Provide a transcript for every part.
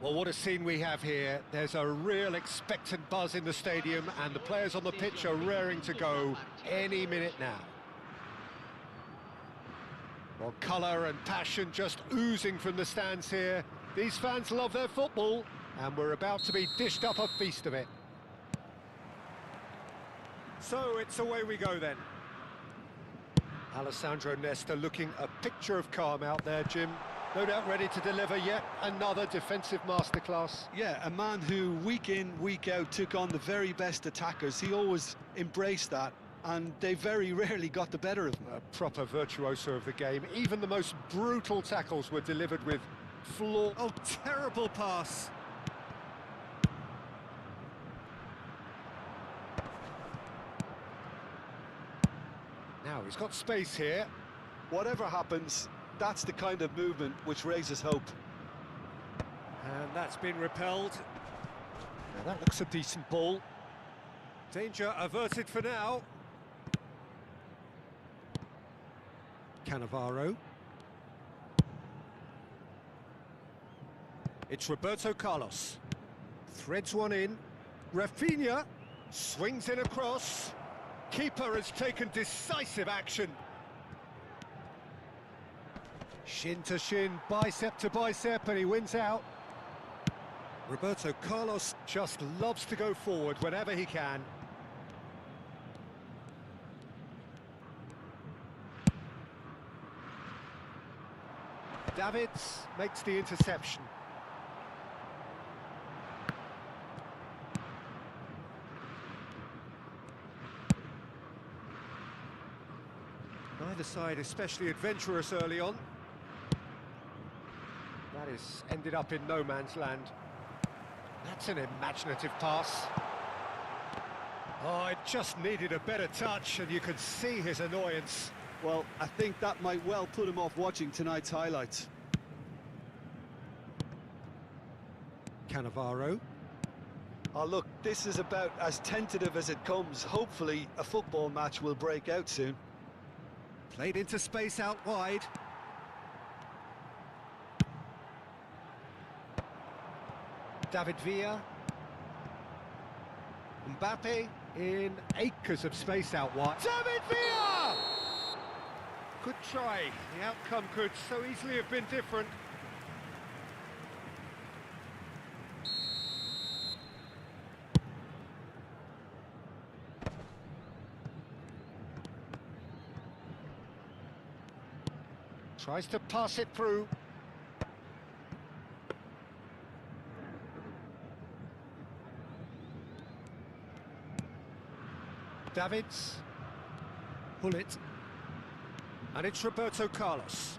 Well, what a scene we have here. There's a real expectant buzz in the stadium, and the players on the pitch are raring to go any minute now. Well, colour and passion just oozing from the stands here. These fans love their football, and we're about to be dished up a feast of it. So it's away we go then. Alessandro Nesta looking a picture of calm out there, Jim. No doubt ready to deliver yet another defensive masterclass. Yeah, a man who week in, week out took on the very best attackers. He always embraced that, and they very rarely got the better of him. A proper virtuoso of the game. Even the most brutal tackles were delivered with flaw. Oh, terrible pass. Now he's got space here. Whatever happens, that's the kind of movement which raises hope. And that's been repelled. Now that looks a decent ball. Danger averted for now. Cannavaro. It's Roberto Carlos. Threads one in. Rafinha swings in across. Keeper has taken decisive action. Shin to shin, bicep to bicep, and he wins out. Roberto Carlos just loves to go forward whenever he can. Davids makes the interception. Neither side especially adventurous early on. That has ended up in no man's land. That's an imaginative pass. Oh, it just needed a better touch, and you could see his annoyance. Well, I think that might well put him off watching tonight's highlights. Cannavaro. Oh, look, this is about as tentative as it comes. Hopefully, a football match will break out soon. Played into space out wide. David Villa. Mbappe in acres of space out wide. David Villa! Good try. The outcome could so easily have been different. Tries to pass it through. Davids. Pull it. And it's Roberto Carlos.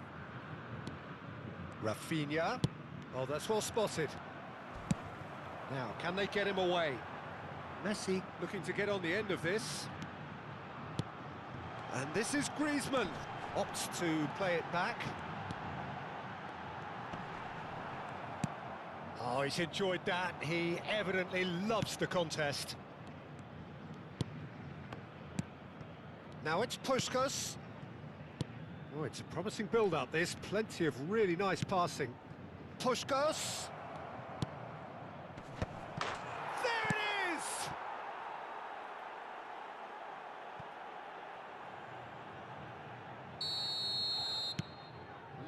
Rafinha. Oh, that's well spotted. Now, can they get him away? Messi looking to get on the end of this. And this is Griezmann. Opts to play it back. Oh, he's enjoyed that. He evidently loves the contest. Now it's Puskas. Oh, it's a promising build-up, this. Plenty of really nice passing. Puskas. There it is!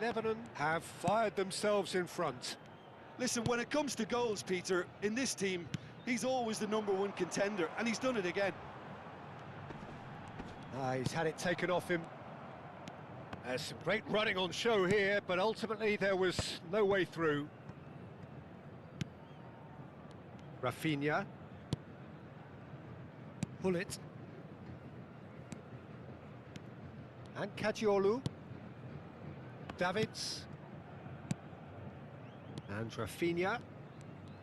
Lebanon have fired themselves in front. Listen, when it comes to goals, Peter, in this team, he's always the #1 contender, and he's done it again. He's had it taken off him. There's some great running on show here, but ultimately there was no way through. Rafinha. Pull it. And Kadiolu. Davids. And Rafinha.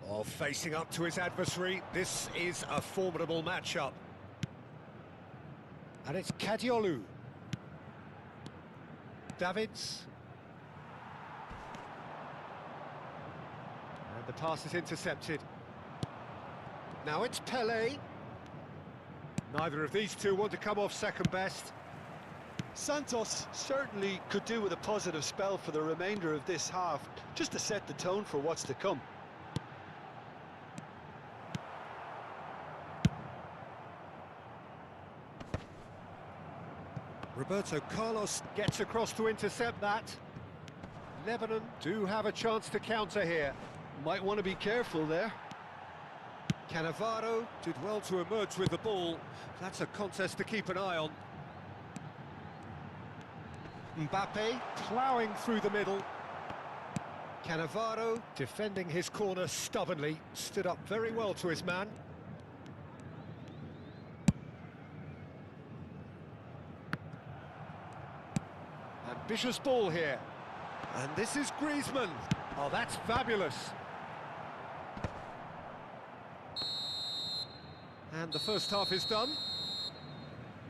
Oh, facing up to his adversary. This is a formidable matchup. And it's Kadiolu. Davids. And the pass is intercepted. Now it's Pelé. Neither of these two want to come off second best. Santos certainly could do with a positive spell for the remainder of this half, just to set the tone for what's to come. Roberto Carlos gets across to intercept that. Lebanon do have a chance to counter here. Might want to be careful there. Cannavaro did well to emerge with the ball. That's a contest to keep an eye on. Mbappe ploughing through the middle. Cannavaro defending his corner stubbornly, stood up very well to his man. Ambitious ball here. And this is Griezmann. Oh, that's fabulous. And the first half is done.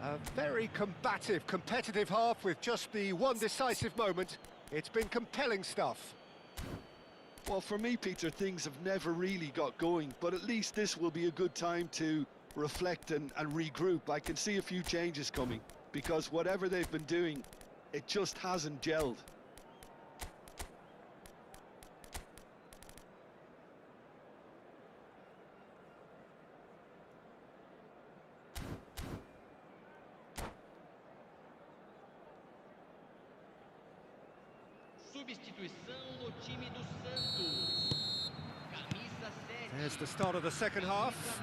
A very combative, competitive half with just the one decisive moment. It's been compelling stuff. Well, for me, Peter, things have never really got going, but at least this will be a good time to reflect and regroup. I can see a few changes coming, because whatever they've been doing, it just hasn't gelled. There's the start of the second half.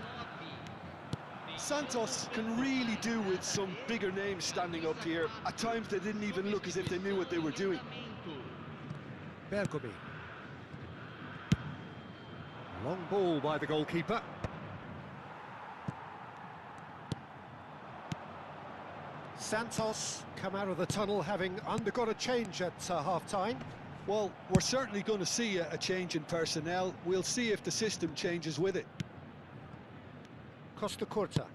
Santos can really do with some bigger names standing up here. At times they didn't even look as if they knew what they were doing. Bergomi. Long ball by the goalkeeper. Santos come out of the tunnel having undergone a change at half-time. Well, we're certainly going to see a change in personnel. We'll see if the system changes with it. Costa Curta.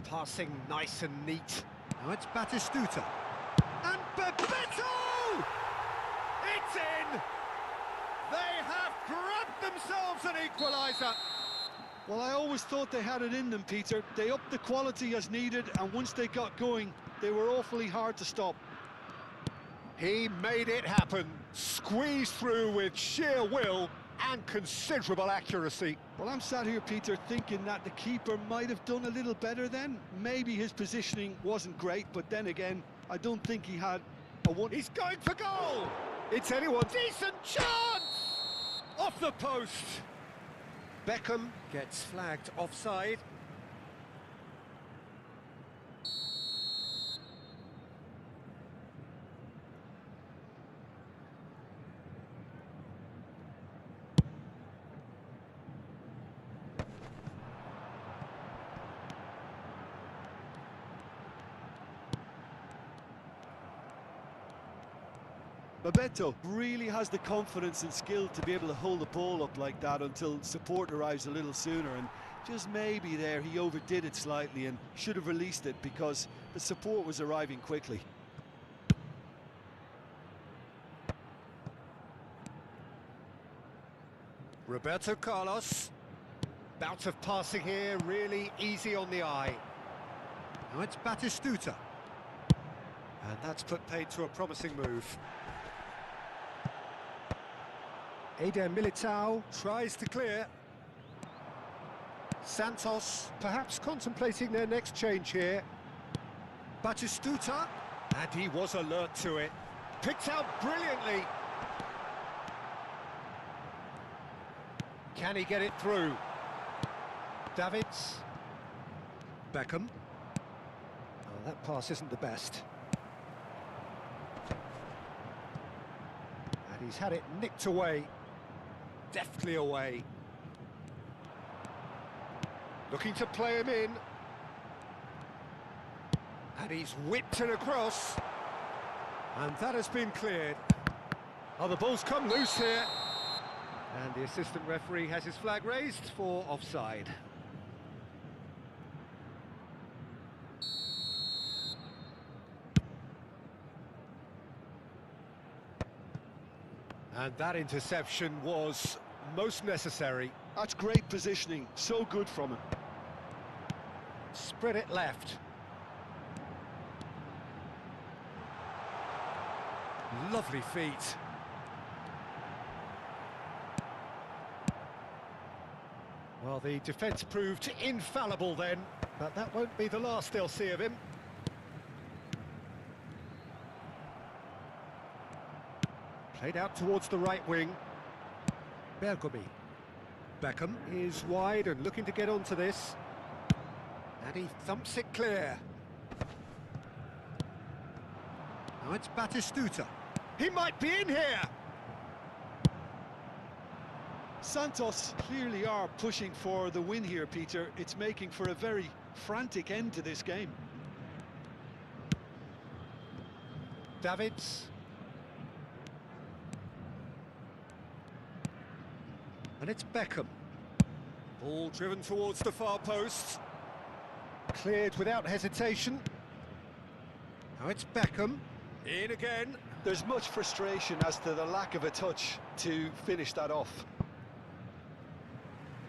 Passing nice and neat. Now it's Batistuta. And Bebeto! It's in! They have grabbed themselves an equaliser. Well, I always thought they had it in them, Peter. They upped the quality as needed, and once they got going, they were awfully hard to stop. He made it happen, squeezed through with sheer will and considerable accuracy. Well, I'm sat here, Peter, thinking that the keeper might have done a little better then. Maybe his positioning wasn't great, but then again, I don't think he had a one. He's going for goal! It's anyone's decent chance! Off the post! Beckham gets flagged offside. Bebeto really has the confidence and skill to be able to hold the ball up like that until support arrives a little sooner, and just maybe there he overdid it slightly and should have released it because the support was arriving quickly. Roberto Carlos. Bout of passing here, really easy on the eye. Now it's Batistuta. And that's put paid to a promising move. Eder Militao tries to clear. Santos perhaps contemplating their next change here. Batistuta, and he was alert to it. Picked out brilliantly. Can he get it through? Davids. Beckham. Oh, that pass isn't the best. And he's had it nicked away. Deftly away. Looking to play him in. And he's whipped it across. And that has been cleared. Oh, the ball's come loose here. And the assistant referee has his flag raised for offside. And that interception was most necessary. That's great positioning, so good from him. Spread it left. Lovely feet. Well, the defence proved infallible then, but that won't be the last they'll see of him. Played out towards the right wing. Bergomi. Beckham is wide and looking to get onto this. And he thumps it clear. Now it's Batistuta. He might be in here! Santos clearly are pushing for the win here, Peter. It's making for a very frantic end to this game. Davids. And it's Beckham. Ball driven towards the far post. Cleared without hesitation. Now it's Beckham. In again. There's much frustration as to the lack of a touch to finish that off.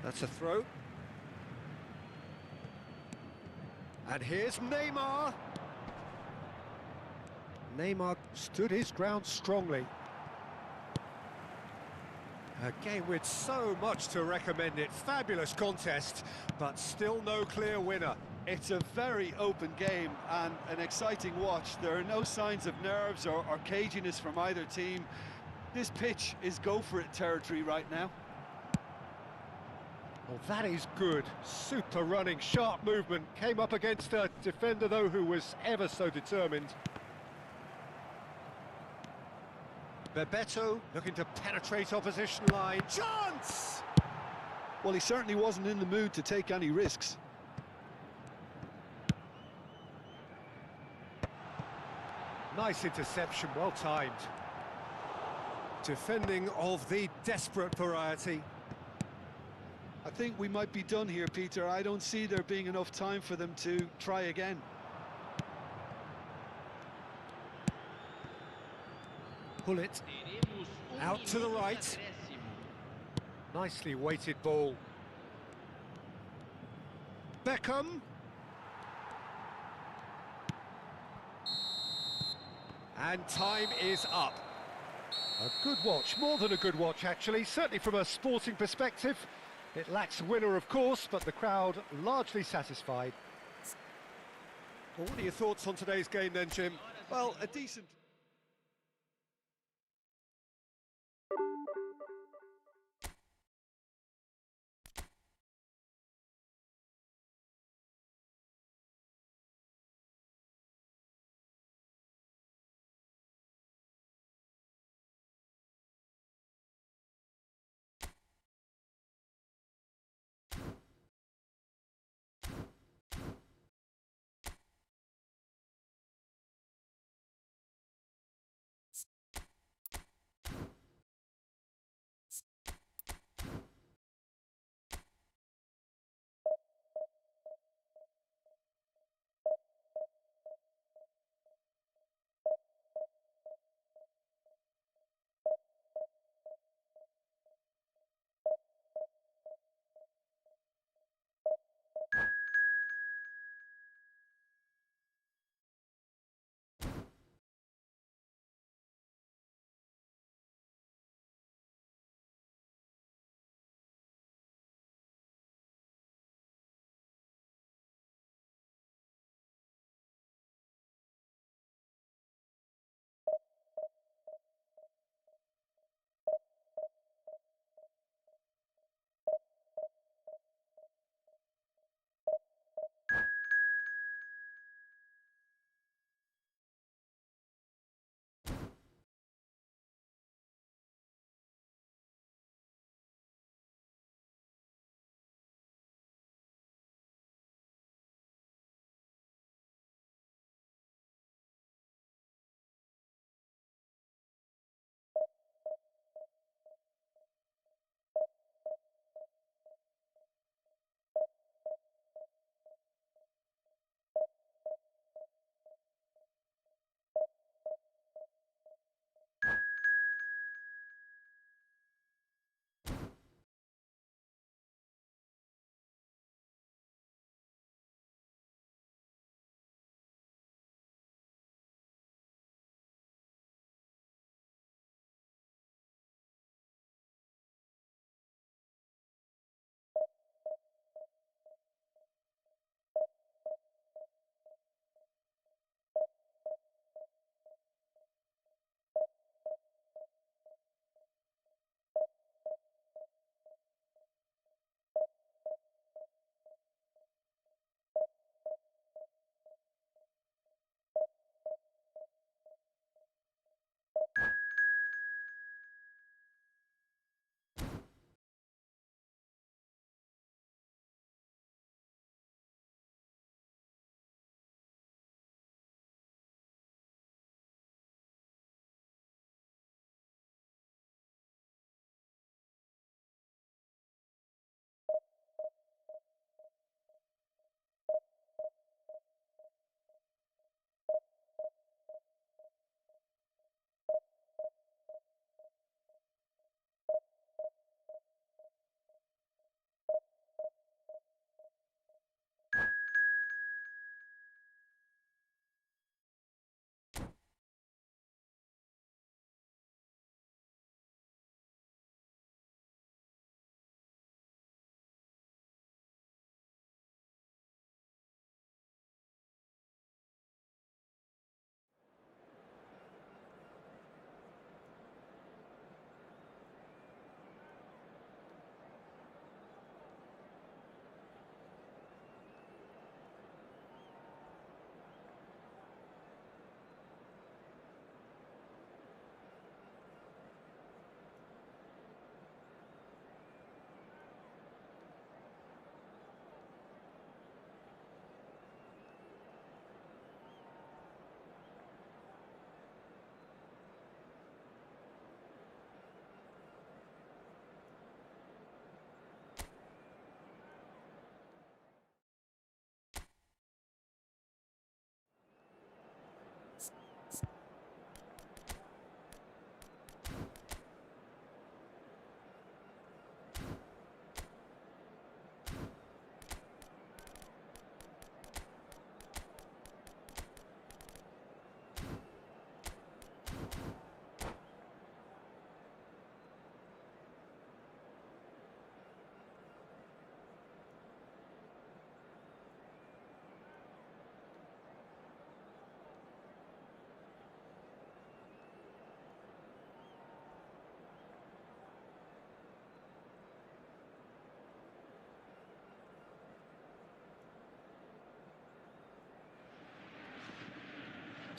That's a throw. And here's Neymar. Neymar stood his ground strongly. A game with so much to recommend it. Fabulous contest, but still no clear winner. It's a very open game and an exciting watch. There are no signs of nerves or caginess from either team. This pitch is go-for-it territory right now. Well, that is good. Super running, sharp movement. Came up against a defender, though, who was ever so determined. Bebeto looking to penetrate opposition line. Chance! Well, he certainly wasn't in the mood to take any risks. Nice interception, well timed. Defending of the desperate variety. I think we might be done here, Peter. I don't see there being enough time for them to try again. Pull it. Out to the right. Nicely weighted ball. Beckham. And time is up. A good watch, more than a good watch actually, certainly from a sporting perspective. It lacks a winner, of course, but the crowd largely satisfied. Well, what are your thoughts on today's game then, Jim? Well, a decent...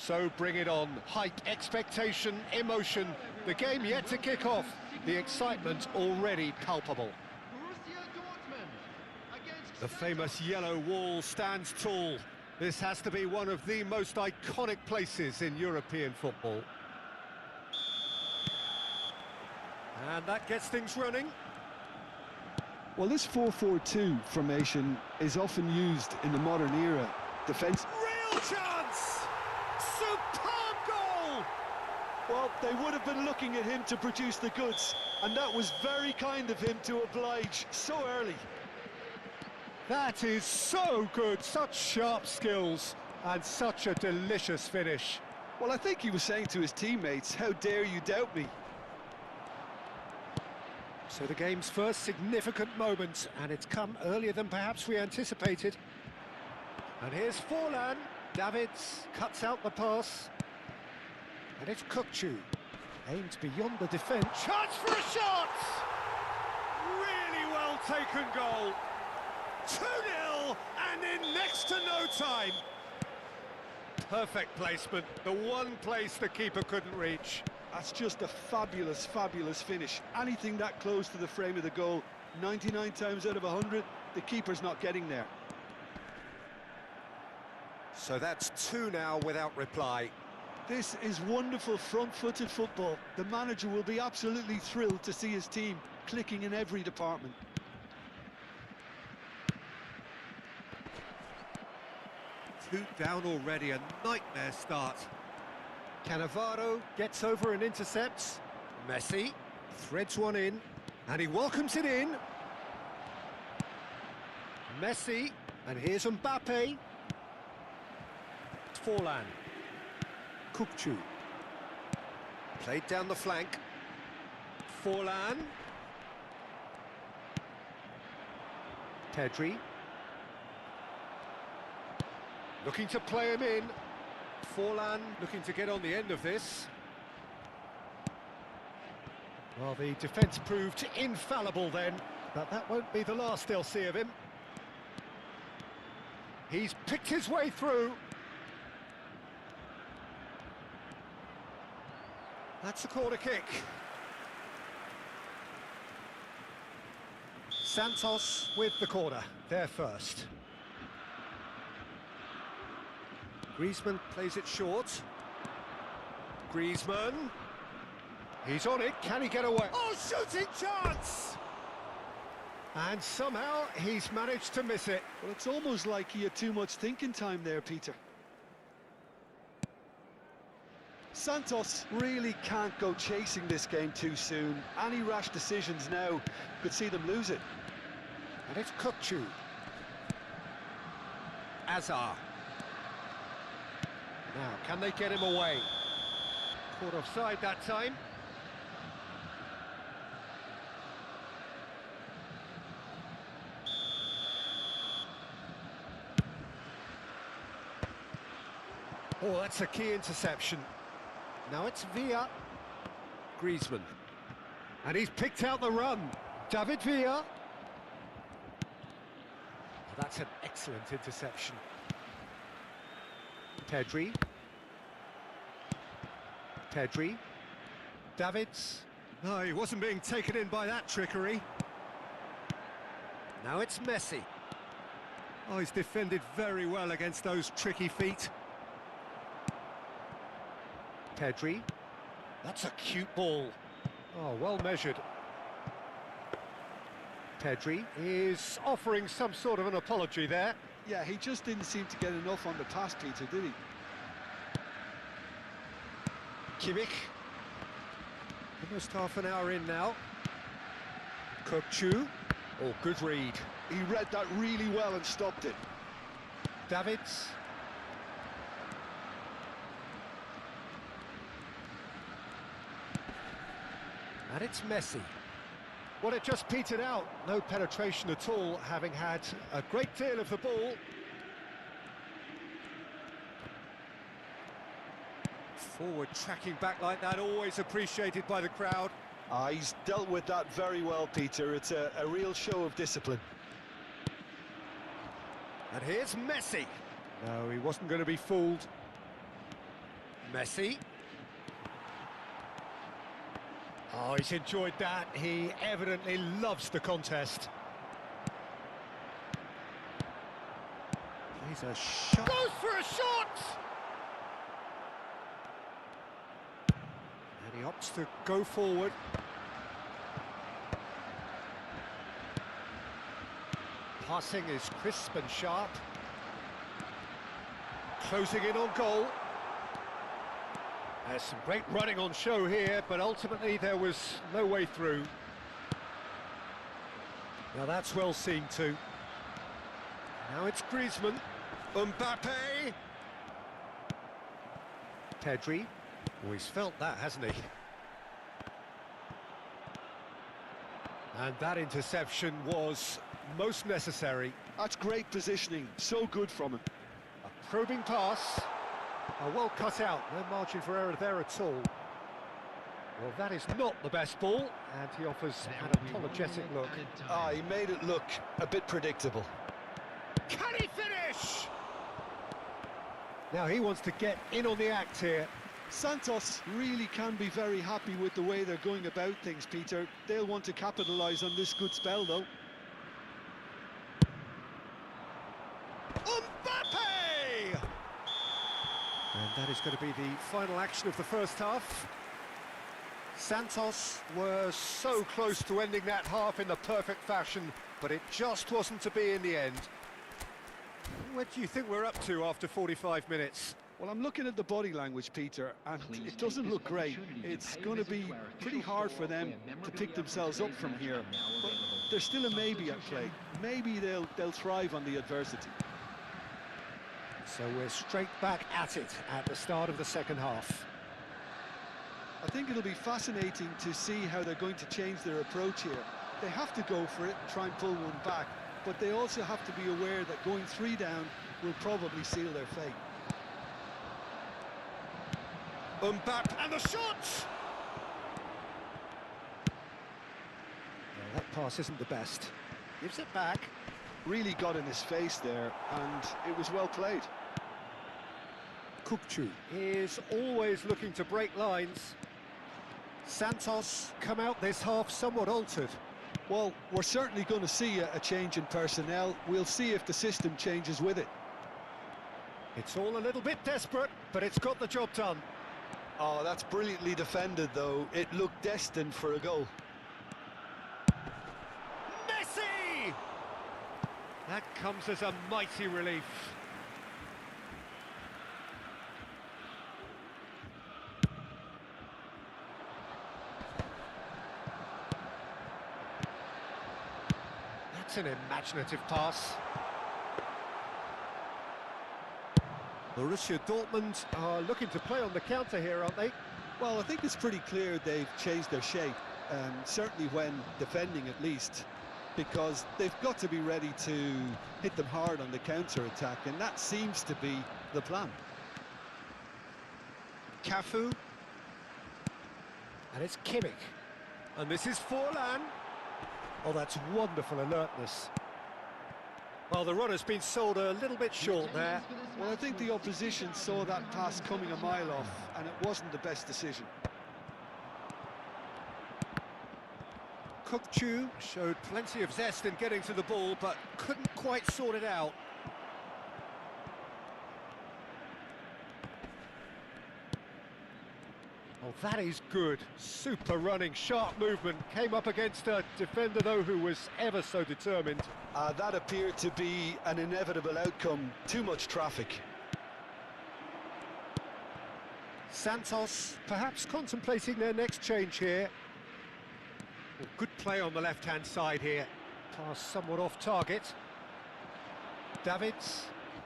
So bring it on. Height, expectation, emotion. The game yet to kick off. The excitement already palpable. The famous yellow wall stands tall. This has to be one of the most iconic places in European football. And that gets things running. Well, this 4-4-2 formation is often used in the modern era. Defence. Real chance! Superb goal! Well, they would have been looking at him to produce the goods, and that was very kind of him to oblige so early. That is so good, such sharp skills, and such a delicious finish. Well, I think he was saying to his teammates, how dare you doubt me? So the game's first significant moment, and it's come earlier than perhaps we anticipated. And here's Forlan. Davids cuts out the pass. And it's Kukçu. Aimed beyond the defence. Chance for a shot! Really well taken goal. 2-0, and in next to no time. Perfect placement, the one place the keeper couldn't reach. That's just a fabulous, fabulous finish. Anything that close to the frame of the goal, 99 times out of 100, the keeper's not getting there. So that's 2 now without reply. This is wonderful front-footed football. The manager will be absolutely thrilled to see his team clicking in every department. Two down already, a nightmare start. Cannavaro gets over and intercepts. Messi threads one in, and he welcomes it in. Messi, and here's Mbappe. Forlan. Kukçu. Played down the flank. Forlan. Pedri. Looking to play him in. Forlan looking to get on the end of this. Well, the defence proved infallible then, but that won't be the last they'll see of him. He's picked his way through. That's a corner kick. Santos with the corner, there first. Griezmann plays it short. Griezmann. He's on it, can he get away? Oh, shooting chance! And somehow he's managed to miss it. Well, it's almost like he had too much thinking time there, Peter. Santos really can't go chasing this game too soon. Any rash decisions now could see them lose it. And it's Kukçu. Azar. Now, can they get him away? Caught offside that time. Oh, that's a key interception. Now it's Villa. Griezmann. And he's picked out the run. David Villa. Oh, that's an excellent interception. Pedri. Pedri. Davids. No, he wasn't being taken in by that trickery. Now it's Messi. Oh, he's defended very well against those tricky feet. Pedri. That's a cute ball. Oh, well measured. Pedri is offering some sort of an apology there. Yeah, he just didn't seem to get enough on the pass, Peter, did he? Kimmich. Almost half an hour in now. Kukçu. Oh, good read. He read that really well and stopped it. Davids. And it's Messi. Well, it just petered out. No penetration at all, having had a great deal of the ball. Forward tracking back like that, always appreciated by the crowd. He's dealt with that very well, Peter. It's a real show of discipline. And here's Messi. No, he wasn't going to be fooled. Messi. Oh, he's enjoyed that. He evidently loves the contest. He's a shot. Goes for a shot! And he opts to go forward. Passing is crisp and sharp. Closing in on goal. There's some great running on show here, but ultimately there was no way through. Now that's well seen too. Now it's Griezmann. Mbappe. Pedri. Oh, he's felt that, hasn't he? And that interception was most necessary. That's great positioning, so good from him. A probing pass. Oh, well cut out, no margin for error there at all. Well, that is not the best ball, and he offers an apologetic look. He made it look a bit predictable. Can he finish? Now he wants to get in on the act here. Santos really can be very happy with the way they're going about things, Peter. They'll want to capitalise on this good spell, though. Mbappe! And that is going to be the final action of the first half. Santos were so close to ending that half in the perfect fashion, but it just wasn't to be in the end. What do you think we're up to after 45 minutes? Well, I'm looking at the body language, Peter, and it doesn't look great. It's going to be pretty hard for them to pick themselves up from here. But there's still a maybe at play. Maybe they'll thrive on the adversity. So we're straight back at it at the start of the second half. I think it'll be fascinating to see how they're going to change their approach here. They have to go for it, try and pull one back, but they also have to be aware that going 3 down will probably seal their fate. Mbappe and the shot! Well, that pass isn't the best. Gives it back. Really got in his face there, and it was well played. Kukçu is always looking to break lines. Santos come out this half somewhat altered. Well, we're certainly going to see a change in personnel. We'll see if the system changes with it. It's all a little bit desperate, but it's got the job done. Oh, that's brilliantly defended, though. It looked destined for a goal. Messi! That comes as a mighty relief. That's an imaginative pass. Borussia Dortmund are looking to play on the counter here, aren't they? Well, I think it's pretty clear they've changed their shape, certainly when defending at least, because they've got to be ready to hit them hard on the counter-attack, and that seems to be the plan. Cafu. And it's Kimmich. And this is Forlan. Oh, that's wonderful alertness. Well, the runner's been sold a little bit short there. Well, I think the opposition saw that pass coming a mile off, and it wasn't the best decision. Kukçu showed plenty of zest in getting to the ball, but couldn't quite sort it out. Oh, that is good. Super running, sharp movement. Came up against a defender, though, who was ever so determined. That appeared to be an inevitable outcome. Too much traffic. Santos perhaps contemplating their next change here. Well, good play on the left-hand side here. Pass somewhat off target. Davids,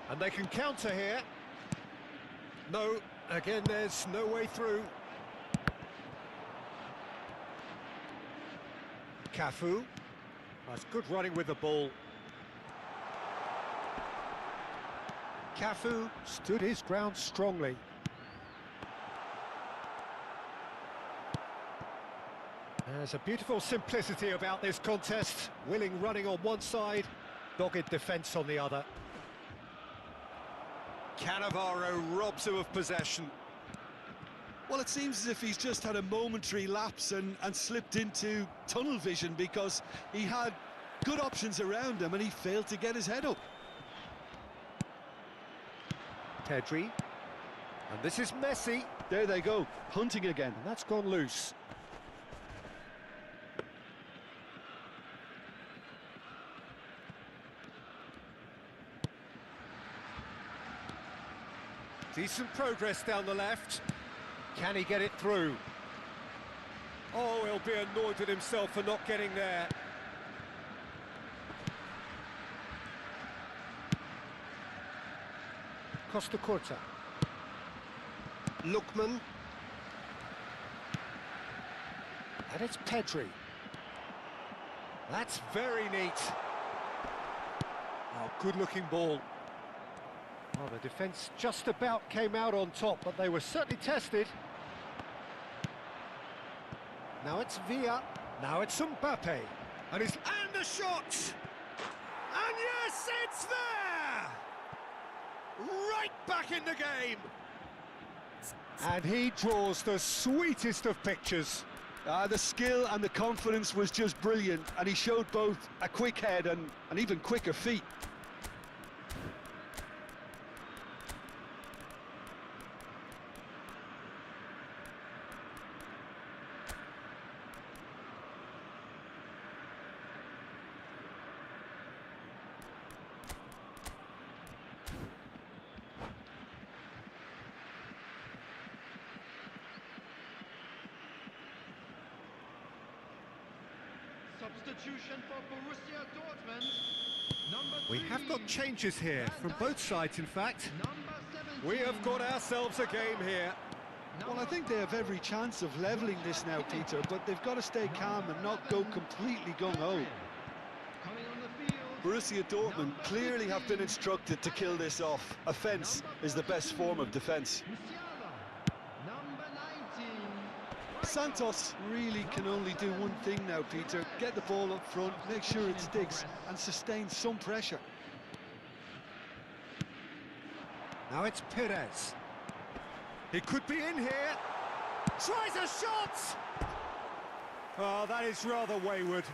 and they can counter here. No, again, there's no way through. Cafu. That's good running with the ball. Cafu stood his ground strongly. There's a beautiful simplicity about this contest. Willing running on one side, dogged defence on the other. Cannavaro robs him of possession. Well, it seems as if he's just had a momentary lapse and slipped into tunnel vision, because he had good options around him and he failed to get his head up. Pedri. And this is Messi. There they go, hunting again. And that's gone loose. Decent progress down the left. Can he get it through? Oh, he'll be annoyed with himself for not getting there. Costa Corta. Lookman. And it's Pedri. That's very neat. Oh, good-looking ball. Well, the defence just about came out on top, but they were certainly tested. Now it's Villa. Now it's Mbappe. And the shot! And yes, it's there! Right back in the game! And he draws the sweetest of pictures. The skill and the confidence was just brilliant, and he showed both a quick head and even quicker feet. Substitution for Borussia Dortmund. We have got changes here, from both sides in fact. We have got ourselves a game here. Well, I think they have every chance of levelling this now, Peter, but they've got to stay calm and not go completely gung-ho. Borussia Dortmund clearly have been instructed to kill this off. Offence is the best form of defence. Santos really can only do one thing now, Peter. Get the ball up front, make sure it sticks, and sustain some pressure. Now it's Perez. He could be in here. Tries a shot! Oh, that is rather wayward.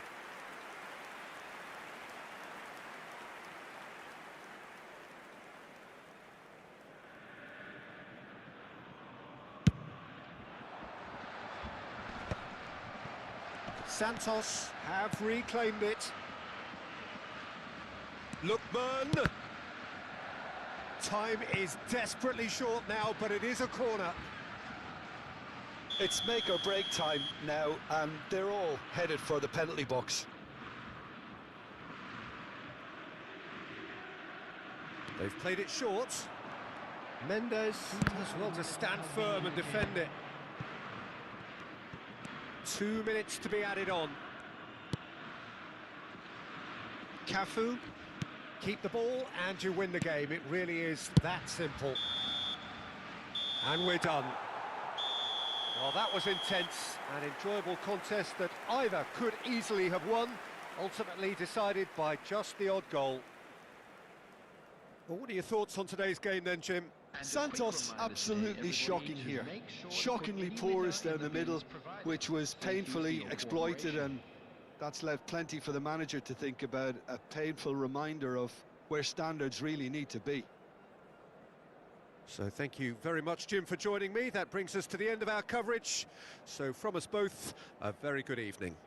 Santos have reclaimed it. Lookman. Time is desperately short now, but it is a corner. It's make or break time now, and they're all headed for the penalty box. They've played it short. Mendes does well to stand firm and defend it. 2 minutes to be added on. Cafu, keep the ball and you win the game. It really is that simple. And we're done. Well, that was intense, an enjoyable contest that either could easily have won, ultimately decided by just the odd goal. Well, what are your thoughts on today's game then, Jim? Santos absolutely shocking here. Shockingly porous down the middle, which was painfully exploited, and that's left plenty for the manager to think about. A painful reminder of where standards really need to be. So thank you very much, Jim, for joining me. That brings us to the end of our coverage. So from us both, a very good evening.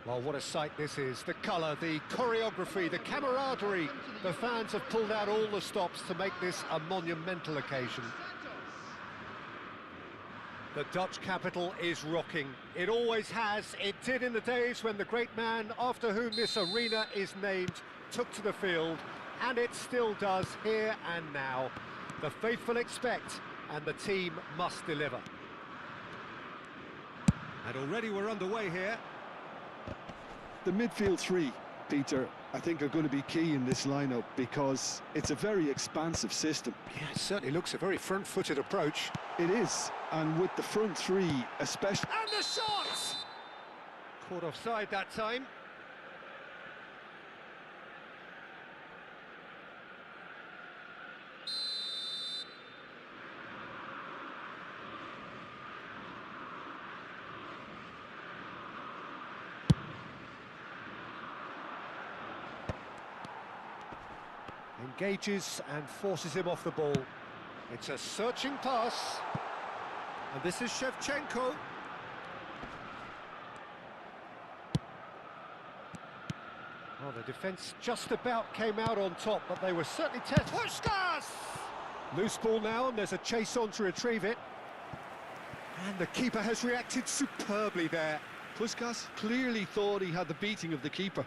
Well, what a sight this is. The colour, the choreography, the camaraderie. The fans have pulled out all the stops to make this a monumental occasion. The Dutch capital is rocking. It always has. It did in the days when the great man after whom this arena is named took to the field, and it still does here and now. The faithful expect, and the team must deliver. And already we're underway here. The midfield three, Peter, I think are going to be key in this lineup because it's a very expansive system. Yeah, it certainly looks a very front-footed approach. It is, and with the front three especially... And the shot! Caught offside that time. Engages and forces him off the ball. It's a searching pass. And this is Shevchenko. Well, the defence just about came out on top, but they were certainly tested. Puskas! Loose ball now, and there's a chase on to retrieve it. And the keeper has reacted superbly there. Puskas clearly thought he had the beating of the keeper.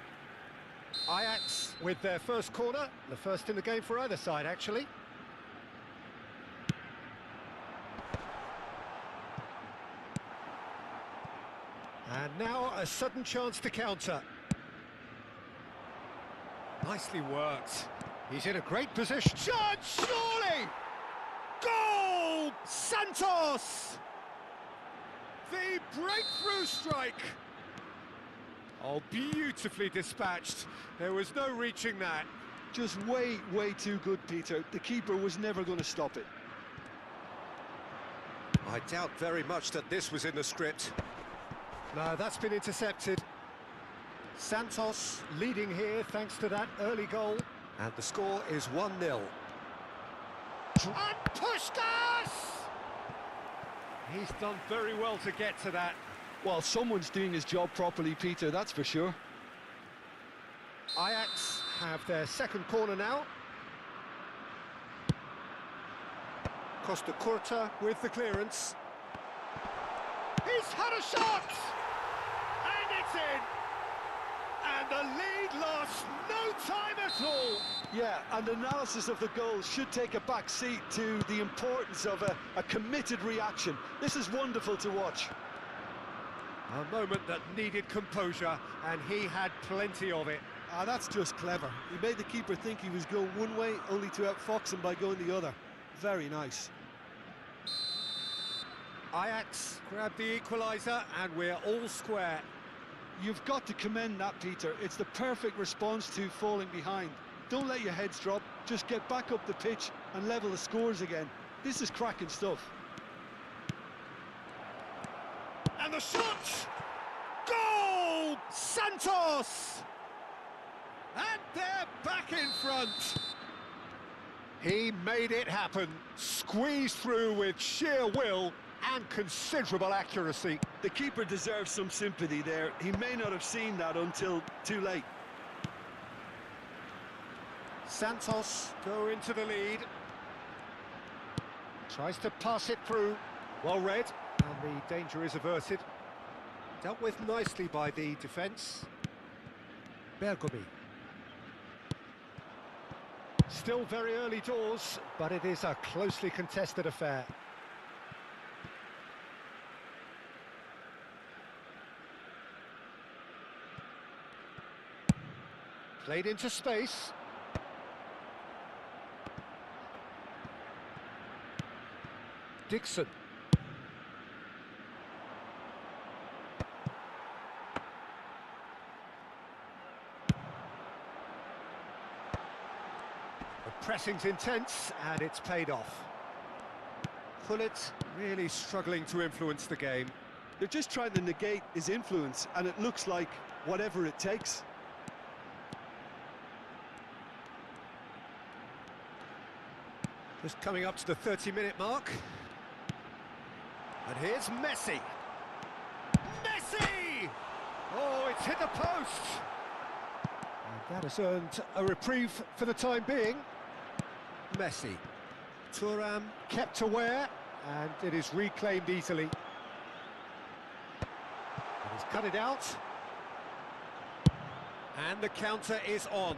Ajax with their first corner, the first in the game for either side, actually. And now a sudden chance to counter. Nicely worked. He's in a great position. Shot, surely! Goal! Santos! The breakthrough strike! Oh, beautifully dispatched. There was no reaching that. Just way too good, Peter. The keeper was never going to stop it. I doubt very much that this was in the script. No, that's been intercepted. Santos leading here thanks to that early goal. And the score is 1-0. And Puskas! He's done very well to get to that. Well, someone's doing his job properly, Peter, that's for sure. Ajax have their second corner now. Costa Curta with the clearance. He's had a shot! And it's in! And the lead lost no time at all! Yeah, and analysis of the goal should take a back seat to the importance of a committed reaction. This is wonderful to watch. A moment that needed composure, and he had plenty of it. Ah, that's just clever. He made the keeper think he was going one way, only to outfox him by going the other. Very nice. Ajax grab the equaliser, and we're all square. You've got to commend that, Peter. It's the perfect response to falling behind. Don't let your heads drop, just get back up the pitch and level the scores again. This is cracking stuff. And the shot! Goal! Santos! And they're back in front. He made it happen, squeezed through with sheer will and considerable accuracy. The keeper deserves some sympathy there. He may not have seen that until too late. Santos go into the lead. Tries to pass it through. Well read, and the danger is averted. Dealt with nicely by the defence. Bergomi. Still very early doors, but it is a closely contested affair. Played into space. Dixon. The pressing's intense, and it's paid off. Pullet really struggling to influence the game. They're just trying to negate his influence, and it looks like whatever it takes. Just coming up to the 30-minute mark. And here's Messi. Messi! Oh, it's hit the post! And that has earned a reprieve for the time being. Messi. Thuram kept aware, and it is reclaimed easily. And he's cut it out. And the counter is on.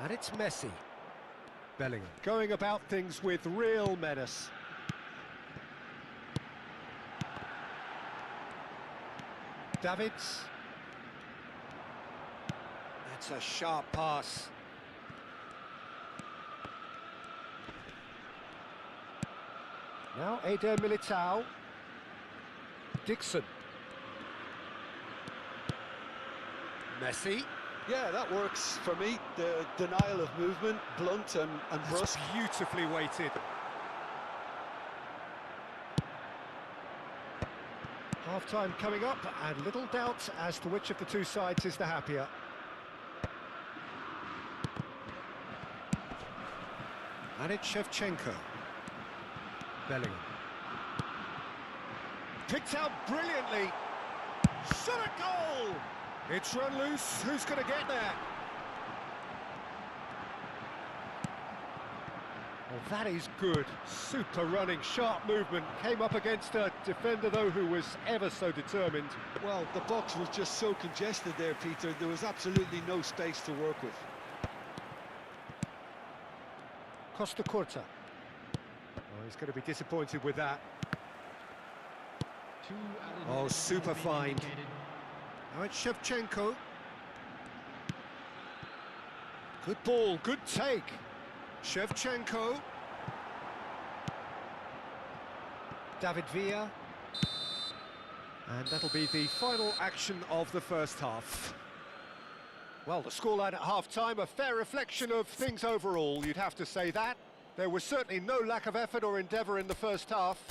And it's Messi. Bellingham going about things with real menace. Davids. That's a sharp pass. Now Eder Militao. Dixon. Messi. Yeah, that works for me. The denial of movement, blunt and brusque. Beautifully weighted. Half-time coming up, and little doubt as to which of the two sides is the happier. And it's Shevchenko. Bellingham. Picked out brilliantly. Shot a goal! It's run loose. Who's going to get there? Well, that is good. Super running, sharp movement. Came up against a defender, though, who was ever so determined. Well, the box was just so congested there, Peter. There was absolutely no space to work with. Costa Curta. Oh, he's going to be disappointed with that. Oh, super fine. Now it's Shevchenko. Good ball, good take. Shevchenko. David Villa. And that'll be the final action of the first half. Well, the scoreline at half-time, a fair reflection of things overall, you'd have to say that. There was certainly no lack of effort or endeavour in the first half.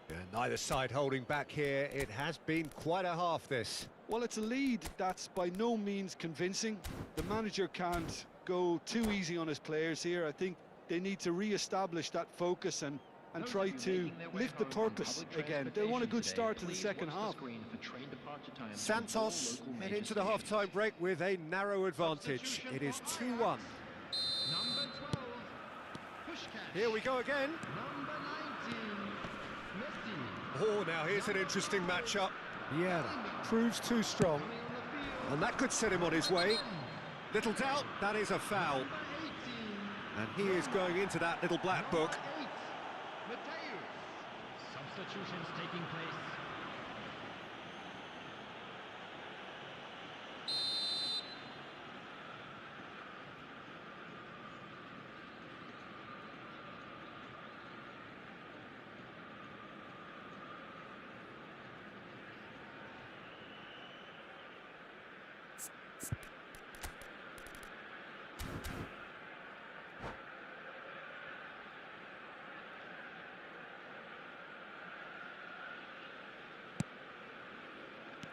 Yeah, neither side holding back here. It has been quite a half, this. Well, it's a lead that's by no means convincing. The manager can't go too easy on his players here. I think they need to re-establish that focus and try to lift the purpose again. They want a good start to the second half. Santos head into the half-time break with a narrow advantage. It is 2-1. Here we go again. Oh, now here's an interesting matchup. Yeah, proves too strong. And that could set him on his way. Little doubt, that is a foul. And he is going into that little black book. Substitutions taking place.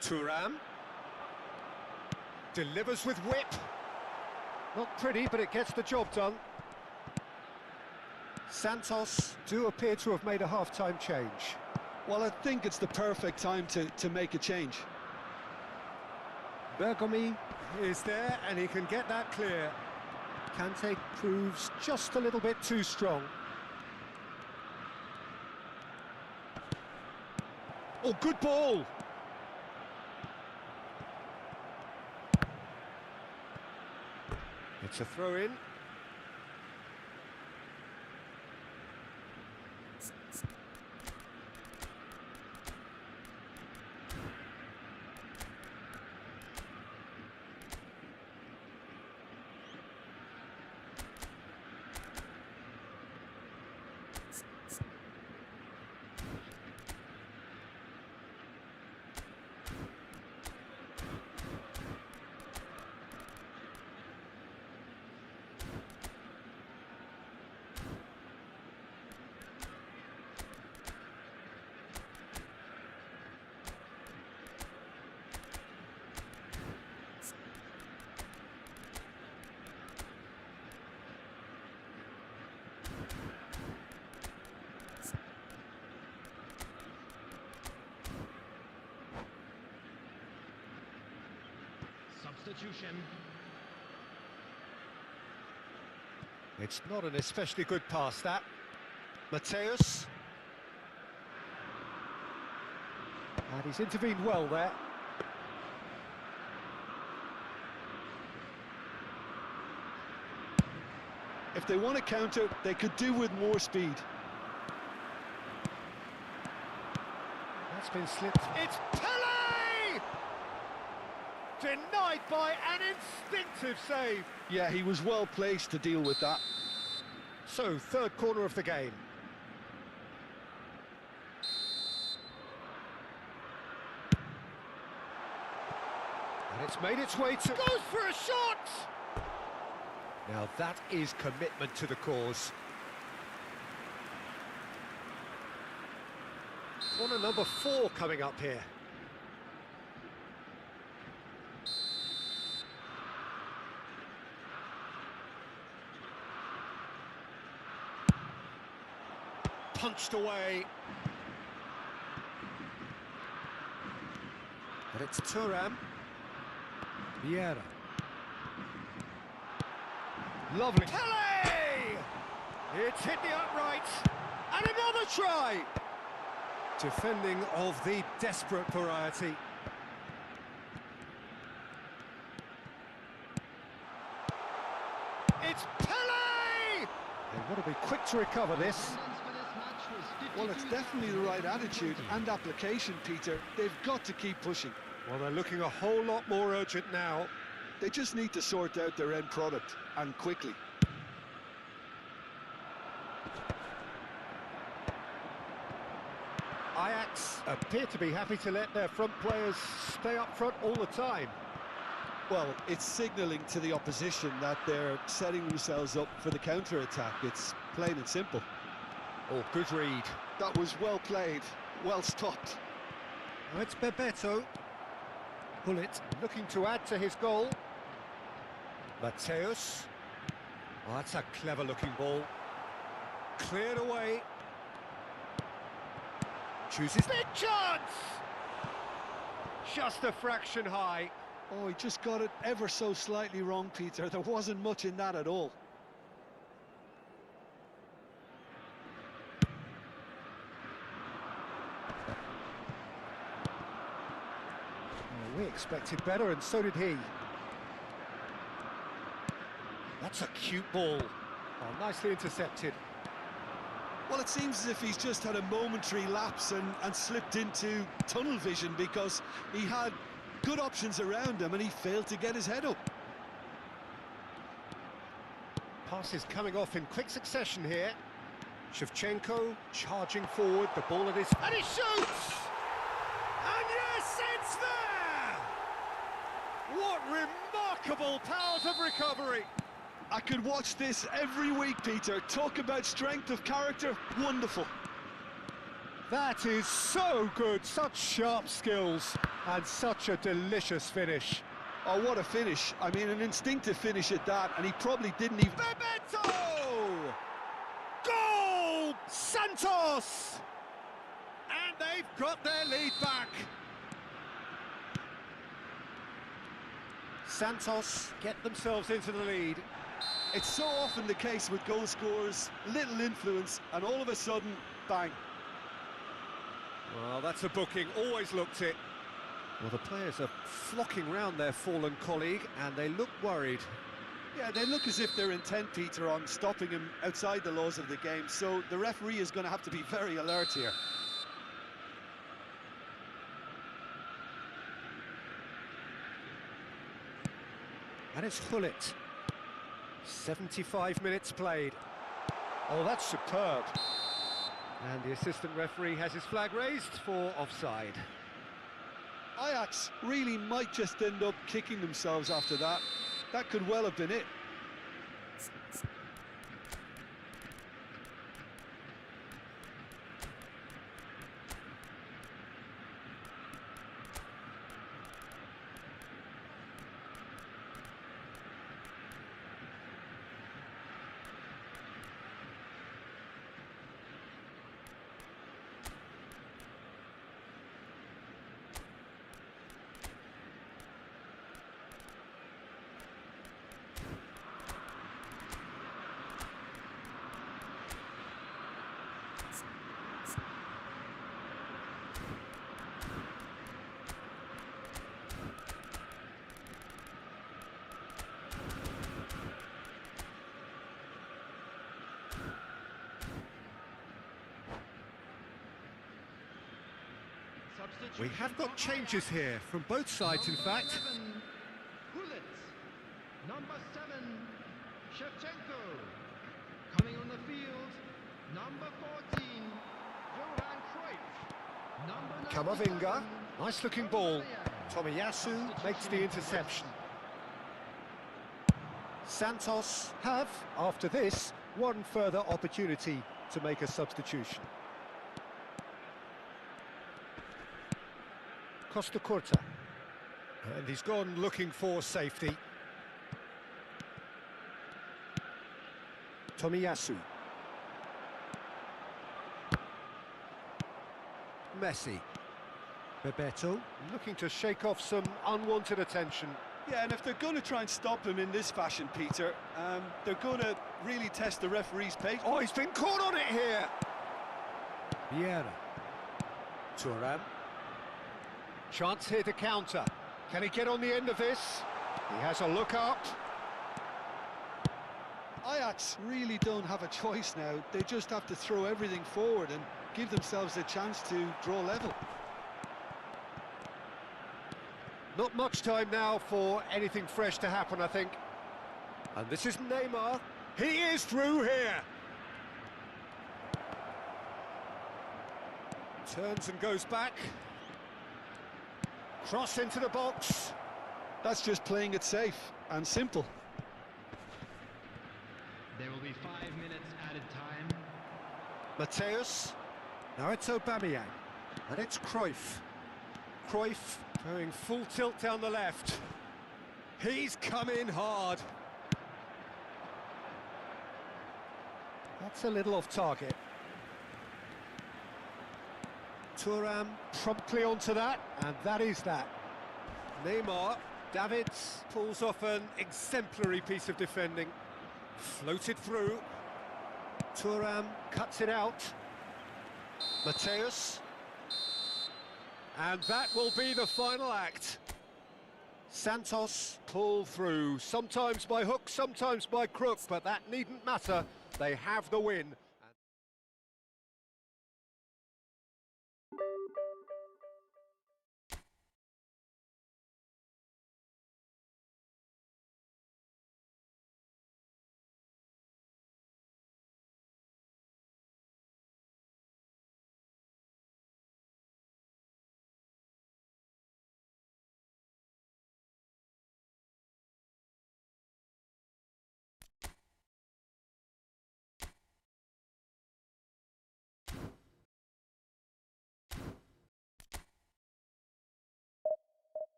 Thuram delivers with whip. Not pretty, but it gets the job done. Santos do appear to have made a half-time change. Well, I think it's the perfect time to make a change. Bergomi is there, and he can get that clear. Kante proves just a little bit too strong. Oh, good ball! It's a throw-in. substitution. It's not an especially good pass, that. Mateus. And he's intervened well there. If they want to counter, they could do with more speed. That's been slipped. It's Pele! Denied by an instinctive save. Yeah, he was well placed to deal with that. So, third corner of the game. And it's made its way to... Goes for a shot! Now that is commitment to the cause. Corner number 4 coming up here. Punched away. And it's Thuram. Vieira. Lovely. Pele! It's hit the upright. And another try! Defending of the desperate variety. It's Pele! They want to be quick to recover this. Well, it's definitely the right attitude and application, Peter. They've got to keep pushing. Well, they're looking a whole lot more urgent now. They just need to sort out their end product, and quickly. Ajax appear to be happy to let their front players stay up front all the time. Well, it's signalling to the opposition that they're setting themselves up for the counter-attack. It's plain and simple. Oh, good read. That was well played, well stopped. Now it's Bebeto. Bullet looking to add to his goal. Mateus. Oh, that's a clever-looking ball. Cleared away. Chooses big chance! Just a fraction high. Oh, he just got it ever so slightly wrong, Peter. There wasn't much in that at all. Oh, we expected better, and so did he. That's a cute ball. Oh, nicely intercepted. Well, it seems as if he's just had a momentary lapse and slipped into tunnel vision, because he had good options around him and he failed to get his head up. Passes coming off in quick succession here. Shevchenko charging forward, the ball at his... And he shoots! And yes, it's there! What remarkable powers of recovery! I could watch this every week, Peter. Talk about strength of character, wonderful. That is so good, such sharp skills, and such a delicious finish. Oh, what a finish. I mean, an instinctive finish at that, and he probably didn't even... Bebeto! Goal! Santos! And they've got their lead back. Santos get themselves into the lead. It's so often the case with goal scorers, little influence, and all of a sudden, bang. Well, that's a booking, always looked it. Well, the players are flocking round their fallen colleague, and they look worried. Yeah, they look as if they're intent, Peter, on stopping him outside the laws of the game, so the referee is going to have to be very alert here. And it's Hullet. 75 minutes played. Oh, that's superb. And the assistant referee has his flag raised for offside. Ajax really might just end up kicking themselves after that. That could well have been it. We have got changes here from both sides, in fact. Number 7, Shevchenko. Coming on the field, number 14, Johan Cruyff. Number 97, Kamavinga, nice looking ball. Tomiyasu makes the interception. Santos have, after this, one further opportunity to make a substitution. Costa Curta. And he's gone looking for safety. Tomiyasu. Messi. Bebeto looking to shake off some unwanted attention. Yeah, and if they're going to try and stop him in this fashion, Peter, they're going to really test the referee's patience. Oh, he's been caught on it here. Vieira. Thuram. Chance here to counter. Can he get on the end of this? He has a look up. Ajax really don't have a choice now. They just have to throw everything forward and give themselves a chance to draw level. Not much time now for anything fresh to happen, I think. And this is Neymar. He is through here. Turns and goes back. Cross into the box. That's just playing it safe and simple. There will be 5 minutes added time. Mateus. Now it's Aubameyang. And it's Cruyff. Cruyff going full tilt down the left. He's come in hard. That's a little off target. Thuram promptly onto that, and that is that. Neymar, Davids pulls off an exemplary piece of defending. Floated through. Thuram cuts it out. Mateus. And that will be the final act. Santos pull through, sometimes by hook, sometimes by crook, but that needn't matter. They have the win.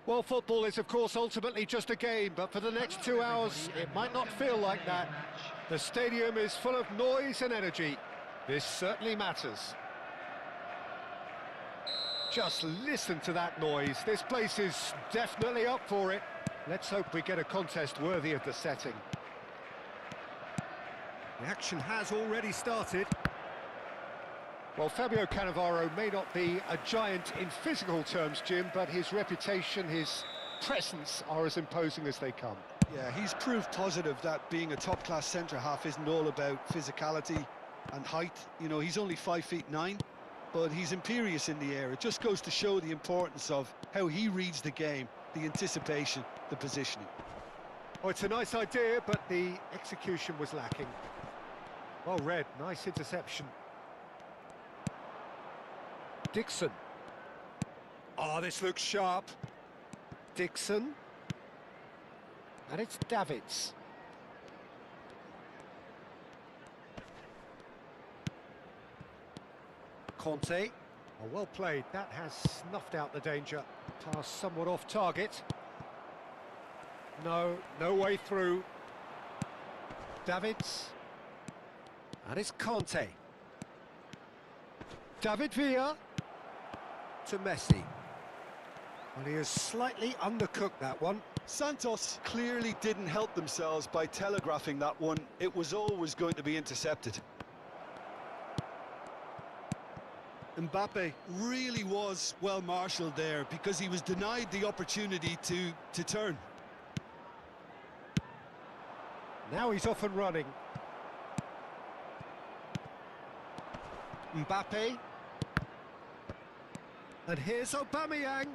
Well, football is, of course, ultimately just a game, but for the next 2 hours, it might not feel like that. The stadium is full of noise and energy. This certainly matters. Just listen to that noise. This place is definitely up for it. Let's hope we get a contest worthy of the setting. The action has already started. Well, Fabio Cannavaro may not be a giant in physical terms, Jim, but his reputation, his presence are as imposing as they come. Yeah, he's proved positive that being a top-class centre-half isn't all about physicality and height. You know, he's only 5'9", but he's imperious in the air. It just goes to show the importance of how he reads the game, the anticipation, the positioning. Oh, it's a nice idea, but the execution was lacking. Well read, nice interception. Dixon. Oh, this looks sharp. Dixon. And it's Davids. Conte. Oh, well played. That has snuffed out the danger. Pass somewhat off target. No way through. Davids. And it's Conte. David Villa. To Messi. Well, he has slightly undercooked that one. Santos clearly didn't help themselves by telegraphing that one. It was always going to be intercepted. Mbappe really was well marshalled there because he was denied the opportunity to turn. Now he's off and running. Mbappe. And here's Aubameyang.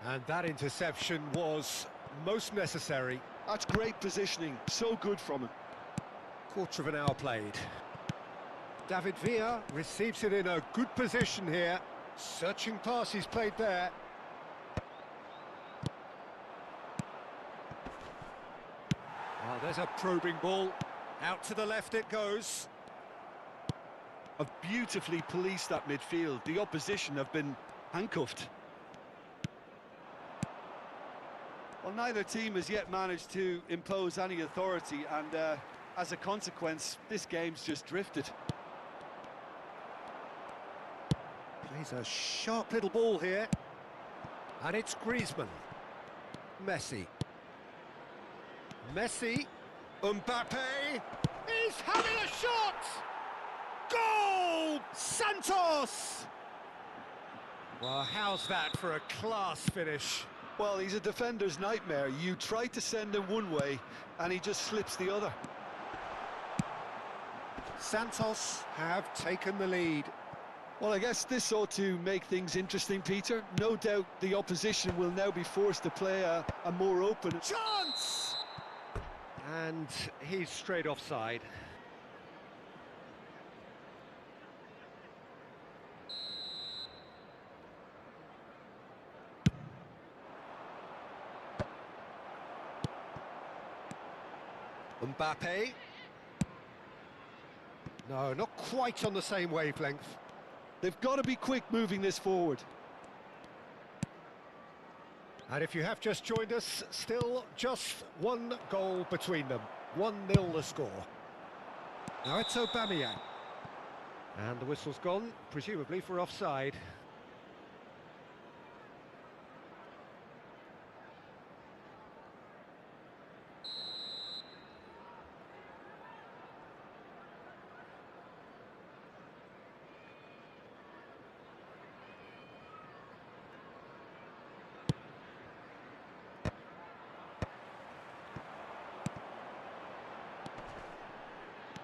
And that interception was most necessary. That's great positioning, so good from him. Quarter of an hour played. David Villa receives it in a good position here. Searching pass he's played there. Oh, there's a probing ball. Out to the left it goes. Have beautifully policed that midfield. The opposition have been handcuffed. Well, neither team has yet managed to impose any authority, and as a consequence, this game's just drifted. Plays a sharp little ball here. And it's Griezmann. Messi. Messi. Mbappe. He's having a shot! Goal! Santos! Well, how's that for a class finish? Well, he's a defender's nightmare. You try to send him one way, and he just slips the other. Santos have taken the lead. Well, I guess this ought to make things interesting, Peter. No doubt the opposition will now be forced to play a more open... Chance! And he's straight offside. Mbappe. No, not quite on the same wavelength. They've got to be quick moving this forward. And if you have just joined us, still just one goal between them. 1-0 the score. Now it's Aubameyang. And the whistle's gone, presumably for offside.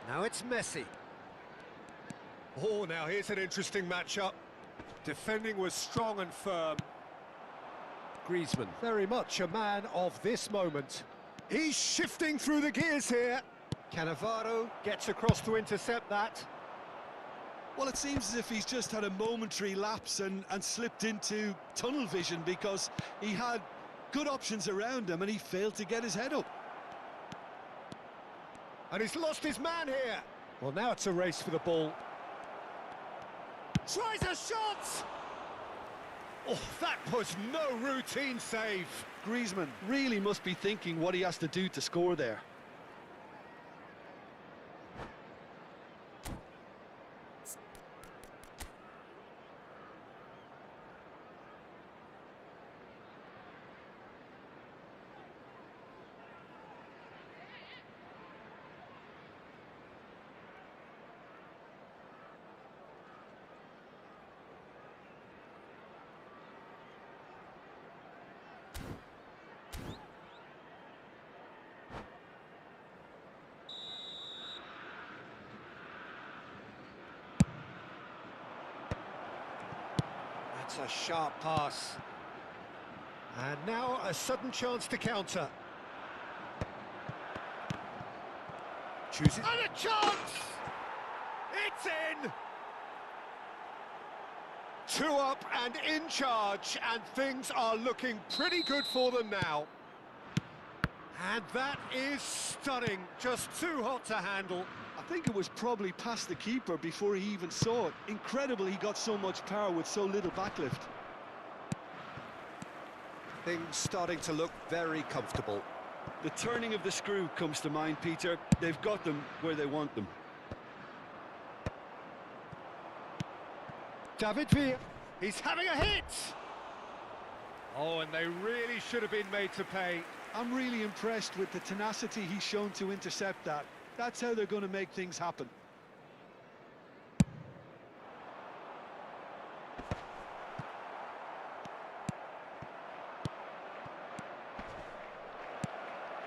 Now it's Messi. Oh, now here's an interesting matchup. Defending was strong and firm. Griezmann, very much a man of this moment. He's shifting through the gears here. Cannavaro gets across to intercept that. Well, it seems as if he's just had a momentary lapse and slipped into tunnel vision because he had good options around him and he failed to get his head up. And he's lost his man here. Well, now it's a race for the ball. Tries a shot! Oh, that was no routine save. Griezmann really must be thinking what he has to do to score there. That's a sharp pass. And now a sudden chance to counter. Chooses. And a chance! It's in! 2 up and in charge, and things are looking pretty good for them now. And that is stunning, just too hot to handle. I think it was probably past the keeper before he even saw it. Incredible he got so much power with so little backlift. Things starting to look very comfortable. The turning of the screw comes to mind, Peter. They've got them where they want them. David Villa, he's having a hit! Oh, and they really should have been made to pay. I'm really impressed with the tenacity he's shown to intercept that. That's how they're going to make things happen.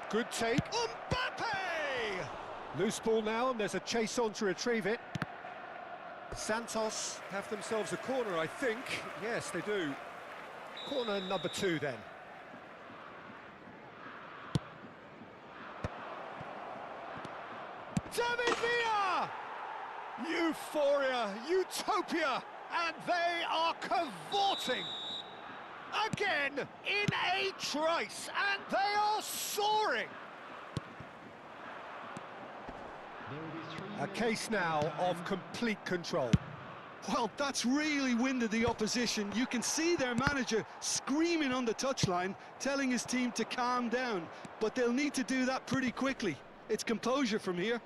Good take. Mbappe! Loose ball now, and there's a chase on to retrieve it. Santos have themselves a corner, I think. Yes, they do. Corner number 2 then. David Villa! Euphoria, utopia, and they are cavorting. Again, in a trice, and they are soaring. A case now of complete control. Well, that's really winded the opposition. You can see their manager screaming on the touchline, telling his team to calm down. But they'll need to do that pretty quickly. It's composure from here.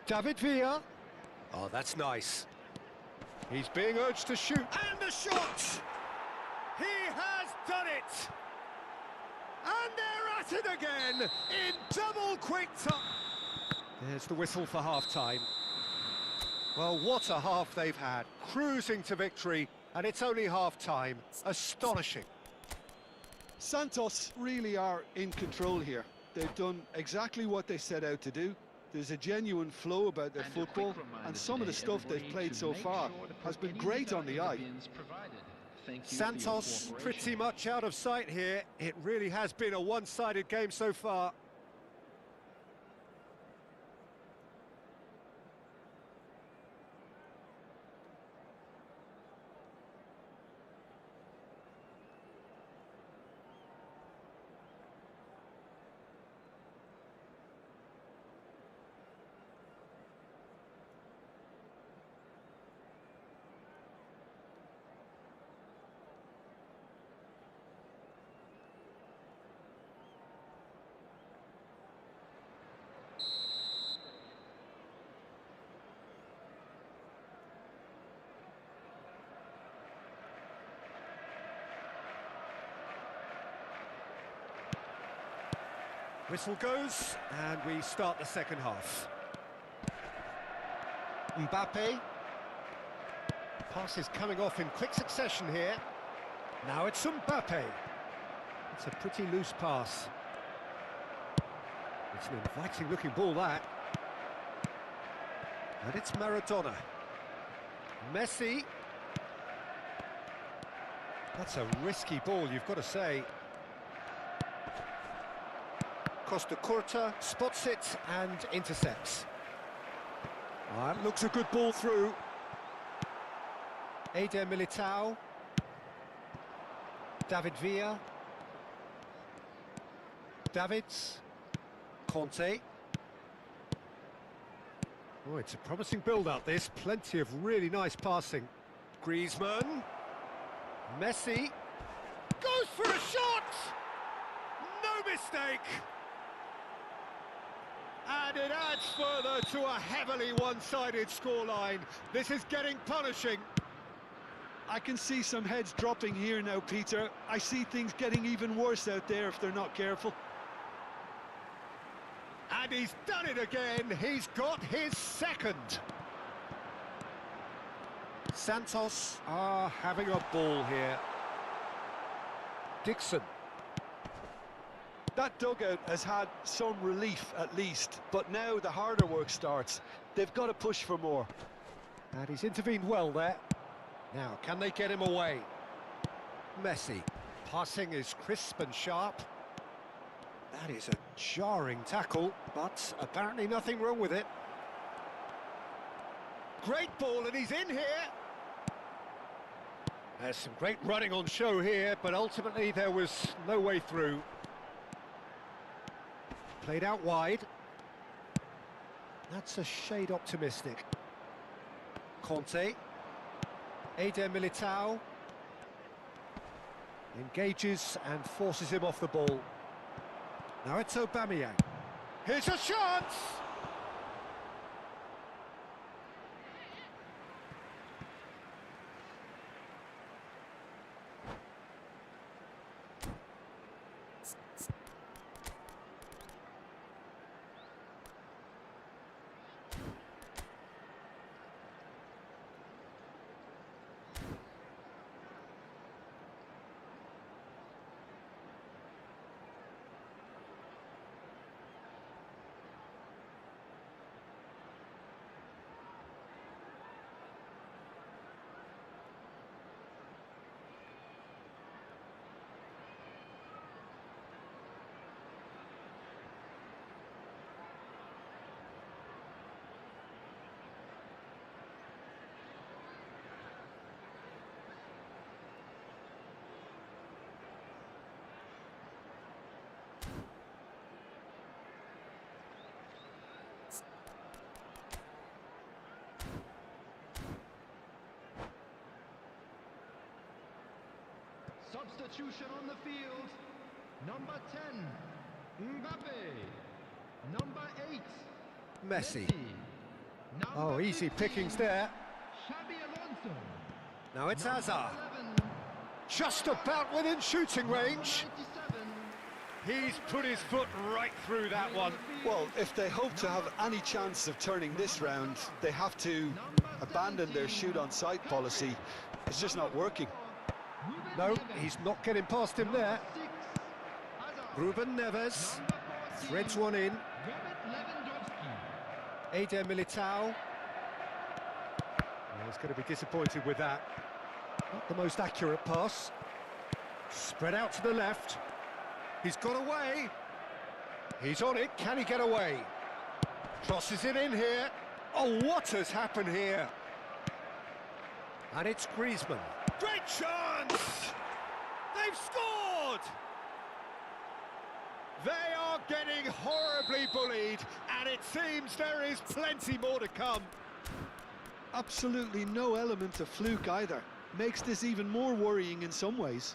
David Villa. Oh, that's nice. He's being urged to shoot. And the shot! He has done it! And they're at it again in double quick time. There's the whistle for half-time. Well, what a half they've had. Cruising to victory, and it's only half-time. Astonishing. Santos really are in control here. They've done exactly what they set out to do. There's a genuine flow about their football, and some of the stuff they've played so far has been great on the eye. Santos pretty much out of sight here. It really has been a one-sided game so far. Whistle goes, and we start the second half. Mbappe. Passes coming off in quick succession here. Now it's Mbappe. It's a pretty loose pass. It's an inviting looking ball, that. And it's Maradona. Messi. That's a risky ball, you've got to say. Costa Curta spots it and intercepts. That looks a good ball through. Eder Militao. David Villa. Davids. Conte. Oh, it's a promising build-up, this. Plenty of really nice passing. Griezmann. Messi goes for a shot! No mistake! And it adds further to a heavily one-sided scoreline. This is getting punishing. I can see some heads dropping here now, Peter. I see things getting even worse out there if they're not careful. And he's done it again. He's got his second. Santos are having a ball here. Dixon. That dugout has had some relief at least, but now the harder work starts. They've got to push for more. And he's intervened well there. Now, can they get him away? Messi. Passing is crisp and sharp. That is a jarring tackle, but apparently nothing wrong with it. Great ball, and he's in here. There's some great running on show here, but ultimately there was no way through. Played out wide. That's a shade optimistic. Conte. Eder Militao. Engages and forces him off the ball. Now it's Aubameyang. Here's a chance! Substitution on the field. Number 10, Mbappe. Number 8, Messi. Number Oh, easy 15, pickings there. Xabi Alonso. Now it's Number Hazard. 11, Just about within shooting range. 97, He's put his foot right through that one. Well, if they hope to have any chance of turning this round, they have to abandon their shoot-on-sight policy. It's just not working. No, he's not getting past him there. Ruben Neves threads one in. Eder Militao. Well, he's going to be disappointed with that. Not the most accurate pass. Spread out to the left. He's got away. He's on it. Can he get away? Crosses it in here. Oh, what has happened here? And it's Griezmann. Great chance! They've scored! They are getting horribly bullied, and it seems there is plenty more to come. Absolutely no element of fluke either. Makes this even more worrying in some ways.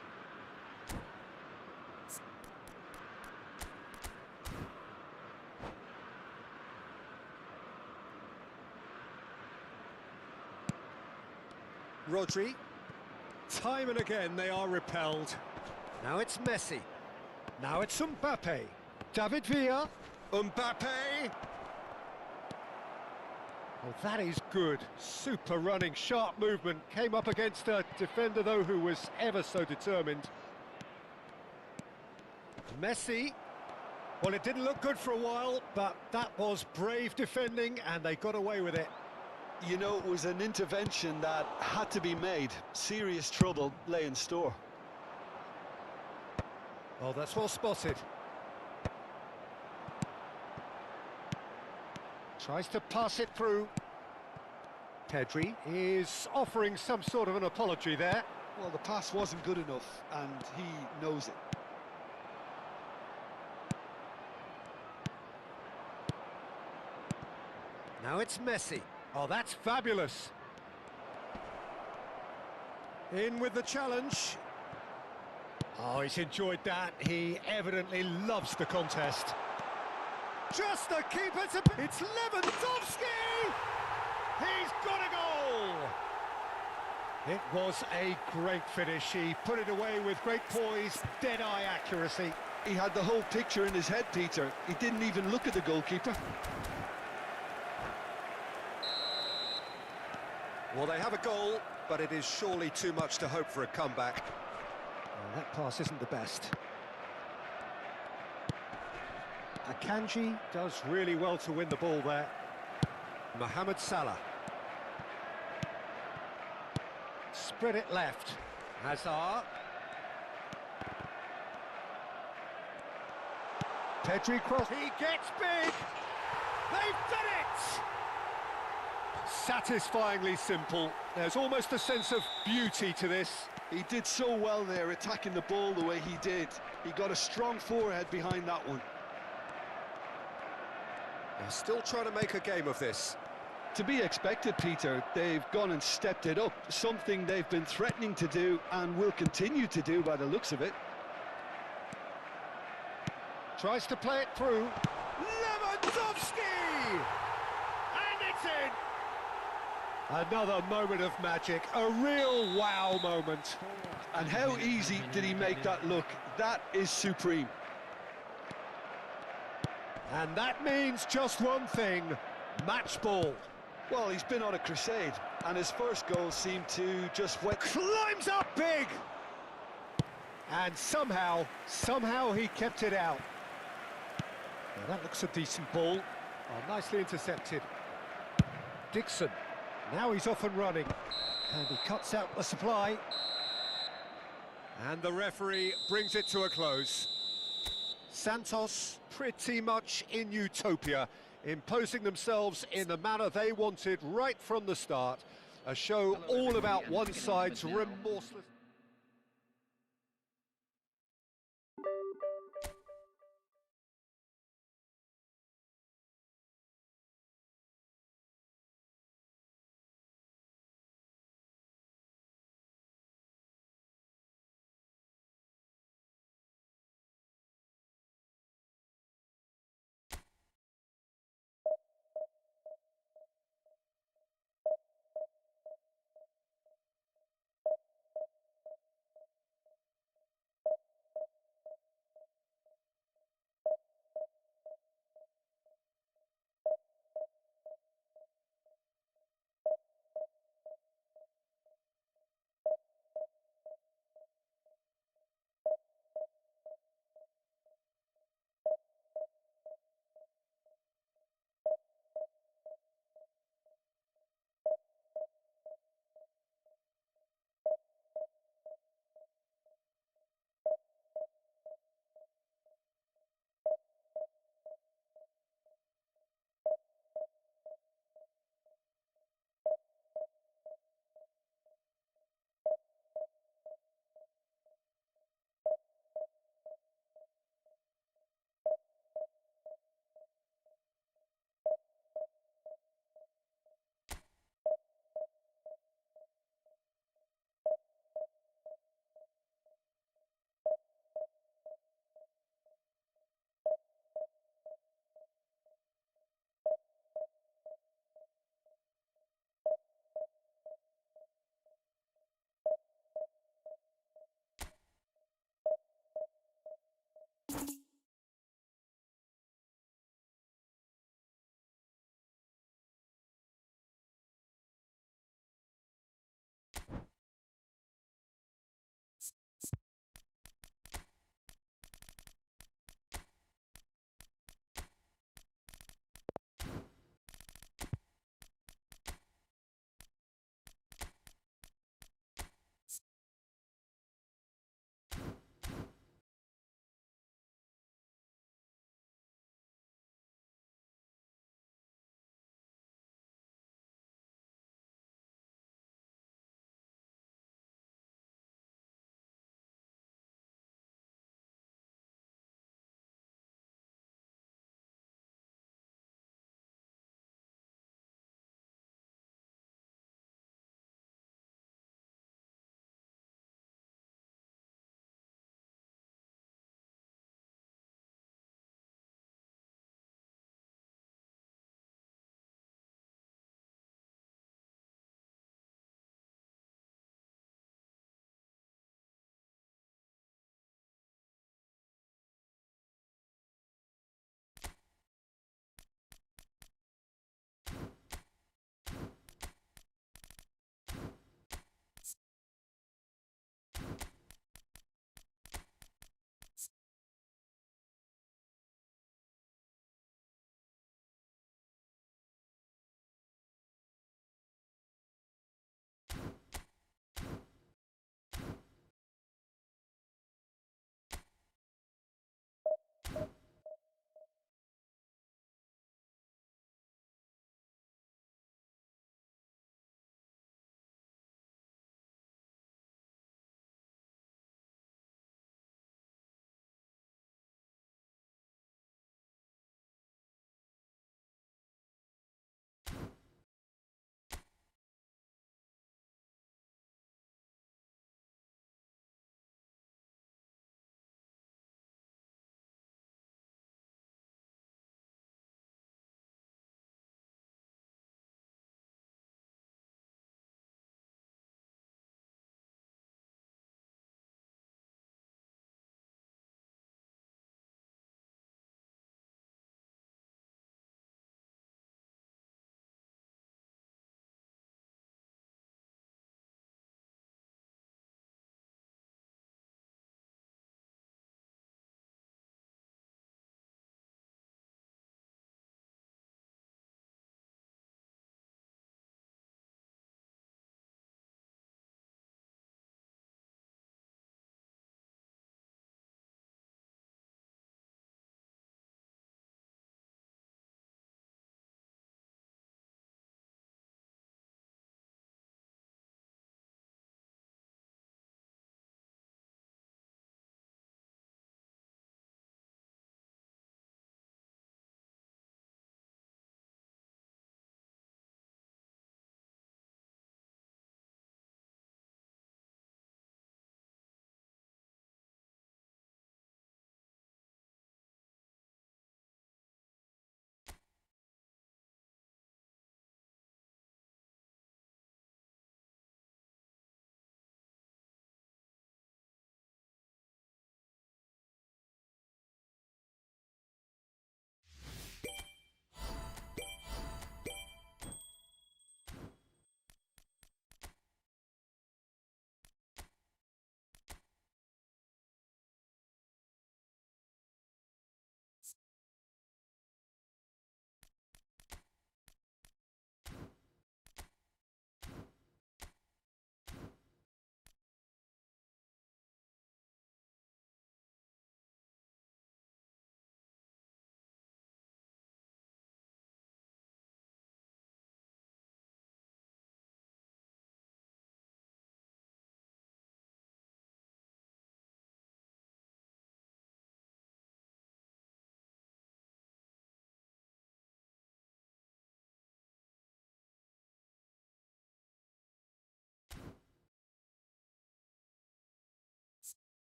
Rodri. Time and again they are repelled. Now it's Messi. Now it's Mbappe. David Villa. Mbappe. Oh, that is good. Super running, sharp movement. Came up against a defender, though, who was ever so determined. Messi. Well, it didn't look good for a while, but that was brave defending, and they got away with it. You know, it was an intervention that had to be made. Serious trouble lay in store. Oh, that's well spotted. Tries to pass it through. Pedri is offering some sort of an apology there. Well, the pass wasn't good enough, and he knows it. Now it's Messi. Oh, that's fabulous. In with the challenge. Oh, he's enjoyed that. He evidently loves the contest. Just the keeper to... It's Lewandowski! He's got a goal! It was a great finish. He put it away with great poise, dead-eye accuracy. He had the whole picture in his head, Peter. He didn't even look at the goalkeeper. Well, they have a goal, but it is surely too much to hope for a comeback. Well, that pass isn't the best. Akanji does really well to win the ball there. Mohamed Salah. Spread it left. Hazard. Pedri cross. He gets big. They've done it! Satisfyingly simple. There's almost a sense of beauty to this. He did so well there, attacking the ball the way he did. He got a strong forehead behind that one. They're still trying to make a game of this. To be expected, Peter. They've gone and stepped it up, something they've been threatening to do and will continue to do by the looks of it. Tries to play it through. Lewandowski! And it's in! Another moment of magic, a real wow moment. And how easy did he make that look? That is supreme. And that means just one thing, match ball. Well, he's been on a crusade, and his first goal seemed to just wet... Climbs up big! And somehow he kept it out. Now that looks a decent ball. Oh, nicely intercepted. Dixon. Now he's off and running. And he cuts out the supply. And the referee brings it to a close. Santos pretty much in utopia, imposing themselves in the manner they wanted right from the start. A show all about one side's remorseless...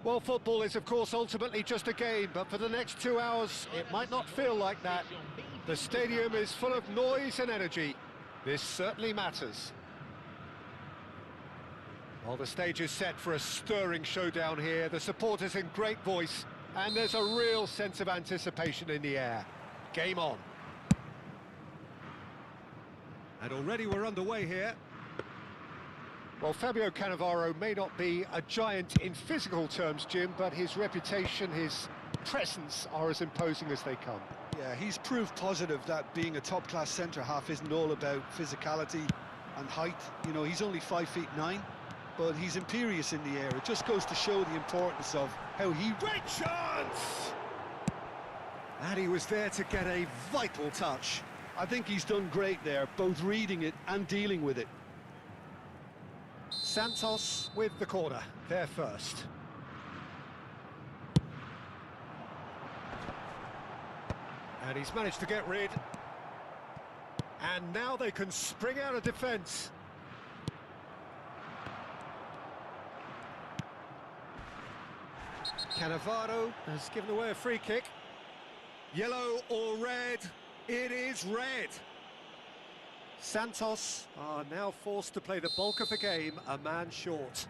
Well, football is, of course, ultimately just a game, but for the next 2 hours, it might not feel like that. The stadium is full of noise and energy. This certainly matters. Well, the stage is set for a stirring showdown here. The supporters in great voice, and there's a real sense of anticipation in the air. Game on. And already we're underway here. Well, Fabio Cannavaro may not be a giant in physical terms, Jim, but his reputation, his presence are as imposing as they come. Yeah, he's proof positive that being a top-class centre-half isn't all about physicality and height. You know, he's only 5'9", but he's imperious in the air. It just goes to show the importance of how he... Great chance! And he was there to get a vital touch. I think he's done great there, both reading it and dealing with it. Santos with the corner, there first. And he's managed to get rid. And now they can spring out of defence. Cannavaro has given away a free kick. Yellow or red? It is red. Santos are now forced to play the bulk of the game, a man short.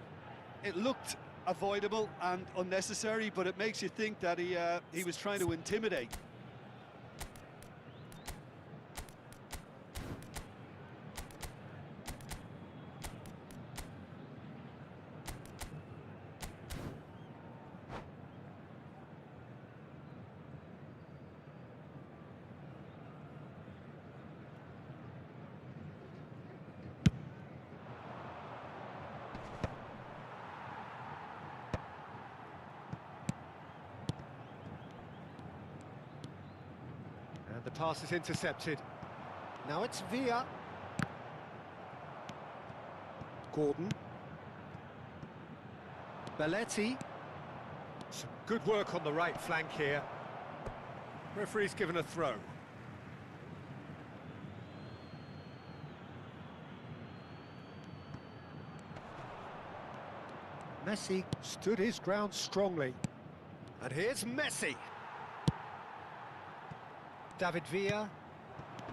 It looked avoidable and unnecessary, but it makes you think that he was trying to intimidate. The pass is intercepted. Now it's Villa. Gordon. Belletti. Some good work on the right flank here. Referee's given a throw. Messi stood his ground strongly. And here's Messi. David Villa.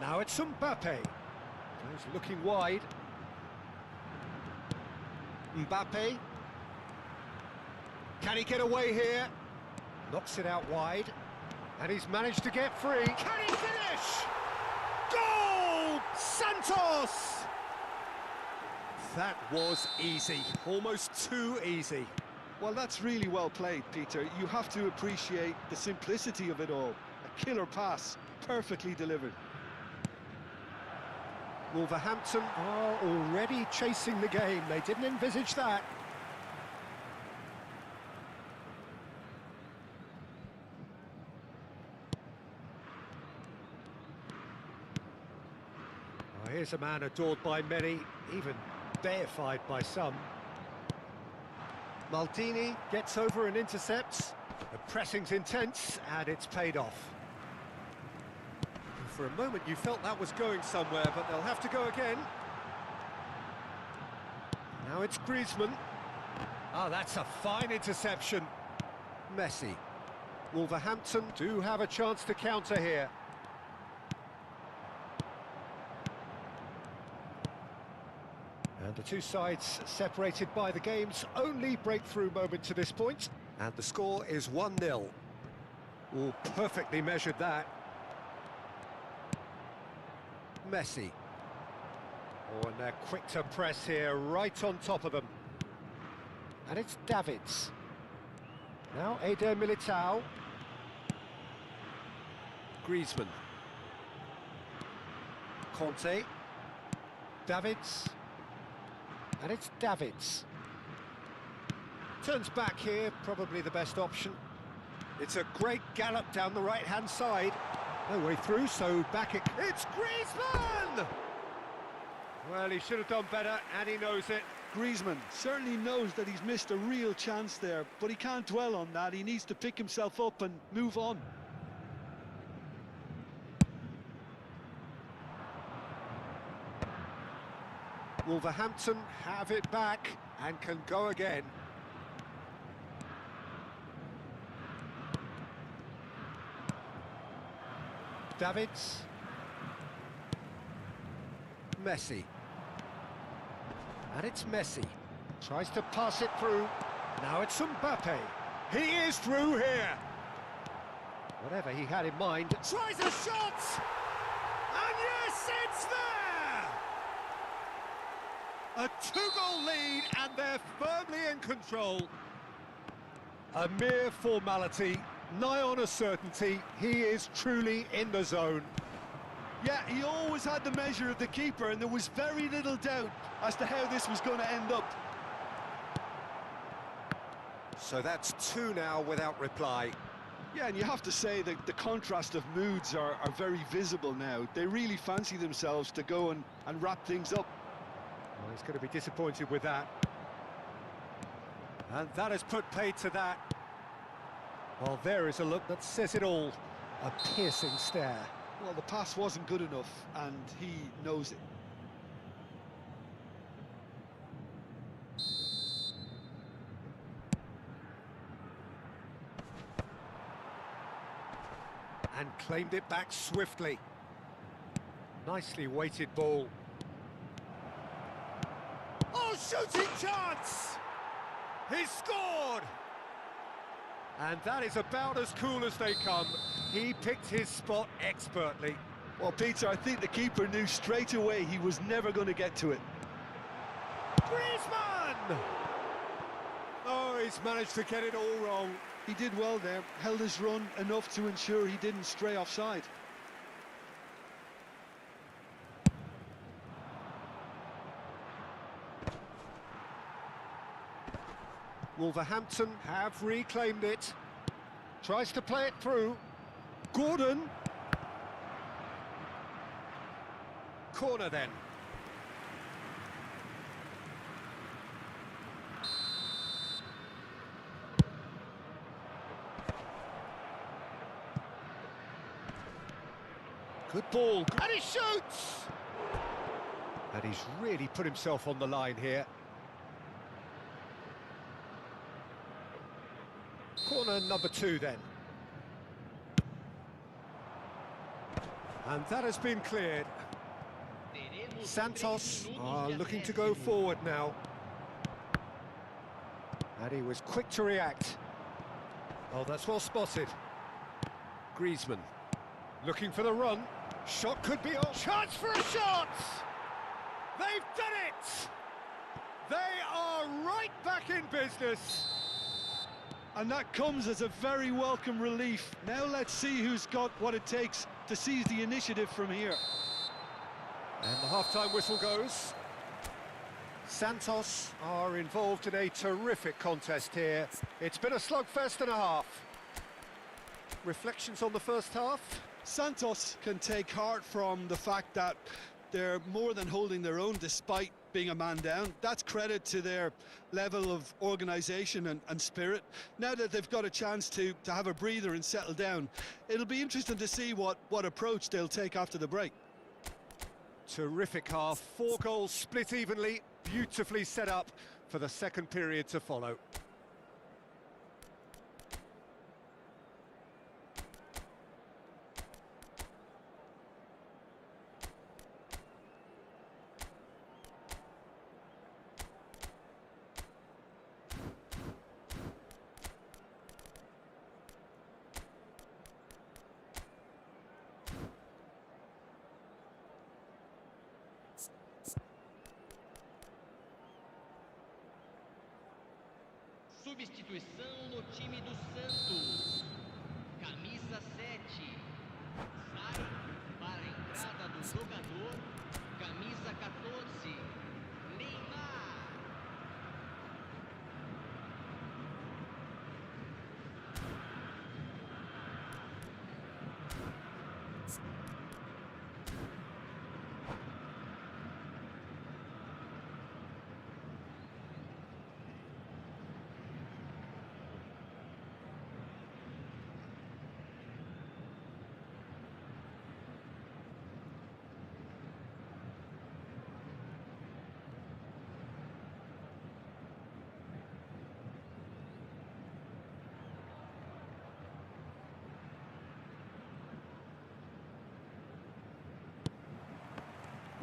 Now it's Mbappe. He's looking wide. Mbappe. Can he get away here? Knocks it out wide. And he's managed to get free. Can he finish? Goal! Santos! That was easy. Almost too easy. Well, that's really well played, Peter. You have to appreciate the simplicity of it all. A killer pass. Perfectly delivered. Wolverhampton are already chasing the game. They didn't envisage that. Oh, here's a man adored by many, even deified by some. Maldini gets over and intercepts. The pressing's intense, and it's paid off. For a moment you felt that was going somewhere, but they'll have to go again. Now it's Griezmann. Oh, that's a fine interception. Messi. Wolverhampton do have a chance to counter here. And the two sides separated by the game's only breakthrough moment to this point. And the score is 1-0. Oh, perfectly measured that. Messi. Oh, and they're quick to press here, right on top of them. And it's Davids. Now Eder Militao. Griezmann. Conte. Davids. And it's Davids. Turns back here, probably the best option. It's a great gallop down the right-hand side. No way through, so back it... It's Griezmann! Well, he should have done better, and he knows it. Griezmann certainly knows that he's missed a real chance there, but he can't dwell on that. He needs to pick himself up and move on. Wolverhampton have it back and can go again. Davids. Messi. And it's Messi. Tries to pass it through. Now it's Mbappe. He is through here. Whatever he had in mind. Tries a shot! And yes, it's there! A two-goal lead, and they're firmly in control. A mere formality, nigh on a certainty. He is truly in the zone. Yeah, he always had the measure of the keeper, and there was very little doubt as to how this was going to end up. So that's two now without reply. Yeah, and you have to say that the contrast of moods are very visible now. They really fancy themselves to go and wrap things up. Well, he's going to be disappointed with that. And that has put paid to that. Well, there is a look that says it all. A piercing stare. Well, the pass wasn't good enough, and he knows it. And claimed it back swiftly. Nicely weighted ball. Oh, shooting chance! He scored! And that is about as cool as they come. He picked his spot expertly. Well, Peter, I think the keeper knew straight away he was never going to get to it. Griezmann! Oh, he's managed to get it all wrong. He did well there, held his run enough to ensure he didn't stray offside. Wolverhampton have reclaimed it. Tries to play it through. Gordon. Corner then. Good ball. And he shoots! And he's really put himself on the line here. Corner number 2 then. And that has been cleared. Santos are looking to go forward now. And he was quick to react. Oh, that's well spotted. Griezmann looking for the run. Shot could be on. Chance for a shot! They've done it! They are right back in business. And that comes as a very welcome relief. Now let's see who's got what it takes to seize the initiative from here. And the half-time whistle goes. Santos are involved in a terrific contest here. It's been a slugfest and a half. Reflections on the first half? Santos can take heart from the fact that they're more than holding their own despite being a man down. That's credit to their level of organisation and spirit. Now that they've got a chance to have a breather and settle down, it'll be interesting to see what approach they'll take after the break. Terrific half, 4 goals split evenly, beautifully set up for the second period to follow. Substituição no time do Santos. Camisa 7. Sai para a entrada do jogador. Camisa 14. Neymar.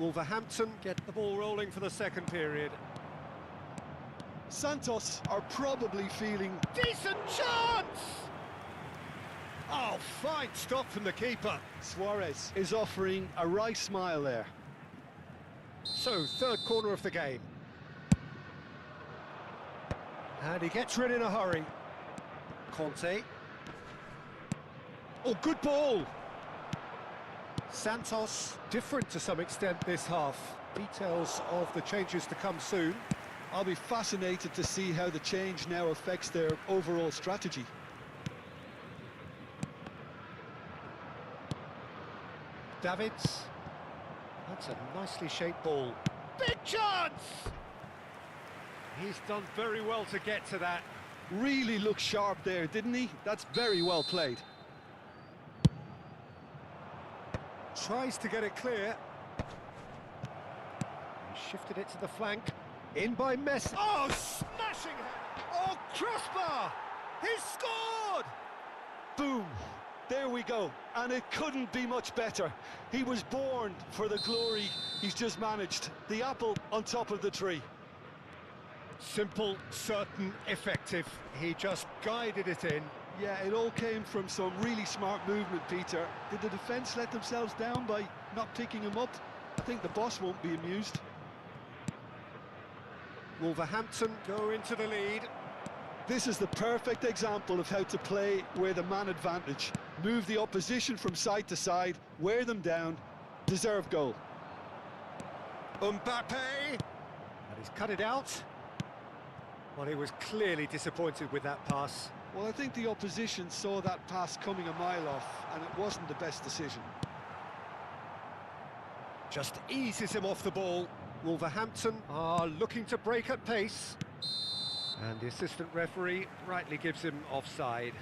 Wolverhampton get the ball rolling for the second period. Santos are probably feeling... Decent chance! Oh, fine stop from the keeper. Suarez is offering a wry smile there. So, third corner of the game. And he gets rid in a hurry. Conte. Oh, good ball! Santos, different to some extent this half. Details of the changes to come soon. I'll be fascinated to see how the change now affects their overall strategy. Davids. That's a nicely shaped ball. Big chance! He's done very well to get to that. Really looked sharp there, didn't he? That's very well played. Tries to get it clear. He shifted it to the flank. In by Messi. Oh, smashing head! Oh, crossbar! He's scored! Boom! There we go. And it couldn't be much better. He was born for the glory he's just managed. The apple on top of the tree. Simple, certain, effective. He just guided it in. Yeah, it all came from some really smart movement, Peter. Did the defence let themselves down by not picking him up? I think the boss won't be amused. Wolverhampton go into the lead. This is the perfect example of how to play with a man advantage. Move the opposition from side to side, wear them down, deserve goal. Mbappe! And he's cut it out. Well, he was clearly disappointed with that pass. Well, I think the opposition saw that pass coming a mile off, and it wasn't the best decision. Just eases him off the ball. Wolverhampton are looking to break at pace. And the assistant referee rightly gives him offside.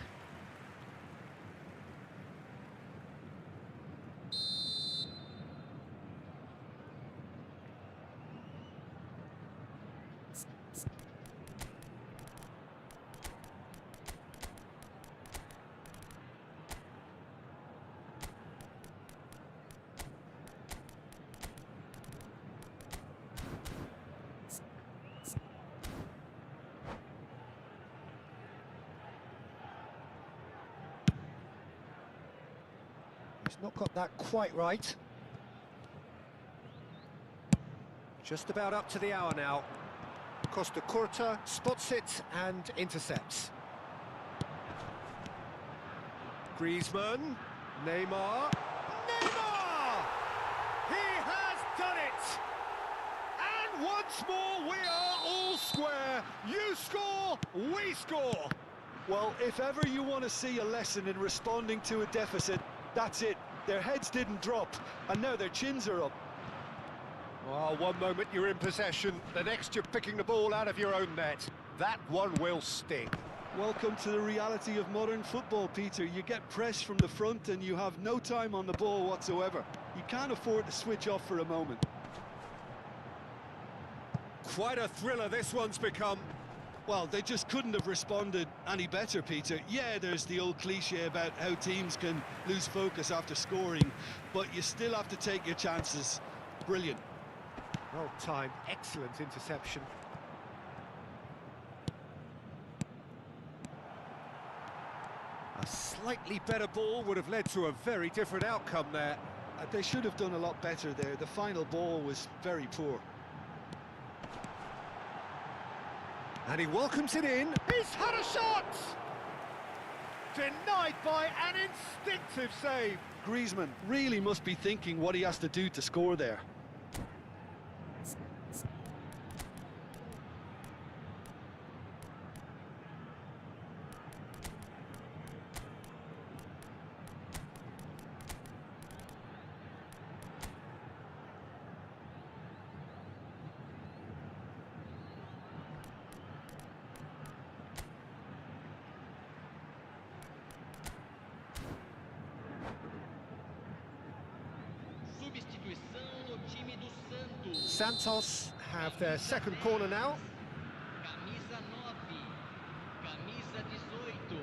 He's not got that quite right. Just about up to the hour now. Costa Curta spots it and intercepts. Griezmann, Neymar. Neymar! He has done it! And once more we are all square. You score, we score. Well, if ever you want to see a lesson in responding to a deficit, that's it. Their heads didn't drop, and now their chins are up. Well, one moment you're in possession, the next you're picking the ball out of your own net. That one will sting. Welcome to the reality of modern football, Peter. You get pressed from the front and you have no time on the ball whatsoever. You can't afford to switch off for a moment. Quite a thriller this one's become. Well, they just couldn't have responded any better, Peter. Yeah, there's the old cliche about how teams can lose focus after scoring, but you still have to take your chances. Brilliant. Well timed, excellent interception. A slightly better ball would have led to a very different outcome there. They should have done a lot better there. The final ball was very poor. And he welcomes it in. He's had a shot! Denied by an instinctive save. Griezmann really must be thinking what he has to do to score there. Substituição no time do Santos. Santos have their second corner now. Camisa 9, camisa 18.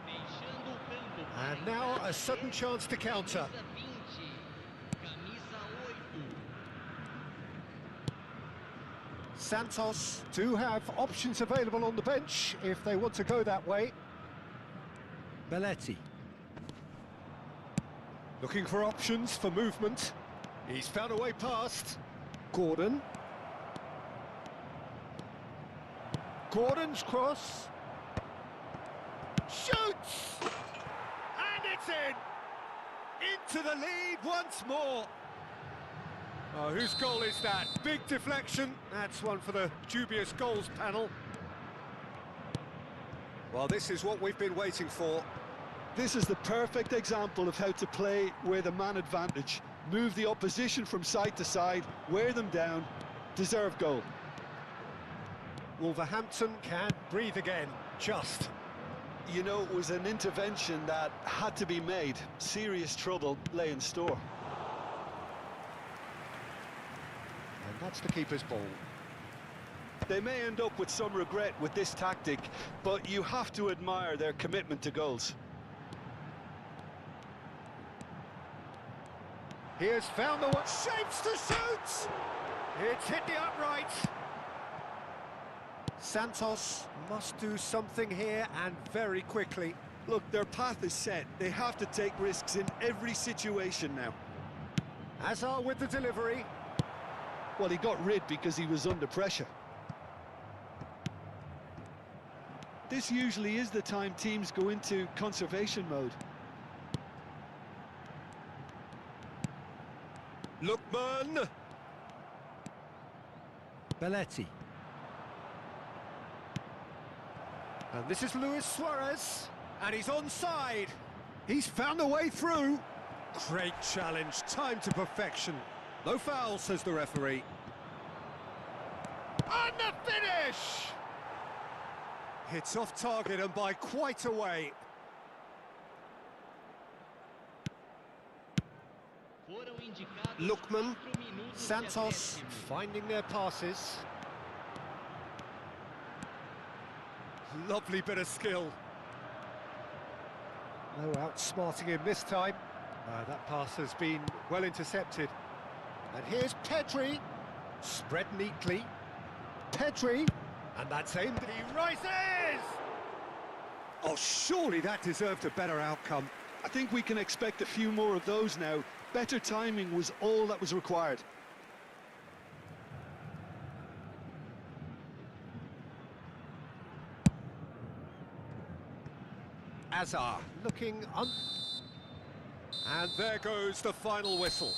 Deixando o campo. And now a sudden chance to counter. Camisa 20, camisa 8. Santos do have options available on the bench if they want to go that way. Belletti. Looking for options for movement. He's found a way past. Gordon. Gordon's cross. Shoots! And it's in! Into the lead once more. Oh, whose goal is that? Big deflection. That's one for the dubious goals panel. Well, this is what we've been waiting for. This is the perfect example of how to play with a man advantage. Move the opposition from side to side, wear them down, deserve goal. Wolverhampton can breathe again, just. You know, it was an intervention that had to be made. Serious trouble lay in store. And that's the keeper's ball. They may end up with some regret with this tactic, but you have to admire their commitment to goals. He has found the one, shapes to shoot! It's hit the upright. Santos must do something here, and very quickly. Look, their path is set. They have to take risks in every situation now. Hazard with the delivery. Well, he got rid because he was under pressure. This usually is the time teams go into conservation mode. Lookman. Belletti. And this is Luis Suarez. And he's onside. He's found a way through. Great challenge, time to perfection. No foul, says the referee. And the finish! It's off target and by quite a way. Foram indicados Lookman, 4 minutos de Santos acréscimo. finding their passes. Lovely bit of skill. No outsmarting him this time. That pass has been well intercepted. And here's Pedri, spread neatly. Pedri, and that's aimed. He rises! Oh, surely that deserved a better outcome. I think we can expect a few more of those now. Better timing was all that was required. Hazard looking and there goes the final whistle.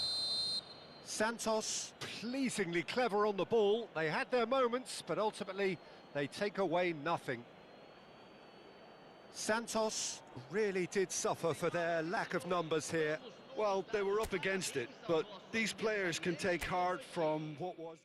Santos pleasingly clever on the ball. They had their moments, but ultimately they take away nothing. Santos really did suffer for their lack of numbers here. Well, they were up against it, but these players can take heart from what was...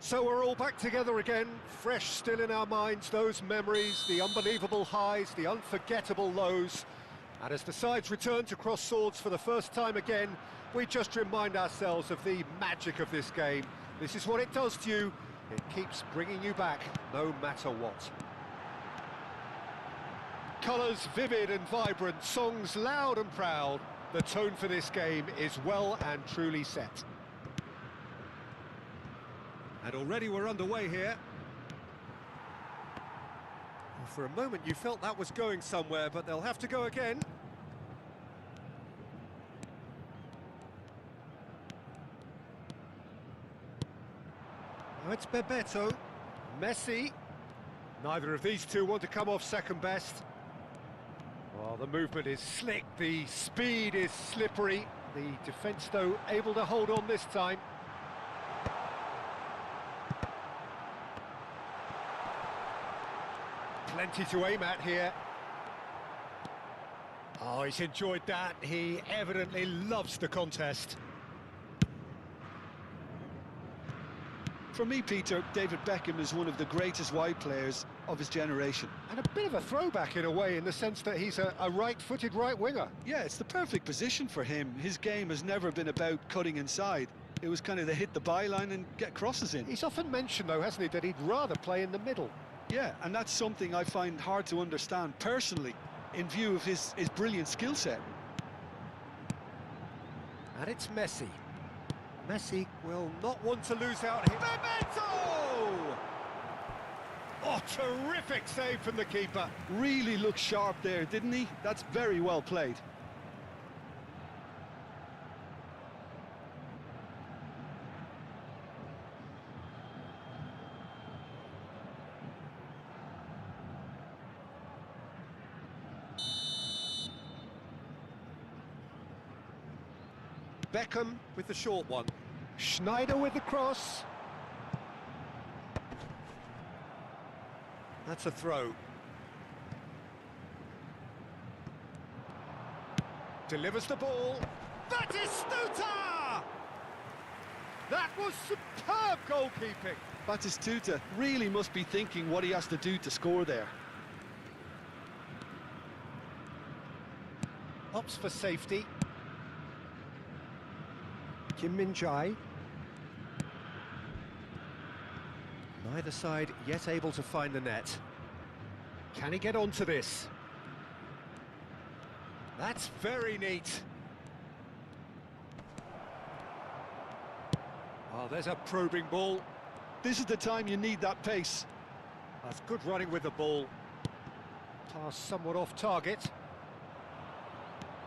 So we're all back together again, fresh still in our minds, those memories, the unbelievable highs, the unforgettable lows. And as the sides return to cross swords for the first time again, we just remind ourselves of the magic of this game. This is what it does to you. It keeps bringing you back, no matter what. Colours vivid and vibrant, songs loud and proud. The tone for this game is well and truly set. And already we're underway here. Well, for a moment you felt that was going somewhere, but they'll have to go again. Now it's Bebeto, Messi. Neither of these two want to come off second best. Well, the movement is slick, the speed is slippery. The defence, though, able to hold on this time. Plenty to aim at here. Oh, he's enjoyed that. He evidently loves the contest. For me, Peter, David Beckham is one of the greatest wide players of his generation. And a bit of a throwback in a way, in the sense that he's a right-footed right winger. Yeah, it's the perfect position for him. His game has never been about cutting inside. It was kind of to hit the byline and get crosses in. He's often mentioned, though, hasn't he, that he'd rather play in the middle. Yeah, and that's something I find hard to understand personally, in view of his brilliant skill set. And it's Messi. Messi will not want to lose out here. Bebeto! Oh, terrific save from the keeper. Really looked sharp there, didn't he? That's very well played. Beckham with the short one. Schneider with the cross. That's a throw. Delivers the ball. Batistuta! That was superb goalkeeping. Batistuta really must be thinking what he has to do to score there. Opts for safety. Kim Min-jae. Neither side yet able to find the net. Can he get onto this? That's very neat. Oh, there's a probing ball. This is the time you need that pace. That's good running with the ball. Pass somewhat off target.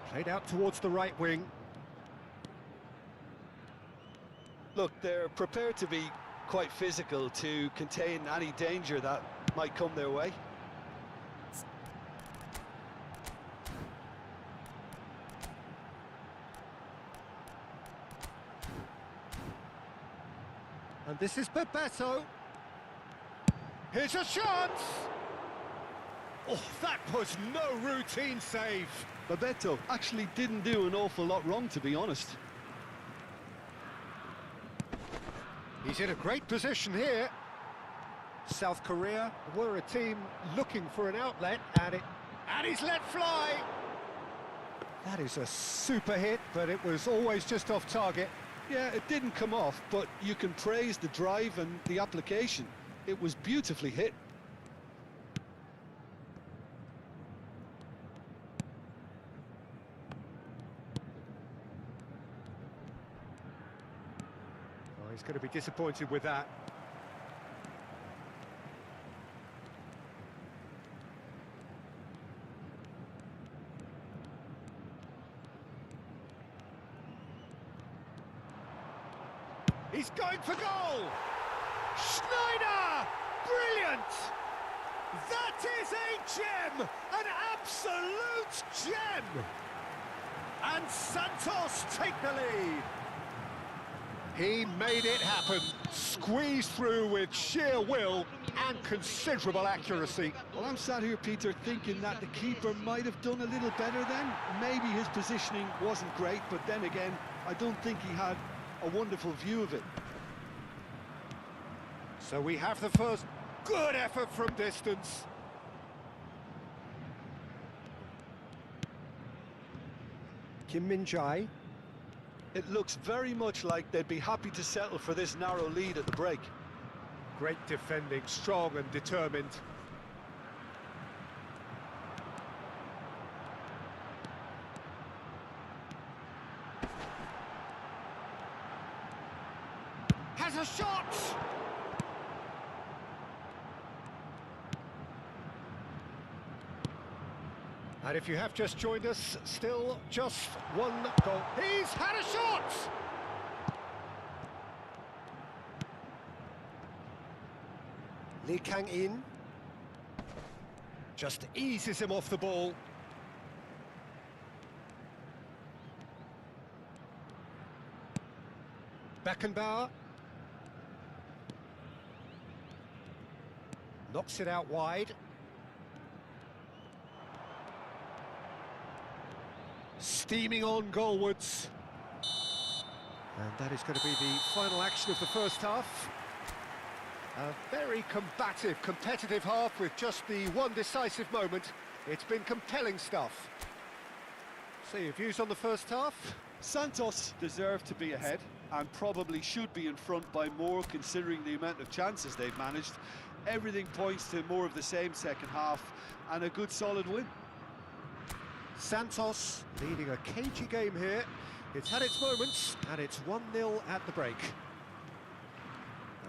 Played out towards the right wing. Look, they're prepared to be quite physical to contain any danger that might come their way. And this is Bebeto. Here's a chance! Oh, that was no routine save. Bebeto actually didn't do an awful lot wrong, to be honest. He's in a great position here. South Korea were a team looking for an outlet, and he's let fly. That is a super hit, but it was always just off target. Yeah, it didn't come off, but you can praise the drive and the application. It was beautifully hit. Oh, he's going to be disappointed with that. He's going for goal! Schneider! Brilliant! That is a gem! An absolute gem! And Santos take the lead. He made it happen, squeezed through with sheer will and considerable accuracy. Well, I'm sat here, Peter, thinking that the keeper might have done a little better then. Maybe his positioning wasn't great, but then again, I don't think he had a wonderful view of it. So we have the first good effort from distance. Kim Min-jae. It looks very much like they'd be happy to settle for this narrow lead at the break. Great defending, strong and determined. Has a shot! And if you have just joined us, still just one goal. He's had a shot! Lee Kang-in just eases him off the ball. Beckenbauer knocks it out wide. Steaming on goalwards. And that is going to be the final action of the first half. A very combative, competitive half with just the one decisive moment. It's been compelling stuff. So your views on the first half? Santos deserve to be ahead and probably should be in front by more considering the amount of chances they've managed. Everything points to more of the same second half and a good solid win. Santos leading a cagey game here. It's had its moments and it's 1-0 at the break.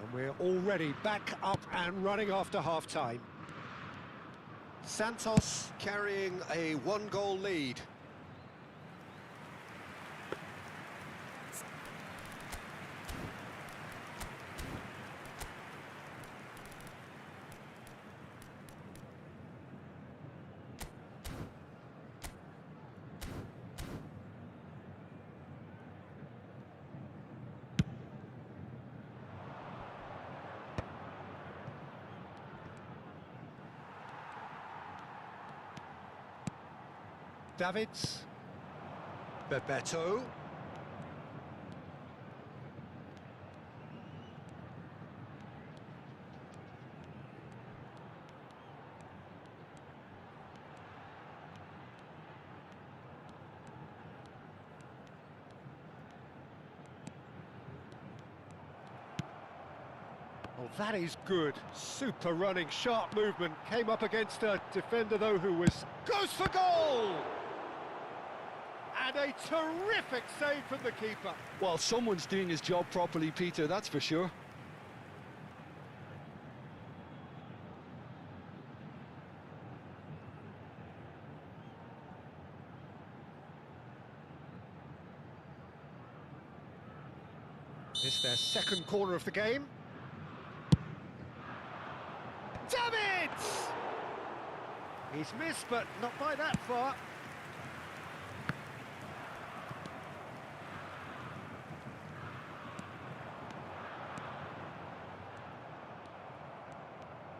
And we're already back up and running after half-time. Santos carrying a one-goal lead. Davids, Bebeto, oh, that is good. Super running, sharp movement. Came up against a defender, though, who goes for goal! And a terrific save from the keeper. Well, someone's doing his job properly, Peter, that's for sure. It's their second corner of the game. Davids! He's missed, but not by that far.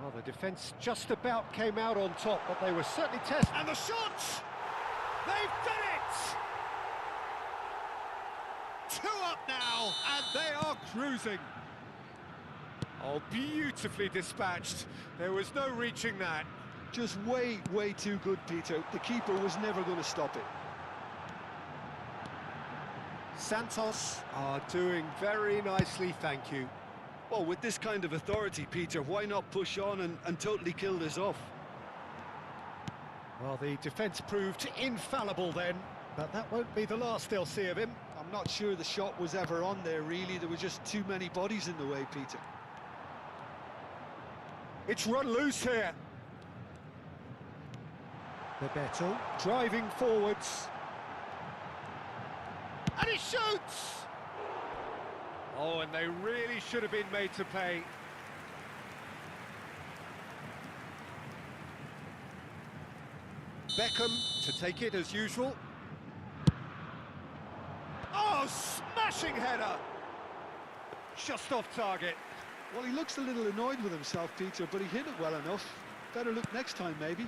Well, the defence just about came out on top, but they were certainly tested. And the shot! They've done it! 2 up now, and they are cruising. Oh, beautifully dispatched. There was no reaching that. Just way too good, Peter. The keeper was never going to stop it. Santos are doing very nicely, thank you. Well, with this kind of authority, Peter, why not push on and totally kill this off? Well, the defence proved infallible then, but that won't be the last they'll see of him. I'm not sure the shot was ever on there, really. There were just too many bodies in the way, Peter. It's run loose here. Bebeto driving forwards. And he shoots! Oh, and they really should have been made to pay. Beckham to take it as usual. Oh, smashing header! Just off target. Well, he looks a little annoyed with himself, Peter, but he hit it well enough. Better look next time, maybe.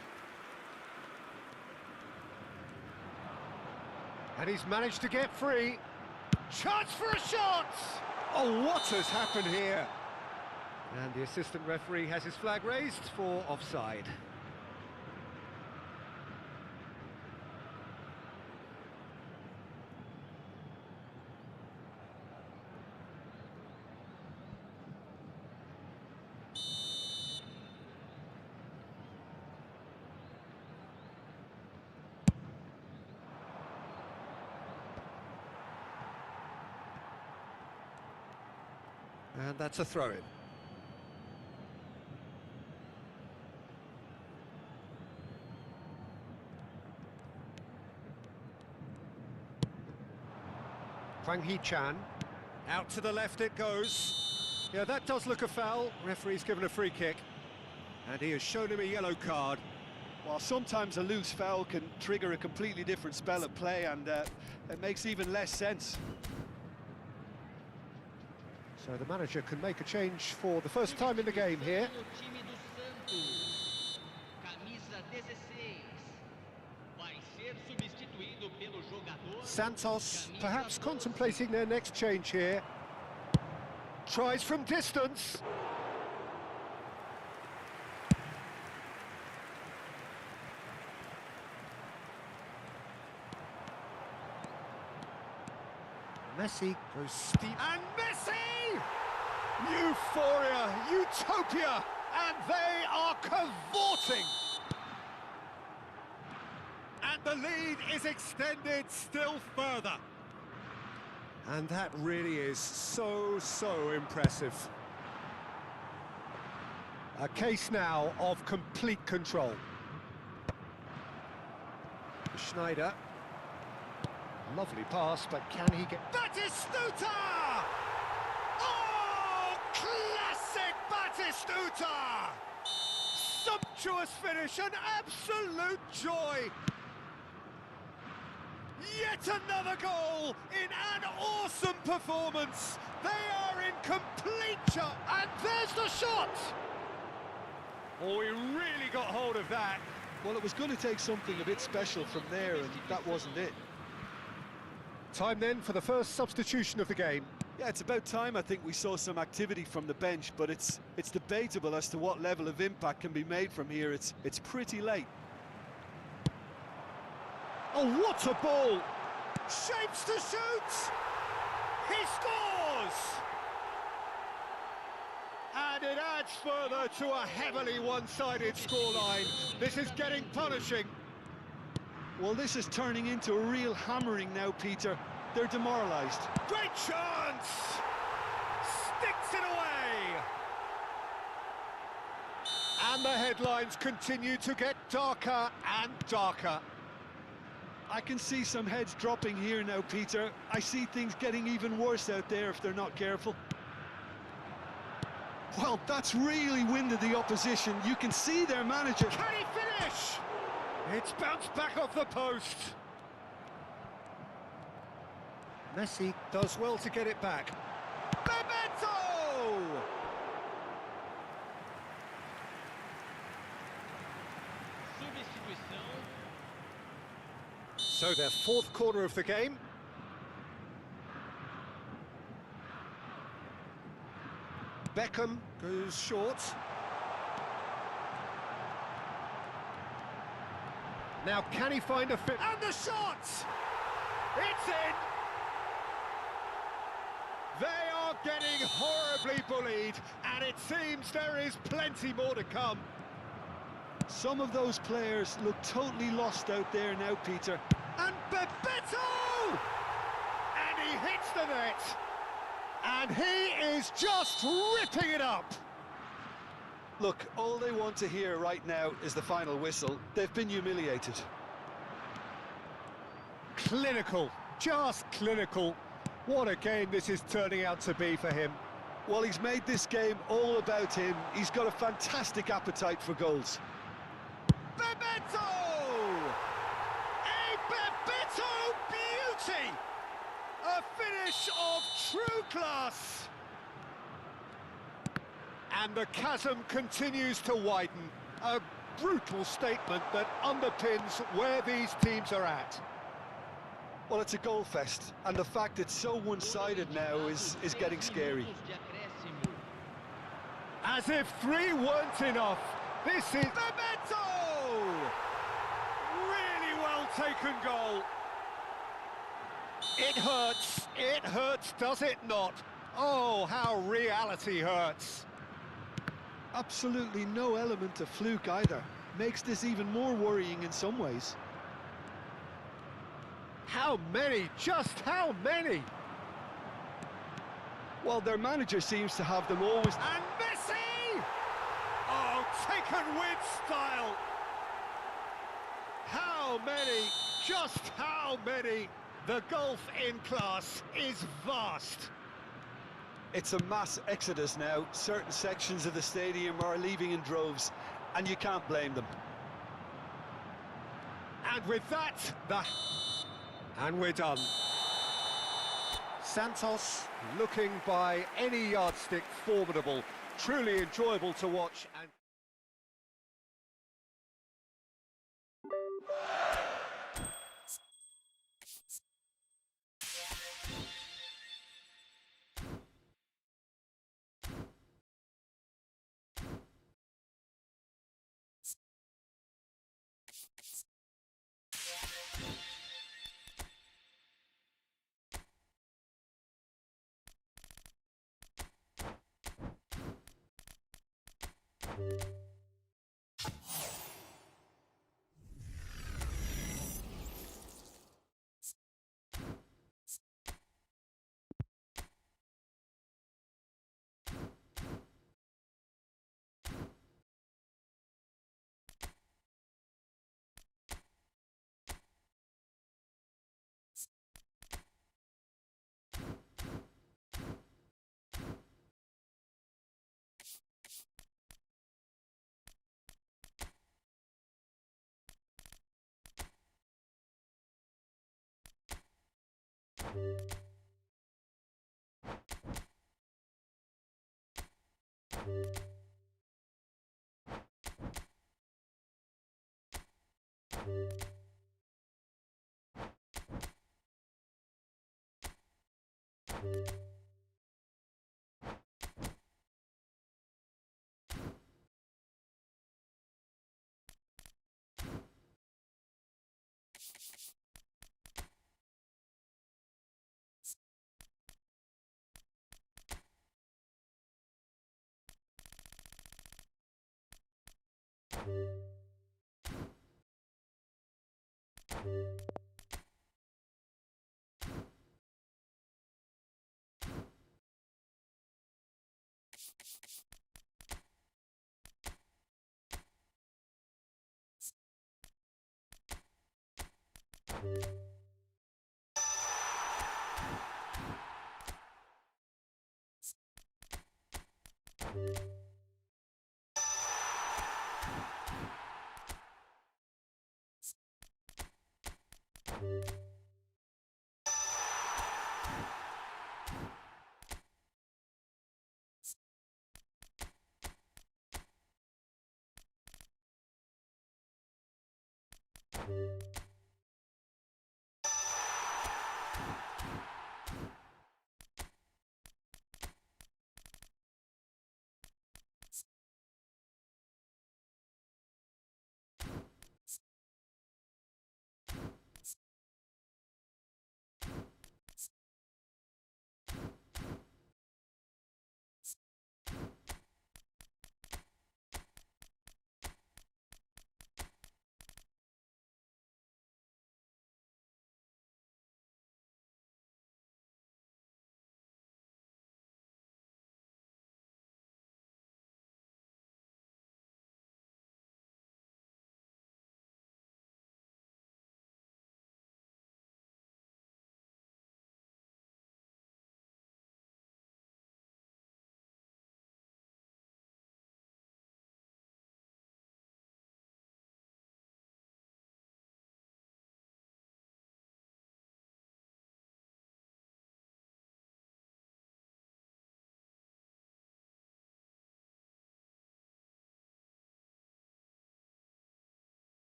And he's managed to get free. Chance for a shot! Oh, what has happened here? And the assistant referee has his flag raised for offside. And that's a throw-in. Hwang Hee-chan, out to the left it goes. Yeah, that does look a foul. Referee's given a free kick. And he has shown him a yellow card. Well, sometimes a loose foul can trigger a completely different spell of play, and it makes even less sense. So the manager can make a change for the first time in the game here. Santos perhaps contemplating their next change here. Tries from distance. Messi goes steep. And Messi! Euphoria, utopia, and they are cavorting. And the lead is extended still further. And that really is so impressive. A case now of complete control. Schneider. Lovely pass, but can he get... Batistuta! Oh, classic Batistuta! Sumptuous finish, an absolute joy! Yet another goal in an awesome performance. They are in complete shock, and there's the shot! Oh, he really got hold of that. Well, it was going to take something a bit special from there, and that wasn't it. Time then for the first substitution of the game. Yeah, it's about time I think we saw some activity from the bench, but it's debatable as to what level of impact can be made from here. It's pretty late. Oh, what a ball! Shapes to shoot! He scores! And it adds further to a heavily one-sided scoreline. This is getting punishing. Well, this is turning into a real hammering now, Peter. They're demoralised. Great chance! Sticks it away! And the headlines continue to get darker and darker. I can see some heads dropping here now, Peter. I see things getting even worse out there if they're not careful. Well, that's really winded the opposition. You can see their manager. Can he finish? It's bounced back off the post. Messi does well to get it back. Bebeto! So their fourth corner of the game. Beckham goes short. Now can he find a fit? And the shot! It's in! They are getting horribly bullied, and it seems there is plenty more to come. Some of those players look totally lost out there now, Peter. And Bebeto! And he hits the net. And he is just ripping it up. Look, all they want to hear right now is the final whistle. They've been humiliated. Clinical, just clinical. What a game this is turning out to be for him. Well, he's made this game all about him. He's got a fantastic appetite for goals. Bebeto! A Bebeto beauty! A finish of true class! And the chasm continues to widen. A brutal statement that underpins where these teams are at. Well, it's a goal fest, and the fact it's so one-sided now is getting scary. As if three weren't enough. This is Memento! Really well taken goal. It hurts, does it not? Oh, how reality hurts. Absolutely no element of fluke either. Makes this even more worrying in some ways. How many? Just how many? Well, their manager seems to have them always... And Messi! Oh, taken with style. How many? Just how many? The gulf in class is vast. It's a mass exodus now. Certain sections of the stadium are leaving in droves, and you can't blame them. And with that, and we're done. Santos, looking by any yardstick formidable, truly enjoyable to watch. And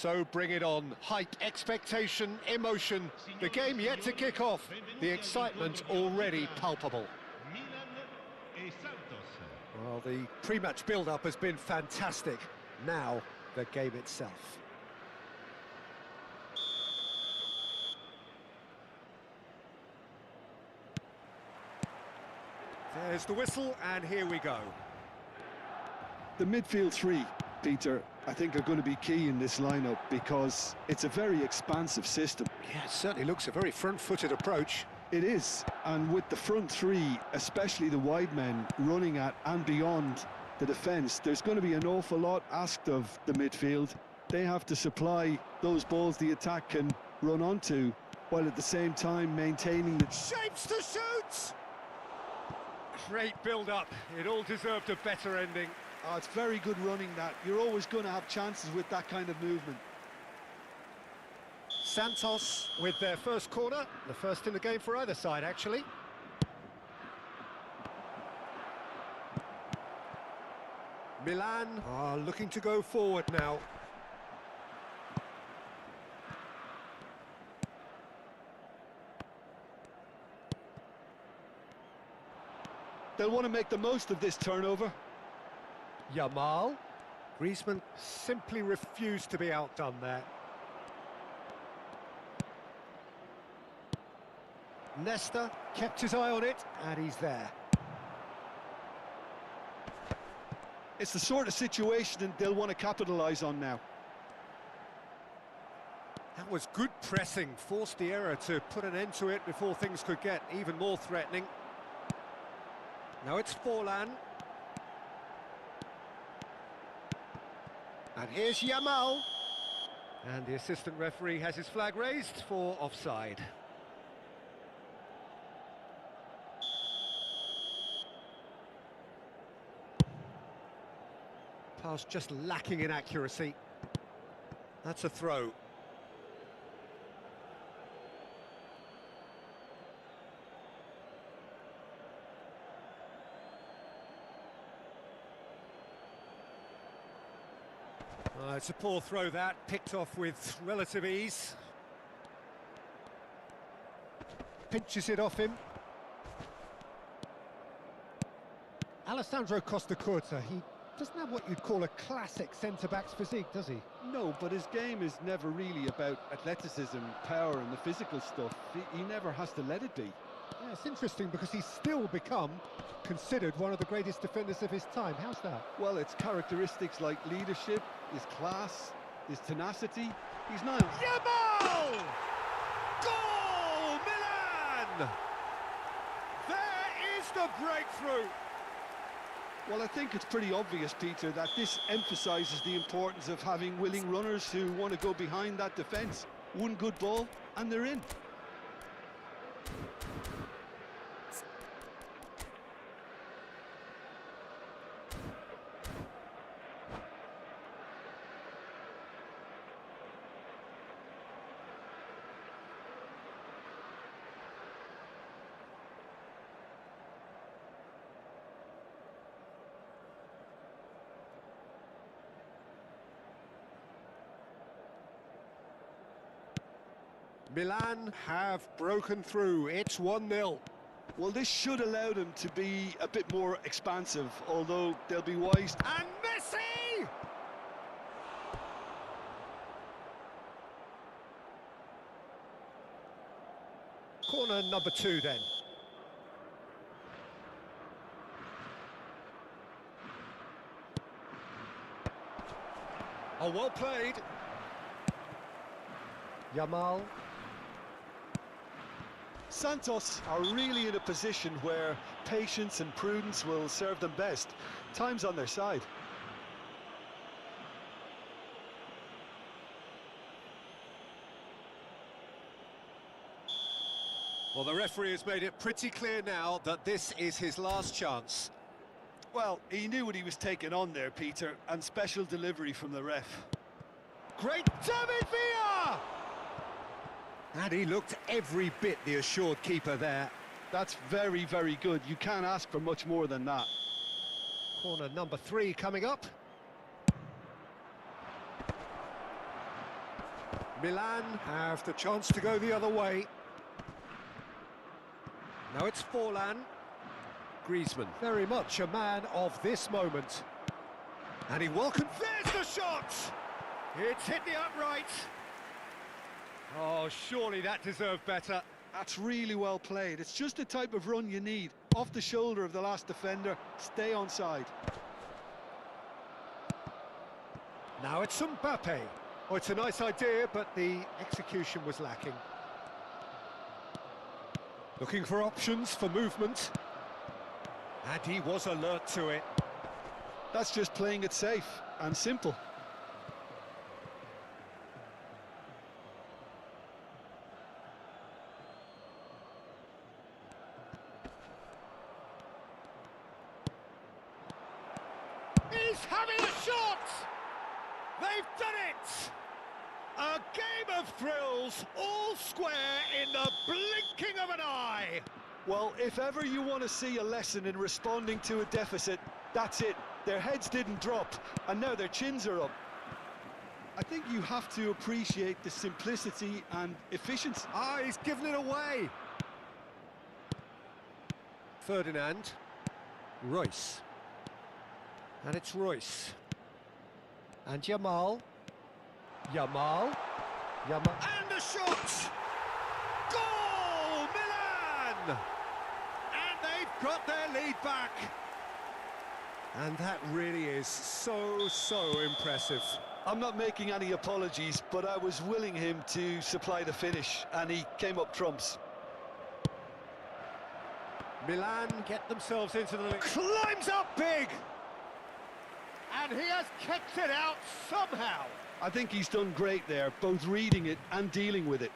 So bring it on. Hype, expectation, emotion. The game yet to kick off. The excitement already palpable. Well, the pre-match build-up has been fantastic. Now, the game itself. There's the whistle, and here we go. The midfield three, Peter, I think are going to be key in this lineup because it's a very expansive system. Yeah, it certainly looks a very front-footed approach. It is, and with the front three, especially the wide men running at and beyond the defence, there's going to be an awful lot asked of the midfield. They have to supply those balls the attack can run onto, while at the same time maintaining the... Shapes to shoot! Great build-up. It all deserved a better ending. Oh, it's very good running that. You're always going to have chances with that kind of movement. Santos with their first corner, the first in the game for either side, actually. Milan are looking to go forward now. They'll want to make the most of this turnover. Yamal. Griezmann simply refused to be outdone there. Nesta kept his eye on it, and he's there. It's the sort of situation they'll want to capitalise on now. That was good pressing, forced the error to put an end to it before things could get even more threatening. Now it's Forlan. And here's Yamal. And the assistant referee has his flag raised for offside. Pass just lacking in accuracy. That's a throw. It's a poor throw that, picked off with relative ease. Pinches it off him. Alessandro Costa Curta, he doesn't have what you'd call a classic centre-back's physique, does he? No, but his game is never really about athleticism, power and the physical stuff. He never has to let it be. Yeah, it's interesting because he's still become considered one of the greatest defenders of his time. How's that? Well, it's characteristics like leadership, his class, his tenacity. He's not... Yamal! Goal! Milan! There is the breakthrough! Well, I think it's pretty obvious, Peter, that this emphasises the importance of having willing runners who want to go behind that defence. One good ball, and they're in. Milan have broken through. It's 1-0. Well, this should allow them to be a bit more expansive, although they'll be wise. And Messi! Corner number 2 then. Oh, well played. Yamal. Santos are really in a position where patience and prudence will serve them best. Time's on their side. Well, the referee has made it pretty clear now that this is his last chance. Well, he knew what he was taking on there, Peter, and special delivery from the ref. Great David Villa! And he looked every bit the assured keeper there. That's very, very good. You can't ask for much more than that. Corner number 3 coming up. Milan have the chance to go the other way. Now it's Forlan. Griezmann, very much a man of this moment. And he welcomes... There's the shot! It's hit the upright. Oh, surely that deserved better. That's really well played. It's just the type of run you need. Off the shoulder of the last defender, stay onside. Now it's Mbappe. Oh, it's a nice idea, but the execution was lacking. Looking for options for movement. And he was alert to it. That's just playing it safe and simple. He's having a shot! They've done it! A game of thrills, all square in the blinking of an eye! Well, if ever you want to see a lesson in responding to a deficit, that's it. Their heads didn't drop, and now their chins are up. I think you have to appreciate the simplicity and efficiency. Ah, he's given it away! Ferdinand. Royce. And it's Royce. And Yamal. Yamal. And a shot! Goal! And they've got their lead back. And that really is so impressive. I'm not making any apologies, but I was willing him to supply the finish, and he came up trumps. Milan get themselves into the lead. Climbs up big! And he has kept it out somehow. I think he's done great there, both reading it and dealing with it.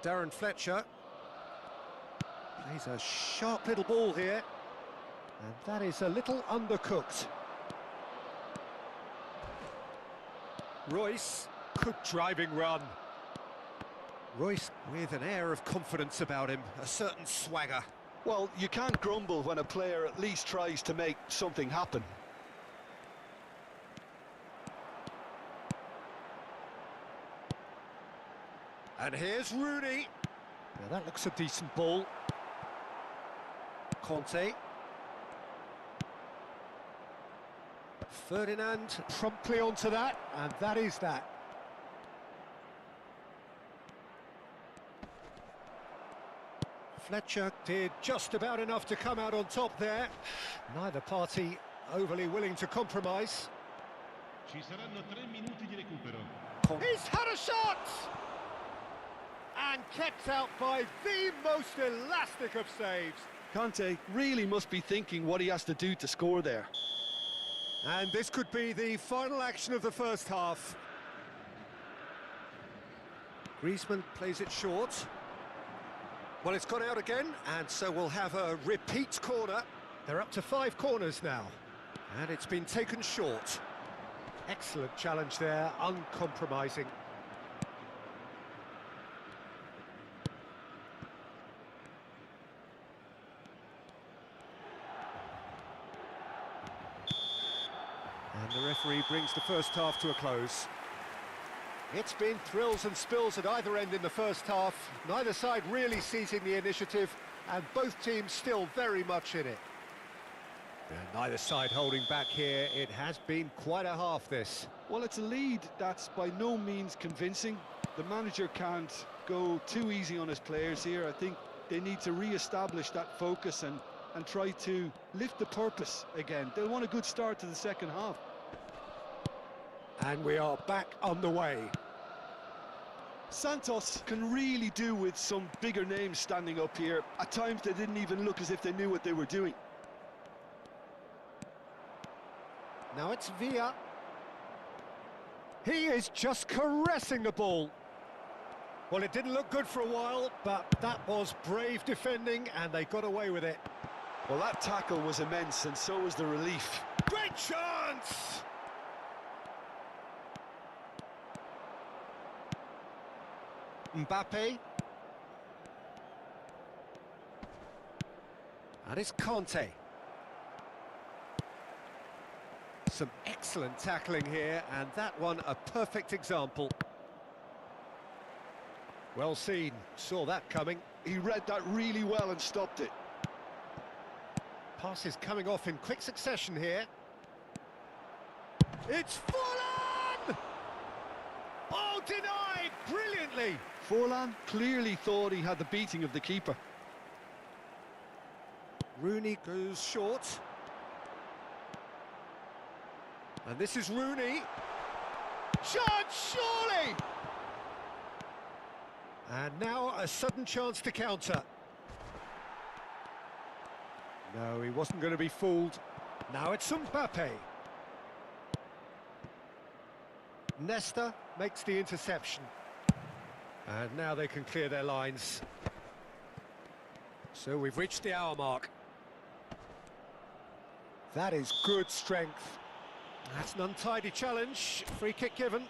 Darren Fletcher plays a sharp little ball here, and that is a little undercooked. Royce, good driving run. Royce with an air of confidence about him, a certain swagger. Well, you can't grumble when a player at least tries to make something happen. And here's Rooney. Now that looks a decent ball. Conte. Ferdinand promptly onto that, and that is that. Fletcher did just about enough to come out on top there. Neither party overly willing to compromise. Ci saranno 3 minuti di recupero. He's had a shot! And kept out by the most elastic of saves. Conte really must be thinking what he has to do to score there. And this could be the final action of the first half. Griezmann plays it short. Well, it's gone out again, and so we'll have a repeat corner. They're up to 5 corners now, and it's been taken short. Excellent challenge there, uncompromising. And the referee brings the first half to a close. It's been thrills and spills at either end in the first half. Neither side really seizing the initiative, and both teams still very much in it. And neither side holding back here. It has been quite a half, this. Well, it's a lead that's by no means convincing. The manager can't go too easy on his players here. I think they need to re-establish that focus and try to lift the purpose again. They'll want a good start to the second half. And we are back on the way. Santos can really do with some bigger names standing up here. At times they didn't even look as if they knew what they were doing. Now it's Villa. He is just caressing the ball. Well, it didn't look good for a while, but that was brave defending, and they got away with it. Well, that tackle was immense, and so was the relief. Great chance! Mbappe. And it's Conte. Some excellent tackling here, and that one a perfect example. Well seen, saw that coming. He read that really well and stopped it. Passes coming off in quick succession here. It's Forlan! Oh, denied brilliantly! Forlan clearly thought he had the beating of the keeper. Rooney goes short. And this is Rooney. Chance, surely! And now a sudden chance to counter. No, he wasn't going to be fooled. Now it's Mbappe. Nesta makes the interception. And now they can clear their lines. So we've reached the hour mark. That is good strength. That's an untidy challenge. Free kick given.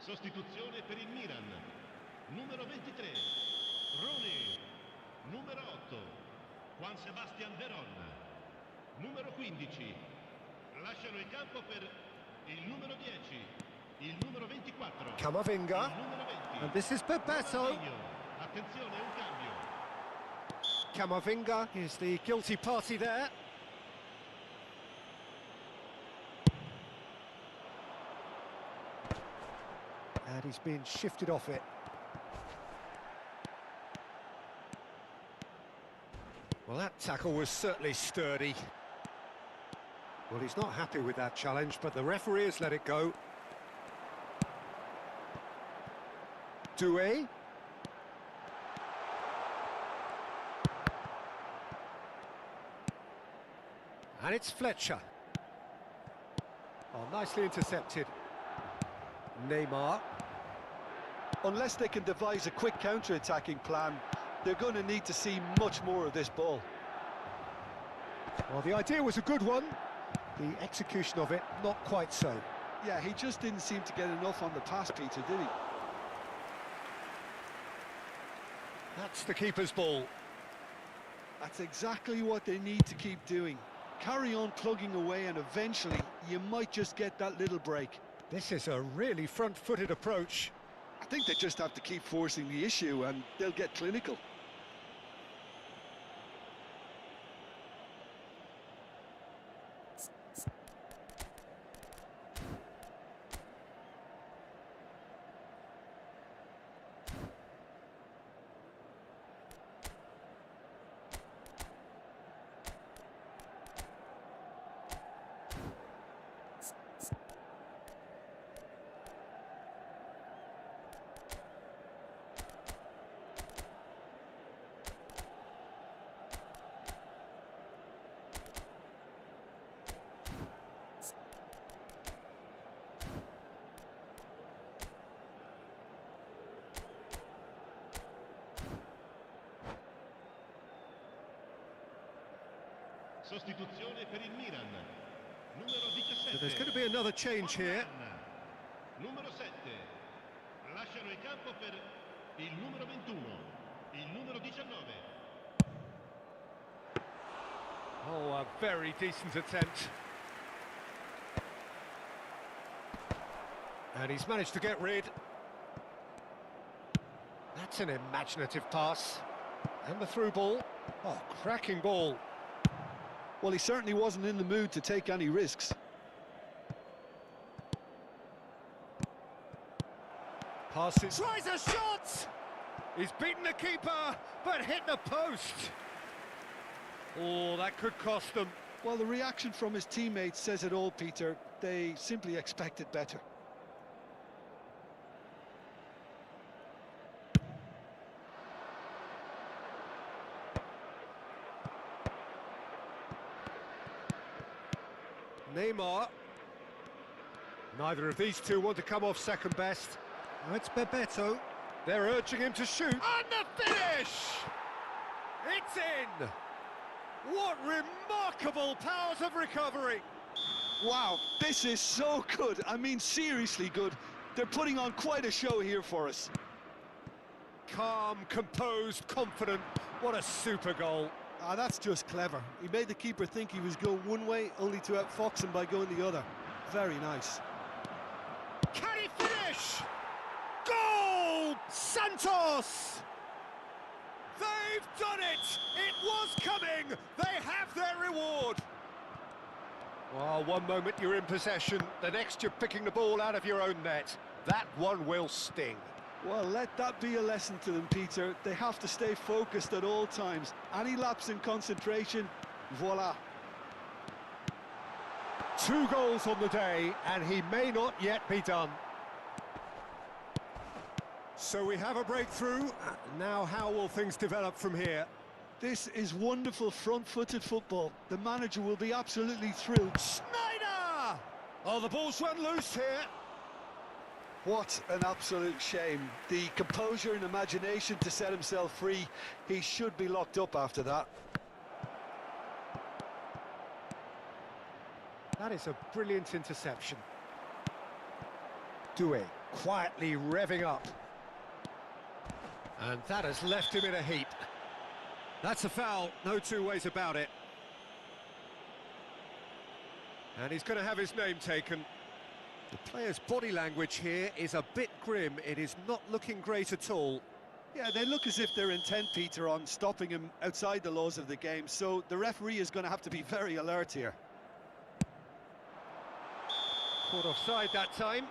Sostituzione per il Milan. Numero 23, Rone. Numero 8, Juan Sebastian Veron. Numero 15, lasciano il campo per il numero 10, il numero 24, Camavinga, il numero 20. and this is Bebeto. Attenzione, un cambio. Camavinga is the guilty party there. And he's been shifted off it. Well, that tackle was certainly sturdy. Well, he's not happy with that challenge, but the referee has let it go. Doué. And it's Fletcher. Oh, nicely intercepted. Neymar. Unless they can devise a quick counter-attacking plan, they're going to need to see much more of this ball. Well, the idea was a good one. The execution of it, not quite so. Yeah, he just didn't seem to get enough on the pass, Peter, did he? That's the keeper's ball. That's exactly what they need to keep doing. Carry on plugging away and eventually you might just get that little break. This is a really front-footed approach. I think they just have to keep forcing the issue and they'll get clinical. Sostituzione per il Milan. Numero 17. So there's going to be another change here. Numero 7. Lasciano il campo per il numero 21, il numero 19. Oh, a very decent attempt. And he's managed to get rid. That's an imaginative pass. And the through ball. Oh, cracking ball. Well, he certainly wasn't in the mood to take any risks. Passes. Tries a shot! He's beaten the keeper, but hit the post. Oh, that could cost them. Well, the reaction from his teammates says it all, Peter. They simply expected better. Neymar. Neither of these two want to come off second best. Now it's Bebeto. They're urging him to shoot. And the finish! It's in! What remarkable powers of recovery! Wow, this is so good. I mean, seriously good. They're putting on quite a show here for us. Calm, composed, confident. What a super goal. Ah, that's just clever. He made the keeper think he was going one way, only to outfox him by going the other. Very nice. Can he finish? Goal! Santos! They've done it! It was coming! They have their reward! Well, one moment you're in possession, the next you're picking the ball out of your own net. That one will sting. Well, let that be a lesson to them, Peter. They have to stay focused at all times. Any lapse in concentration, voila. 2 goals on the day, and he may not yet be done. So we have a breakthrough. Now how will things develop from here? This is wonderful front-footed football. The manager will be absolutely thrilled. Schneider! Oh, the ball's run loose here. What an absolute shame. The composure and imagination to set himself free. He should be locked up after that. That is a brilliant interception. Doué. quietly revving up. And that has left him in a heap. That's a foul, no two ways about it. And he's going to have his name taken. The player's body language here is a bit grim. It is not looking great at all. Yeah, they look as if they're intent, Peter, on stopping him outside the laws of the game, so the referee is going to have to be very alert here. Caught offside that time.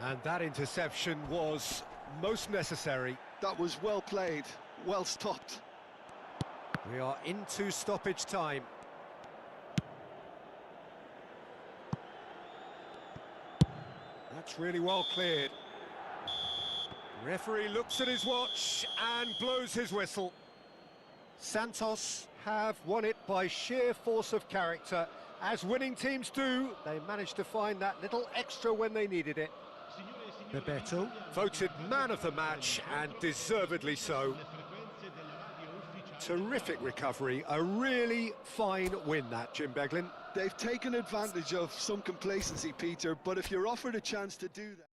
And that interception was most necessary. That was well played, well stopped. We are into stoppage time. That's really well cleared. Referee looks at his watch and blows his whistle. Santos have won it by sheer force of character. As winning teams do, they managed to find that little extra when they needed it. Bebeto, voted man of the match, and deservedly so. Terrific recovery, a really fine win that, Jim Beglin. They've taken advantage of some complacency, Peter, but if you're offered a chance to do that...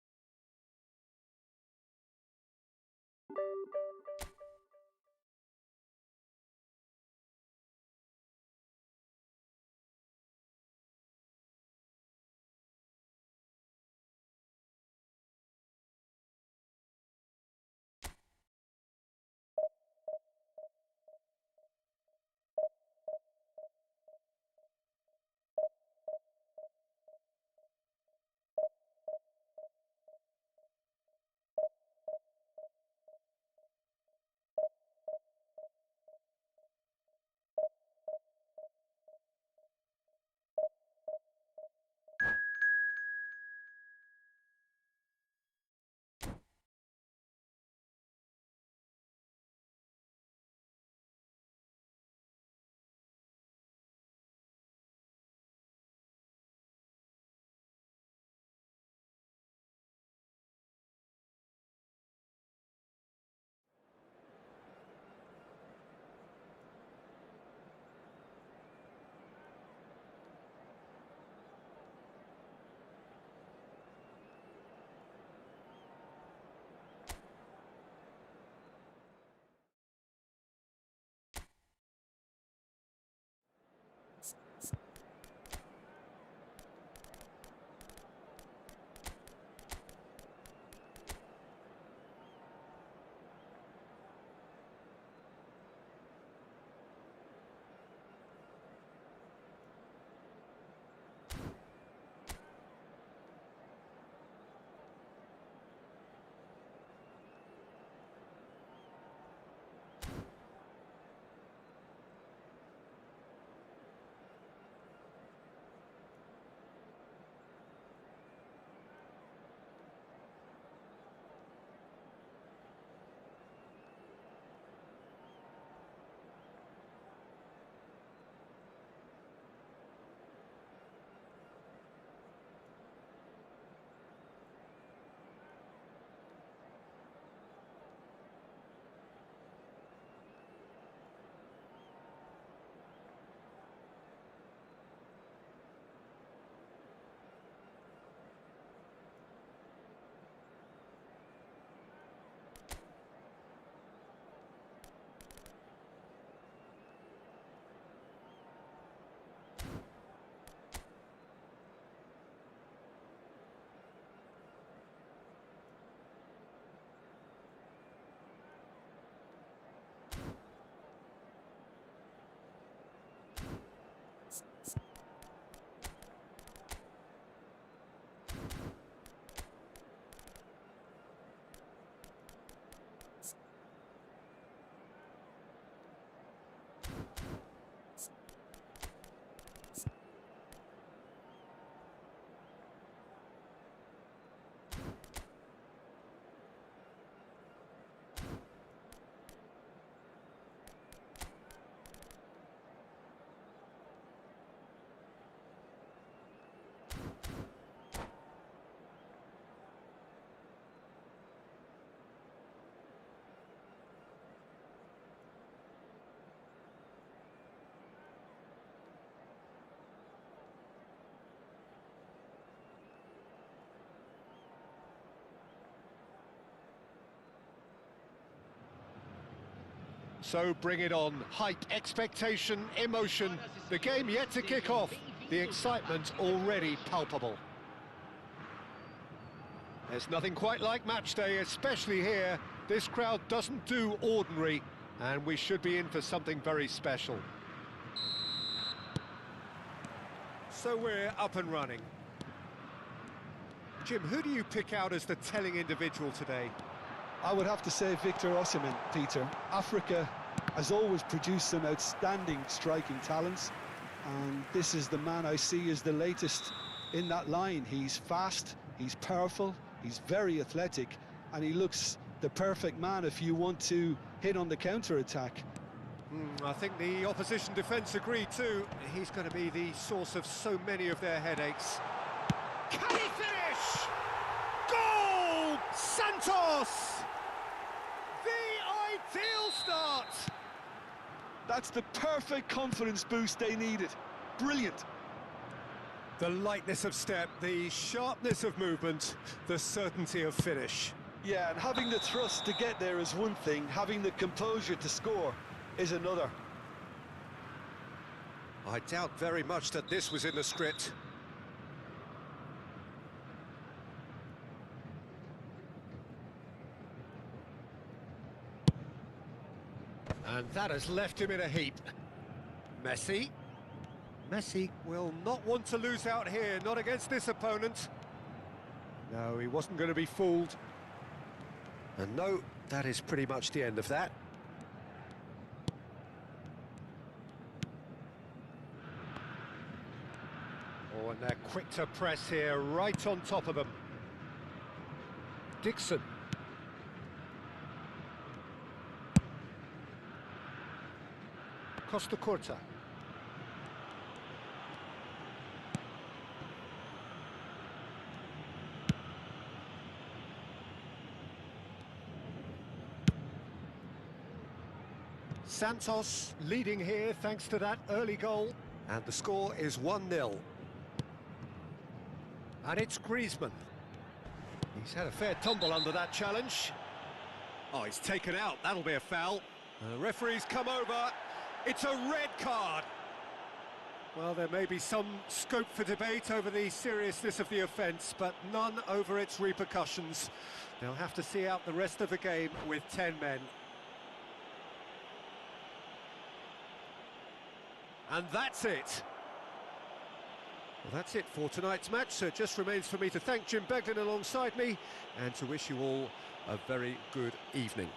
So bring it on. Hype, expectation, emotion. The game yet to kick off. The excitement already palpable. There's nothing quite like match day, especially here. This crowd doesn't do ordinary, and we should be in for something very special. So we're up and running. Jim, who do you pick out as the telling individual today? I would have to say Victor Osimhen, Peter. Africa has always produced some outstanding striking talents, and this is the man I see as the latest in that line. He's fast, he's powerful, he's very athletic, and he looks the perfect man if you want to hit on the counter-attack. I think the opposition defence agree too. He's going to be the source of so many of their headaches. Can he finish? Goal! Santos! The ideal start! That's the perfect confidence boost they needed. Brilliant. The lightness of step, the sharpness of movement, the certainty of finish. Yeah, and having the thrust to get there is one thing, having the composure to score is another. I doubt very much that this was in the script. And that has left him in a heap. Messi. Messi will not want to lose out here, not against this opponent. No, he wasn't going to be fooled. And no, that is pretty much the end of that. Oh, and they're quick to press here, right on top of them. Dixon. Costa Curta. Santos leading here thanks to that early goal. And the score is 1-0. And it's Griezmann. He's had a fair tumble under that challenge. Oh, he's taken out. That'll be a foul. The referee's come over. It's a red card. Well, there may be some scope for debate over the seriousness of the offence, but none over its repercussions. They'll have to see out the rest of the game with 10 men. And that's it. Well, that's it for tonight's match, so it just remains for me to thank Jim Beglin alongside me and to wish you all a very good evening.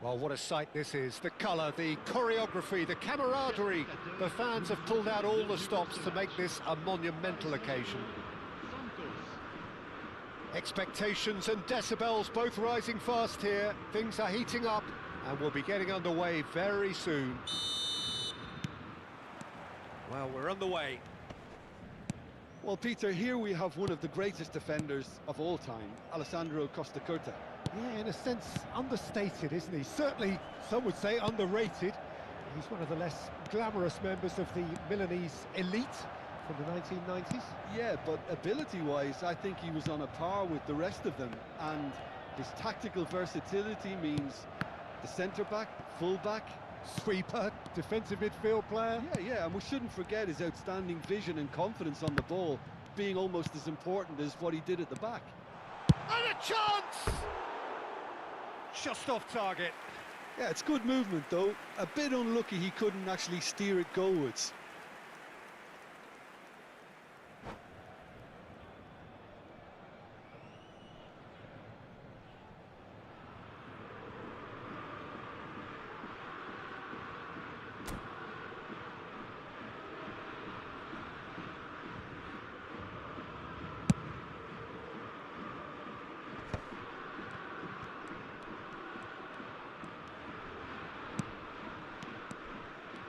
Well, what a sight this is. The colour, the choreography, the camaraderie. The fans have pulled out all the stops to make this a monumental occasion. Expectations and decibels both rising fast here. Things are heating up and we'll be getting underway very soon. Well, we're underway. Well, Peter, here we have one of the greatest defenders of all time, Alessandro Costa Curta. Yeah, in a sense, understated, isn't he? Certainly, some would say underrated. He's one of the less glamorous members of the Milanese elite from the 1990s. Yeah, but ability-wise, I think he was on a par with the rest of them. And his tactical versatility means the centre-back, full-back, Sweeper, defensive midfield player. Yeah, and we shouldn't forget his outstanding vision and confidence on the ball, being almost as important as what he did at the back. And a chance! Just off target. Yeah, it's good movement though. A bit unlucky he couldn't actually steer it goalwards.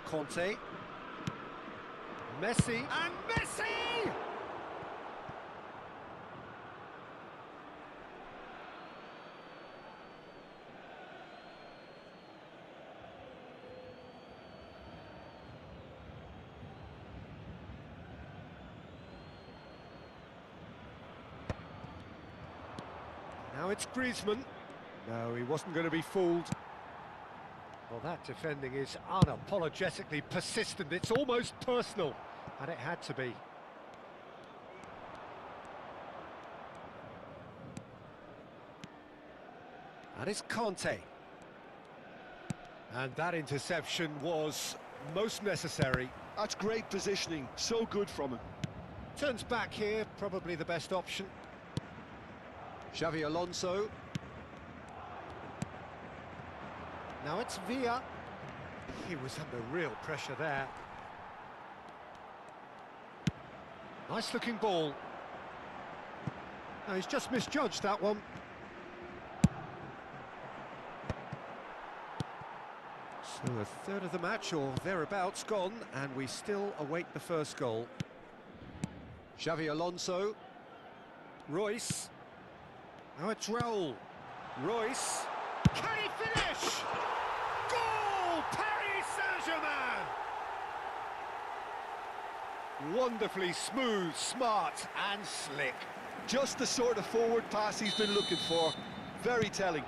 Conte. Messi. And Messi! Now it's Griezmann. No, he wasn't going to be fooled. Well, that defending is unapologetically persistent. It's almost personal, and it had to be. And it's Conte. And that interception was most necessary. That's great positioning, so good from him. Turns back here, probably the best option. Xavi Alonso. Now it's Villa. He was under real pressure there. Nice looking ball. No, he's just misjudged that one. So a third of the match or thereabouts gone, and we still await the first goal. Xavi Alonso. Royce. Now it's Raul. Royce. Can he finish? Goal! Paris Saint-Germain! Wonderfully smooth, smart and slick. Just the sort of forward pass he's been looking for. Very telling.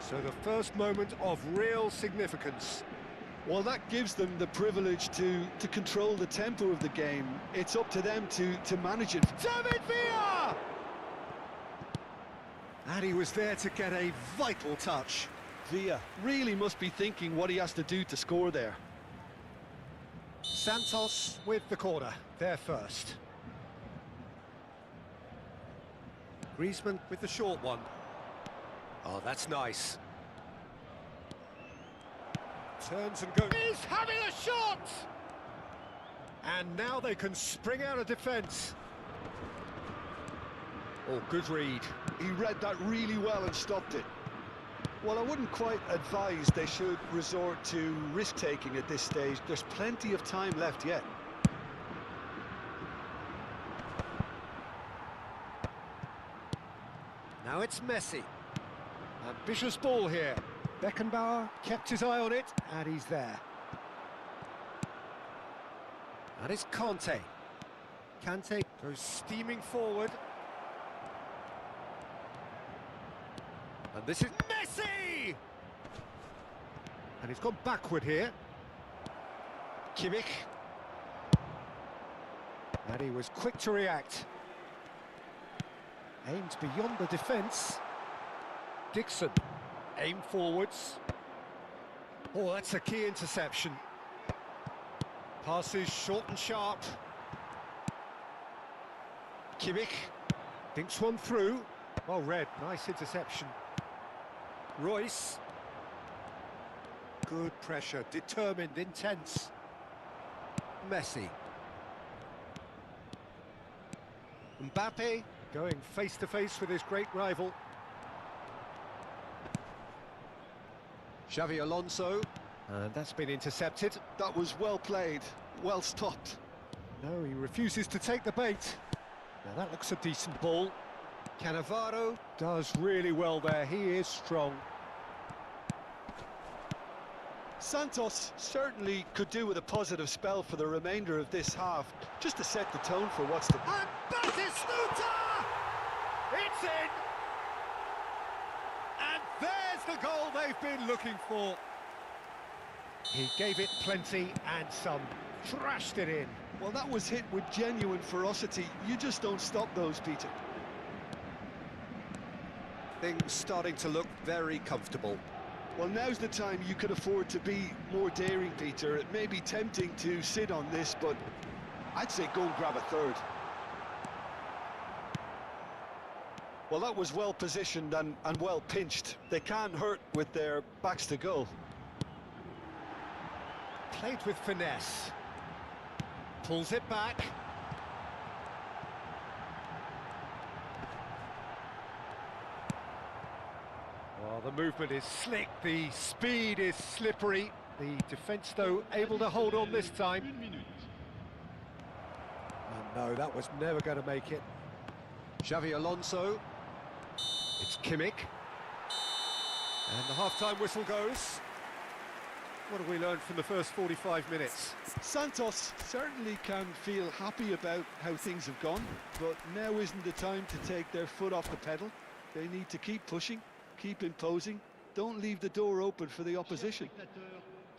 So the first moment of real significance. Well, that gives them the privilege to control the tempo of the game. It's up to them to manage it. David Villa! And he was there to get a vital touch. Villa really must be thinking what he has to do to score there. Santos with the corner, there first. Griezmann with the short one. Oh, that's nice. Turns and goes. He's having a shot! And now they can spring out of defence. Oh, good read. He read that really well and stopped it. Well, I wouldn't quite advise they should resort to risk-taking at this stage. There's plenty of time left yet. Now it's Messi. Ambitious ball here. Beckenbauer kept his eye on it, and he's there. And it's Conte. Kante goes steaming forward. And this is Messi! And he's gone backward here. Kimmich. And he was quick to react. Aimed beyond the defence. Dixon. Aim forwards. Oh, that's a key interception. Passes short and sharp. Kimmich. Thinks one through. Well read, nice interception. Royce. Good pressure, determined, intense. Messi. Mbappe going face to face with his great rival. Xavi Alonso, and that's been intercepted. That was well played, well stopped. No, he refuses to take the bait. Now that looks a decent ball. Cannavaro does really well there, he is strong. Santos certainly could do with a positive spell for the remainder of this half, just to set the tone for what's to come. And Batistuta! It's in! And there's the goal they've been looking for. He gave it plenty and some. Thrashed it in. Well, that was hit with genuine ferocity. You just don't stop those, Peter. Things starting to look very comfortable. Well, now's the time you could afford to be more daring, Peter. It may be tempting to sit on this, but I'd say go and grab a third. Well, that was well positioned and well pinched. They can't hurt with their backs to goal. Played with finesse. Pulls it back. Well, the movement is slick, the speed is slippery. The defence, though, able to hold on this time. And no, that was never going to make it. Xavi Alonso. It's Kimmich. And the half-time whistle goes. What have we learned from the first 45 minutes? Santos certainly can feel happy about how things have gone, but now isn't the time to take their foot off the pedal. They need to keep pushing, keep imposing, don't leave the door open for the opposition.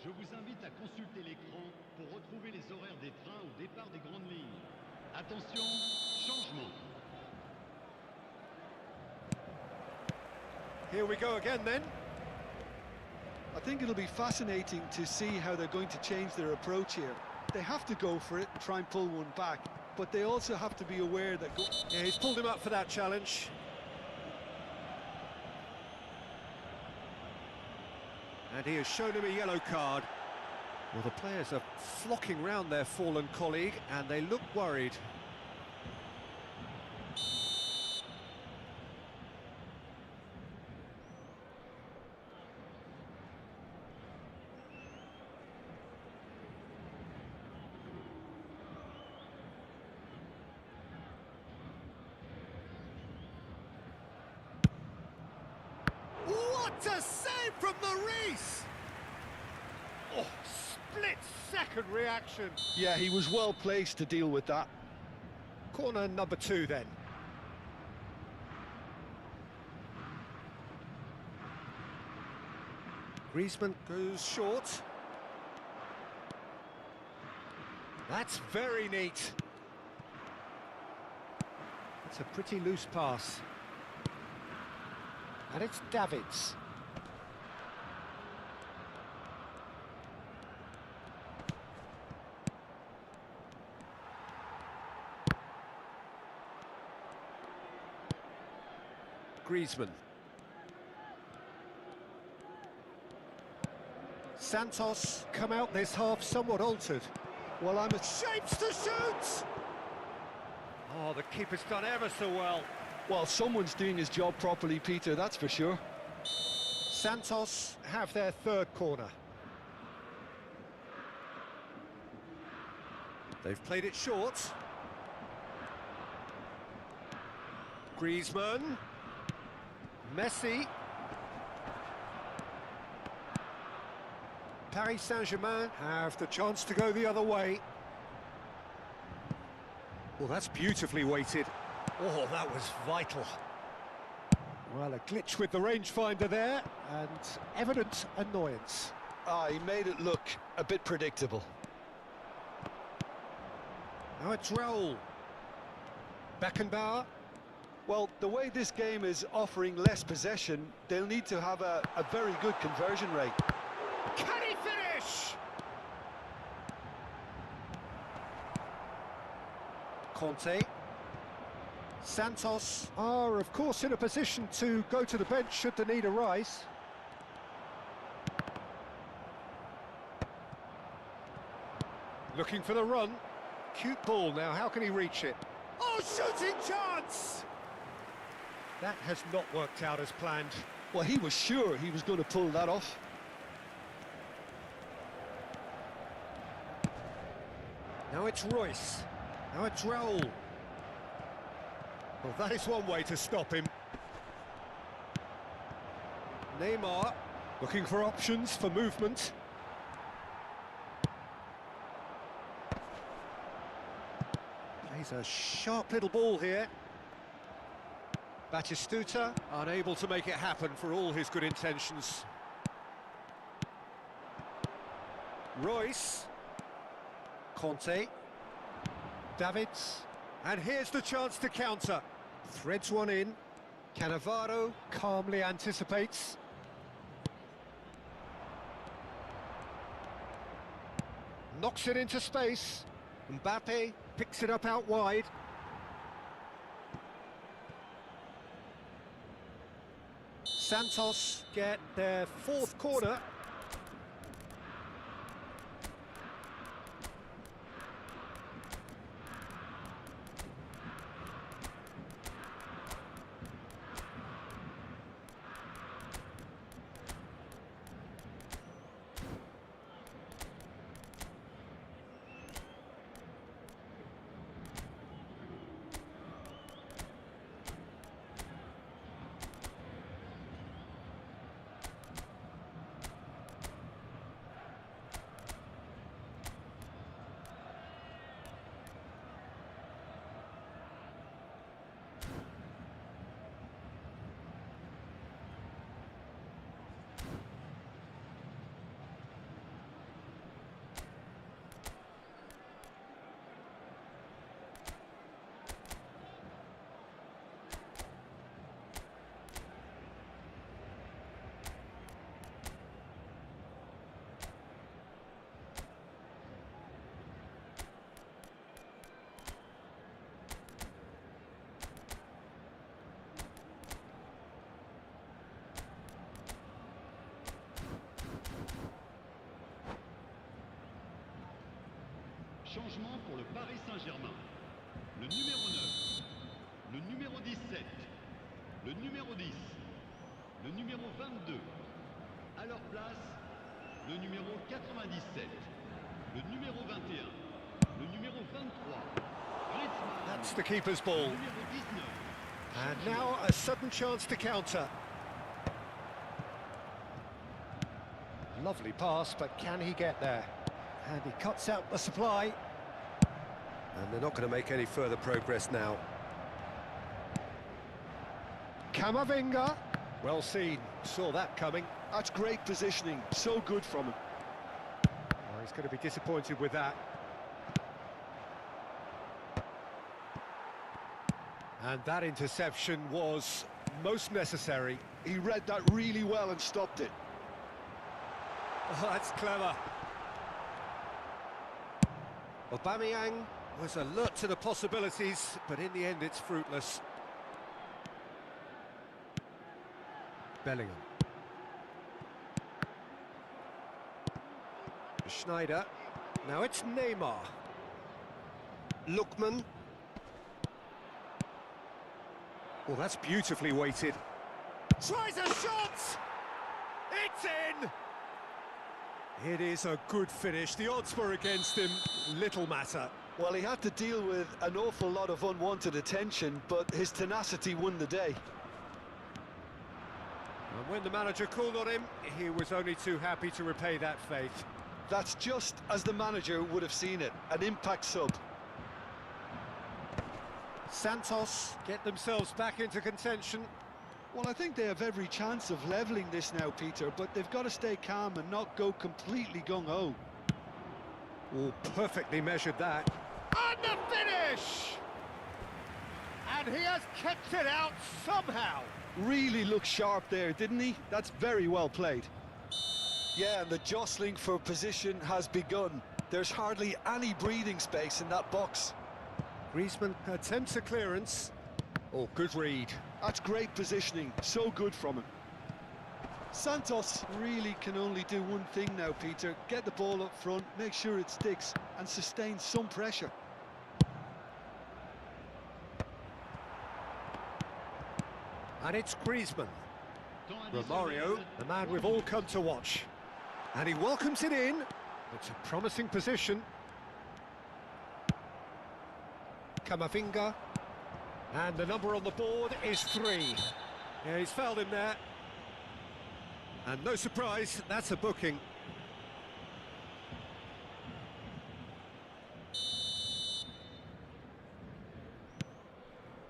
Je vous invite à consulter l'écran pour retrouver les horaires des trains au départ des grandes lignes. Attention, changement. Here we go again then. I think it'll be fascinating to see how they're going to change their approach here. They have to go for it and try and pull one back, but they also have to be aware that... Yeah, he's pulled him up for that challenge. And he has shown him a yellow card. Well, the players are flocking round their fallen colleague, and they look worried. What a save from Maurice! Oh, split-second reaction. Yeah, he was well placed to deal with that. Corner number 2 then. Griezmann goes short. That's very neat. It's a pretty loose pass. And it's Davids. Griezmann. Santos come out this half somewhat altered. Well, I'm a... Shapes to shoot! Oh, the keeper's done ever so well. Well, someone's doing his job properly, Peter, that's for sure. Santos have their third corner. They've played it short. Griezmann. Messi. Paris Saint-Germain have the chance to go the other way. Well, that's beautifully weighted. Oh, that was vital. Well, a glitch with the rangefinder there, and evident annoyance. He made it look a bit predictable. Now it's Raul. Beckenbauer. Well, the way this game is offering less possession, they'll need to have a very good conversion rate. Can he finish? Conte. Santos are, of course, in a position to go to the bench should the need arise. Looking for the run. Cute ball now, how can he reach it? Oh, shooting chance! That has not worked out as planned. Well, he was sure he was going to pull that off. Now it's Royce. Now it's Raul. Well, that is one way to stop him. Neymar, looking for options for movement. Plays a sharp little ball here. Batistuta, unable to make it happen for all his good intentions. Royce. Conte. Davids. And here's the chance to counter. Threads one in. Cannavaro calmly anticipates. Knocks it into space. Mbappe picks it up out wide. Santos get their fourth corner. Changement pour le Paris Saint-Germain. Le numéro 9, le numéro 17, le numéro 10, le numéro 22. À leur place, le numéro 97, le numéro 21, le numéro 23. Griezmann. That's the keeper's ball. Le numéro 19. And now a sudden chance to counter. Lovely pass, but can he get there? And he cuts out the supply. And they're not going to make any further progress now. Camavinga. Well seen, saw that coming. That's great positioning, so good from him. Oh, he's going to be disappointed with that. And that interception was most necessary. He read that really well and stopped it. Oh, that's clever. Aubameyang was alert to the possibilities, but in the end it's fruitless. Bellingham. Schneider. Now it's Neymar. Lookman. Well, that's beautifully weighted. Tries a shot! It's in! It is a good finish. The odds were against him. Little matter. Well, he had to deal with an awful lot of unwanted attention, but his tenacity won the day. And when the manager called on him, he was only too happy to repay that faith. That's just as the manager would have seen it, an impact sub. Santos get themselves back into contention. Well, I think they have every chance of levelling this now, Peter, but they've got to stay calm and not go completely gung-ho. Oh, perfectly measured that. And the finish! And he has kept it out somehow. Really looked sharp there, didn't he? That's very well played. Yeah, and the jostling for position has begun. There's hardly any breathing space in that box. Griezmann attempts a clearance. Oh, good read. That's great positioning, so good from him. Santos really can only do one thing now, Peter. Get the ball up front, make sure it sticks, and sustain some pressure. And it's Griezmann. Romario, the man we've all come to watch. And he welcomes it in. It's a promising position. Camavinga. And the number on the board is 3. Yeah, he's fouled him there. And no surprise, that's a booking.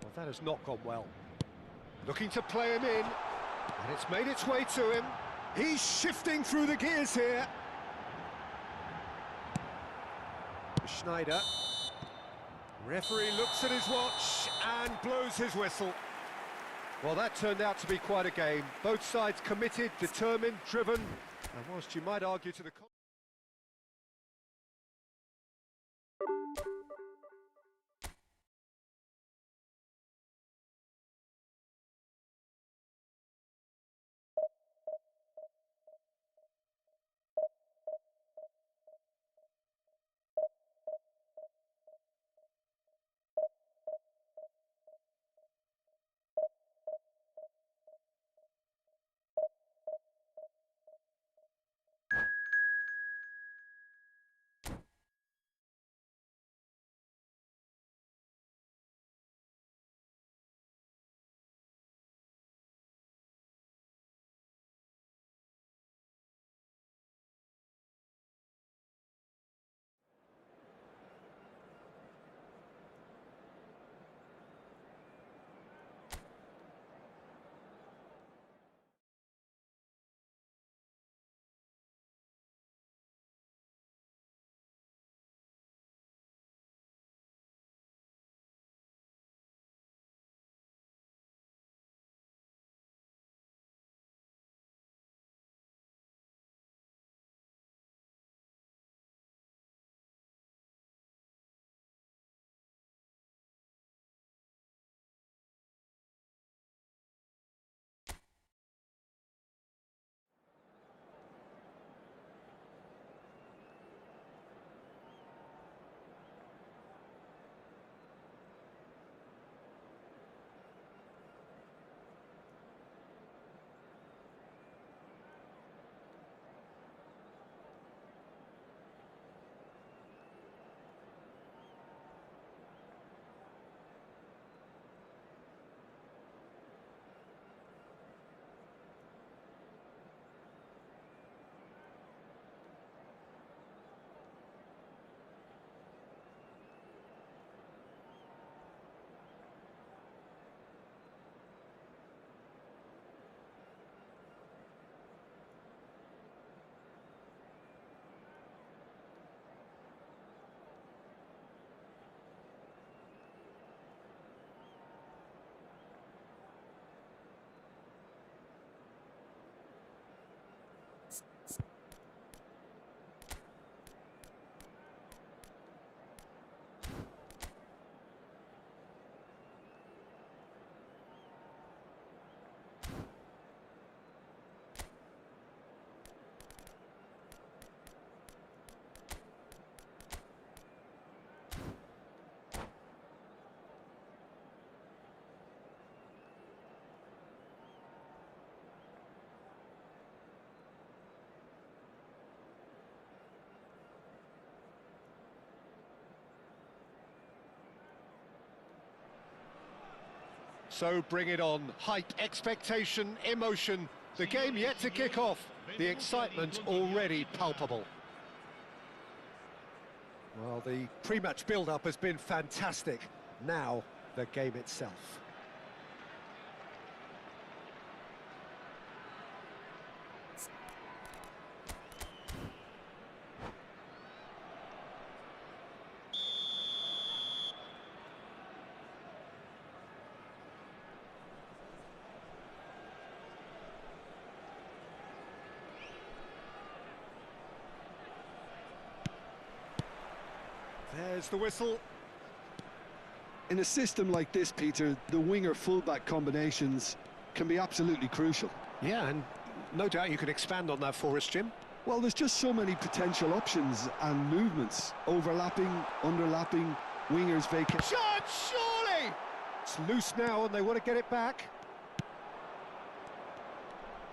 Well, that has not gone well. Looking to play him in. And it's made its way to him. He's shifting through the gears here. Schneider. Referee looks at his watch and blows his whistle. Well, that turned out to be quite a game. Both sides committed, determined, driven. And whilst you might argue to the... So bring it on. Hype, expectation, emotion. The game yet to kick off. The excitement already palpable. Well, the pre-match build-up has been fantastic. Now, the game itself. There's the whistle. In a system like this, Peter, the winger-fullback combinations can be absolutely crucial. Yeah, and no doubt you can expand on that for us, Jim. Well, there's just so many potential options and movements. Overlapping, underlapping, wingers vacate. Shot, surely! It's loose now and they want to get it back.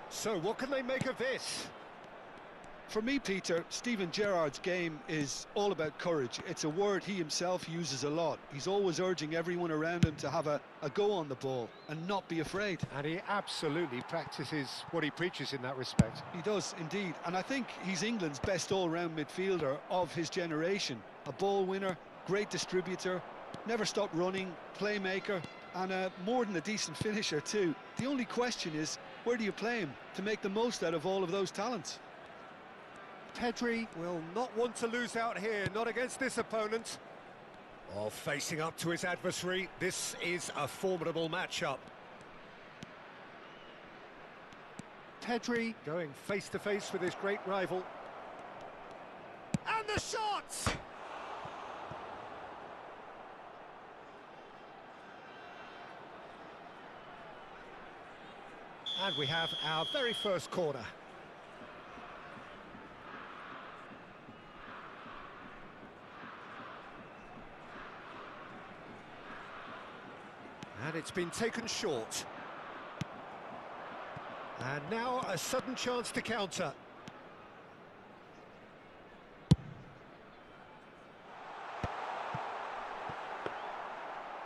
So what can they make of this? For me, Peter, Steven Gerrard's game is all about courage. It's a word he himself uses a lot. He's always urging everyone around him to have a go on the ball and not be afraid. And he absolutely practices what he preaches in that respect. He does, indeed. And I think he's England's best all-round midfielder of his generation. A ball winner, great distributor, never stopped running, playmaker, and more than a decent finisher too. The only question is, where do you play him to make the most out of all of those talents? Pedri will not want to lose out here, not against this opponent. Oh, facing up to his adversary, this is a formidable matchup. Pedri going face-to-face with his great rival. And the shots! And we have our very first corner. And it's been taken short. And now a sudden chance to counter.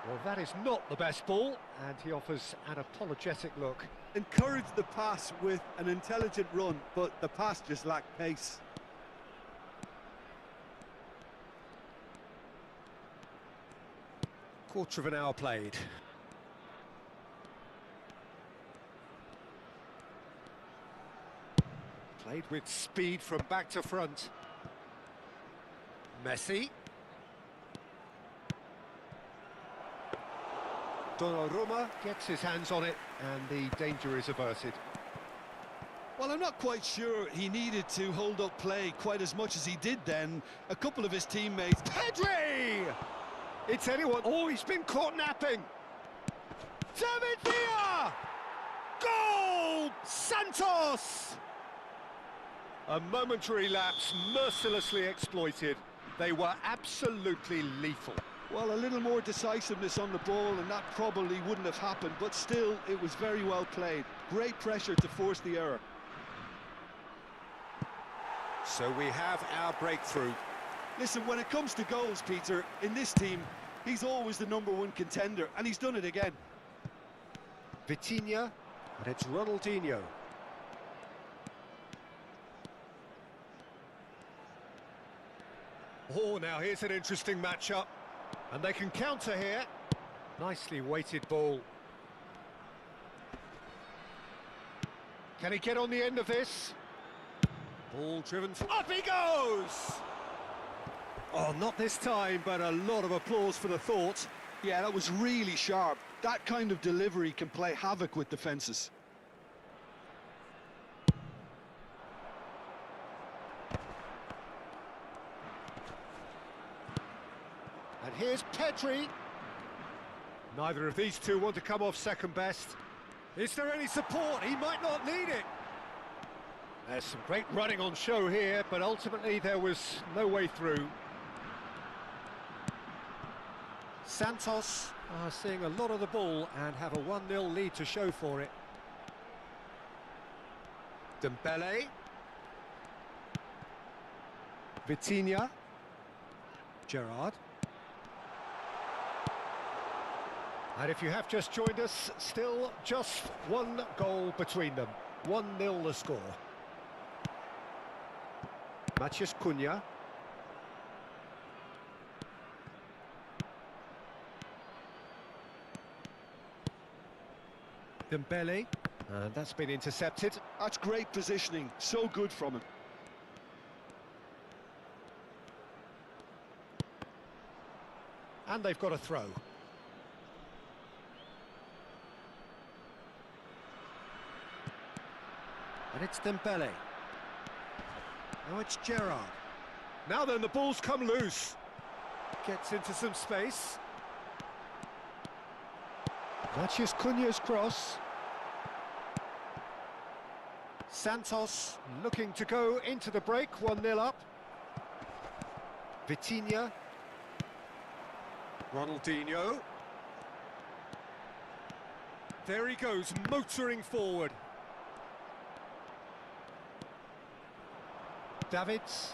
Well, that is not the best ball, and he offers an apologetic look. Encourage the pass with an intelligent run, but the pass just lacked pace. Quarter of an hour played. Played with speed from back to front. Messi. Donnarumma gets his hands on it and the danger is averted. Well, I'm not quite sure he needed to hold up play quite as much as he did then. A couple of his teammates... Pedri! It's anyone. Oh, he's been caught napping. David Villa! Goal! Santos! A momentary lapse mercilessly exploited. They were absolutely lethal. Well, a little more decisiveness on the ball and that probably wouldn't have happened, but still, it was very well played. Great pressure to force the error. So we have our breakthrough. Listen, when it comes to goals, Peter, in this team, he's always the #1 contender, and he's done it again. Vitinha, and it's Ronaldinho. Oh, now here's an interesting matchup. And they can counter here. Nicely weighted ball. Can he get on the end of this? Ball driven. Up he goes! Oh, not this time, but a lot of applause for the thought. Yeah, that was really sharp. That kind of delivery can play havoc with defences. And here's Pedri. Neither of these two want to come off second best. Is there any support? He might not need it. There's some great running on show here, but ultimately there was no way through. Santos are seeing a lot of the ball and have a 1-0 lead to show for it. Dembele. Vitinha. Gerrard. And if you have just joined us, still just one goal between them. 1-0 the score. Matheus Cunha. Dembele. And that's been intercepted. That's great positioning. So good from him. And they've got a throw. And it's Dembele. Now it's Gerrard. Now then, the ball's come loose. Gets into some space. Matheus Cunha's cross. Santos looking to go into the break, 1-0 up. Vitinha. Ronaldinho. There he goes, motoring forward. Davids.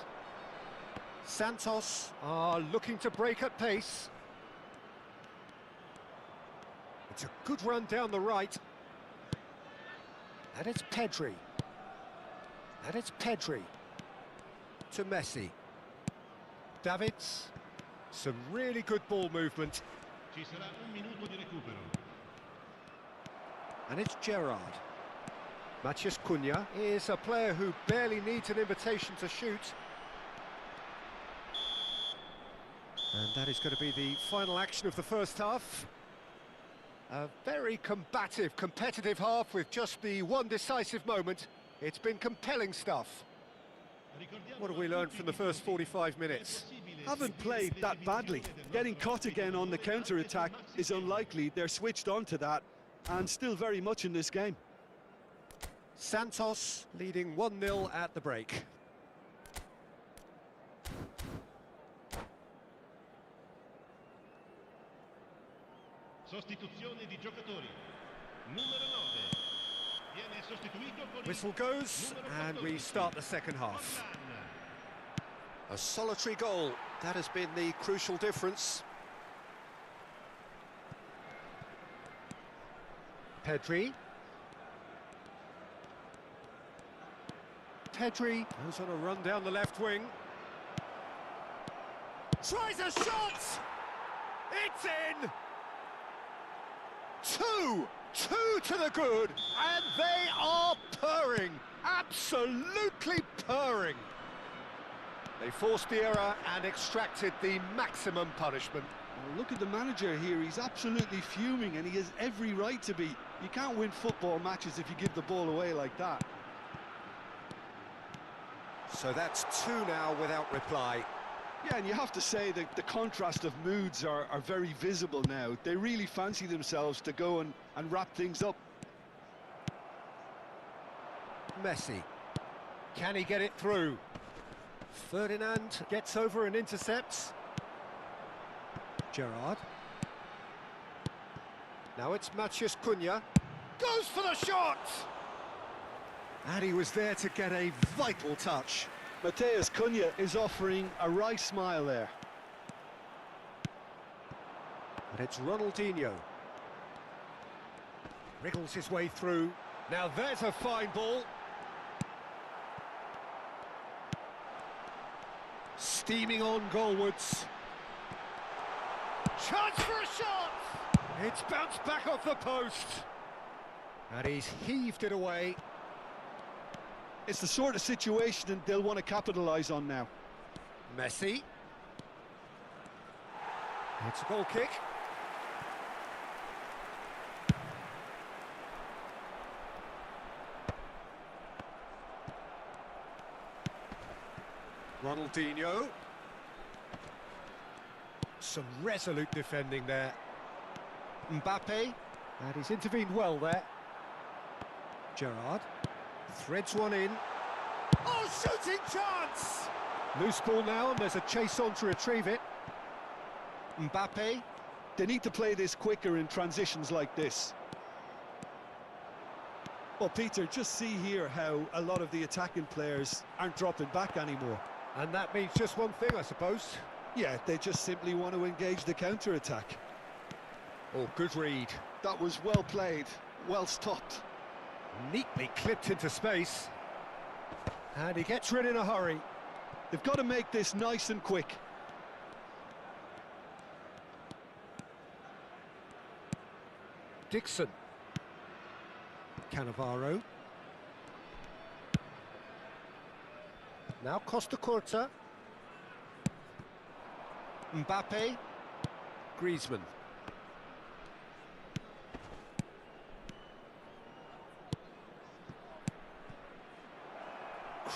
Santos are looking to break at pace. It's a good run down the right. And it's Pedri. And it's Pedri. To Messi. Davids. Some really good ball movement. Ci sarà un minuto di recupero. And it's Gerrard. Matheus Cunha is a player who barely needs an invitation to shoot. And that is going to be the final action of the first half. A very combative, competitive half with just the one decisive moment. It's been compelling stuff. What have we learned from the first 45 minutes? Haven't played that badly. Getting caught again on the counter-attack is unlikely. They're switched on to that and still very much in this game. Santos leading 1-0 at the break. Sostituzione di giocatori. Numero 9. Viene sostituito con il Whistle goes and we start the second half. A solitary goal, that has been the crucial difference. Pedri. Pedri goes on a run down the left wing. Tries a shot! It's in! Two to the good, and they are purring, absolutely purring. They forced the error and extracted the maximum punishment. Well, look at the manager here, he's absolutely fuming and he has every right to be. You can't win football matches if you give the ball away like that. So that's 2 now without reply. Yeah, and you have to say that the contrast of moods are very visible now. They really fancy themselves to go and wrap things up. Messi. Can he get it through? Ferdinand gets over and intercepts. Gerrard. Now it's Matheus Cunha. Goes for the shot! And he was there to get a vital touch. Matheus Cunha is offering a wry smile there. And it's Ronaldinho. Wriggles his way through. Now there's a fine ball. Steaming on goalwards. Chance for a shot! It's bounced back off the post. And he's heaved it away. It's the sort of situation that they'll want to capitalise on now. Messi. It's a goal kick. Ronaldinho. Some resolute defending there. Mbappe. And he's intervened well there. Gerrard. Threads one in. Oh, shooting chance! Loose ball now, and there's a chase on to retrieve it. Mbappe. They need to play this quicker in transitions like this. Well, Peter, just see here how a lot of the attacking players aren't dropping back anymore. And that means just one thing, I suppose. Yeah, they just simply want to engage the counter-attack. Oh, good read. That was well played, well stopped. Neatly clipped into space. And he gets rid in a hurry. They've got to make this nice and quick. Dixon. Cannavaro. Now Costa Curta. Mbappe. Griezmann.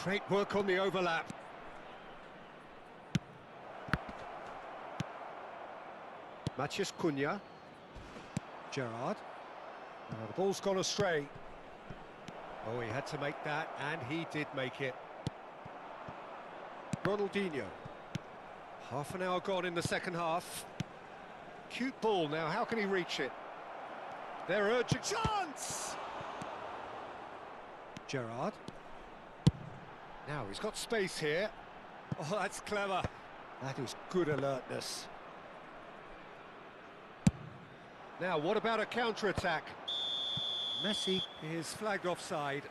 Great work on the overlap. Matheus Cunha. Gerrard. The ball's gone astray. Oh, he had to make that, and he did make it. Ronaldinho. Half an hour gone in the second half. Cute ball now, how can he reach it? They're urging chance! Gerrard. Now he's got space here. Oh, that's clever. That is good alertness. Now, what about a counter-attack? Messi is flagged offside.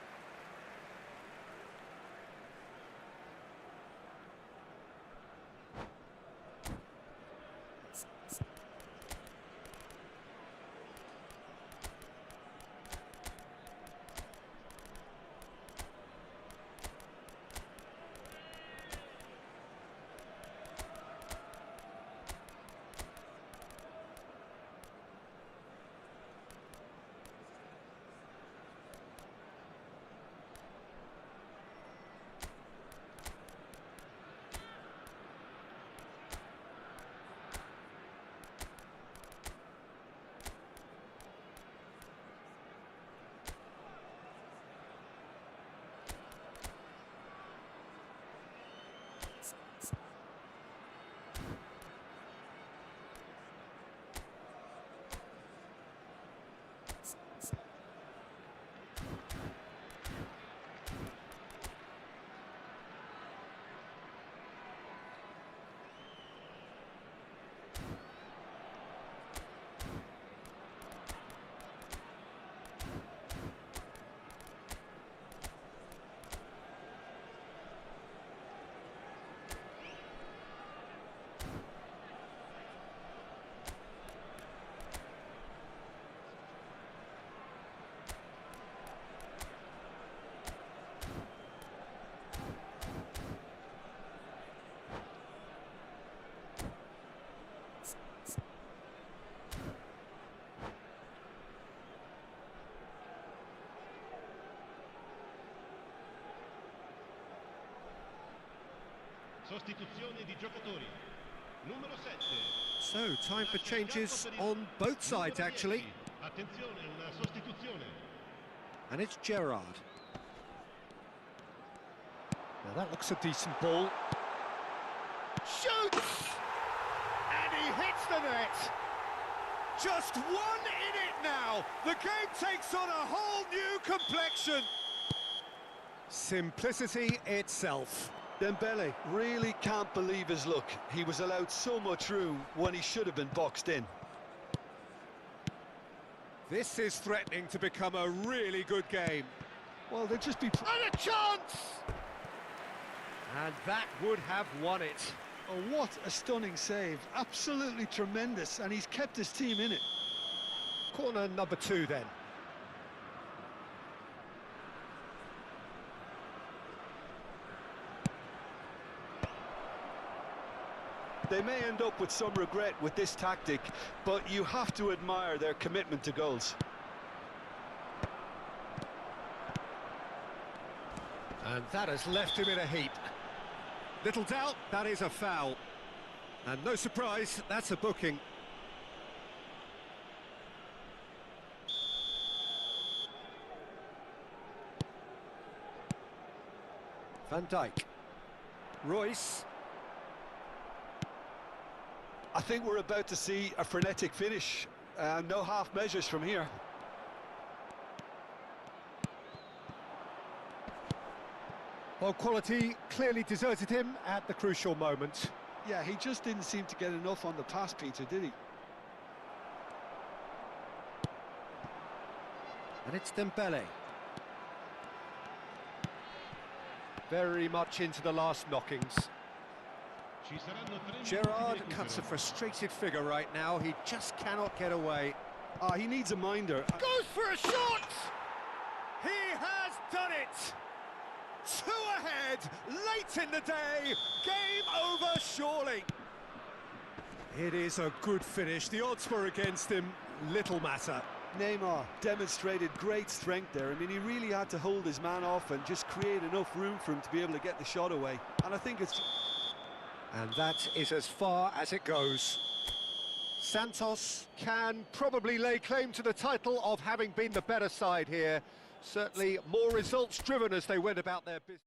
Sostituzione di giocatori. Numero 7. So, time for changes on both sides, actually. Attenzione, una sostituzione. And it's Gerrard. Now that looks a decent ball. Shoots! And he hits the net! Just one in it now! The game takes on a whole new complexion! Simplicity itself. Dembele really can't believe his luck. He was allowed so much room when he should have been boxed in. This is threatening to become a really good game. Well, they'll just be... And a chance! And that would have won it. Oh, what a stunning save. Absolutely tremendous, and he's kept his team in it. Corner number 2 then. They may end up with some regret with this tactic, but you have to admire their commitment to goals. And that has left him in a heap. Little doubt, that is a foul. And no surprise, that's a booking. Van Dijk. Royce. I think we're about to see a frenetic finish. No half measures from here. Well, quality clearly deserted him at the crucial moment. Yeah, he just didn't seem to get enough on the pass, Peter, did he? And it's Dembele. Very much into the last knockings. Gerrard cuts a frustrated figure right now. He just cannot get away. He needs a minder. Goes for a shot! He has done it! 2 ahead, late in the day, game over surely. It is a good finish. The odds were against him, little matter. Neymar demonstrated great strength there. I mean, he really had to hold his man off and just create enough room for him to be able to get the shot away. And I think it's... And that is as far as it goes. Santos can probably lay claim to the title of having been the better side here, Certainly more results driven as they went about their business.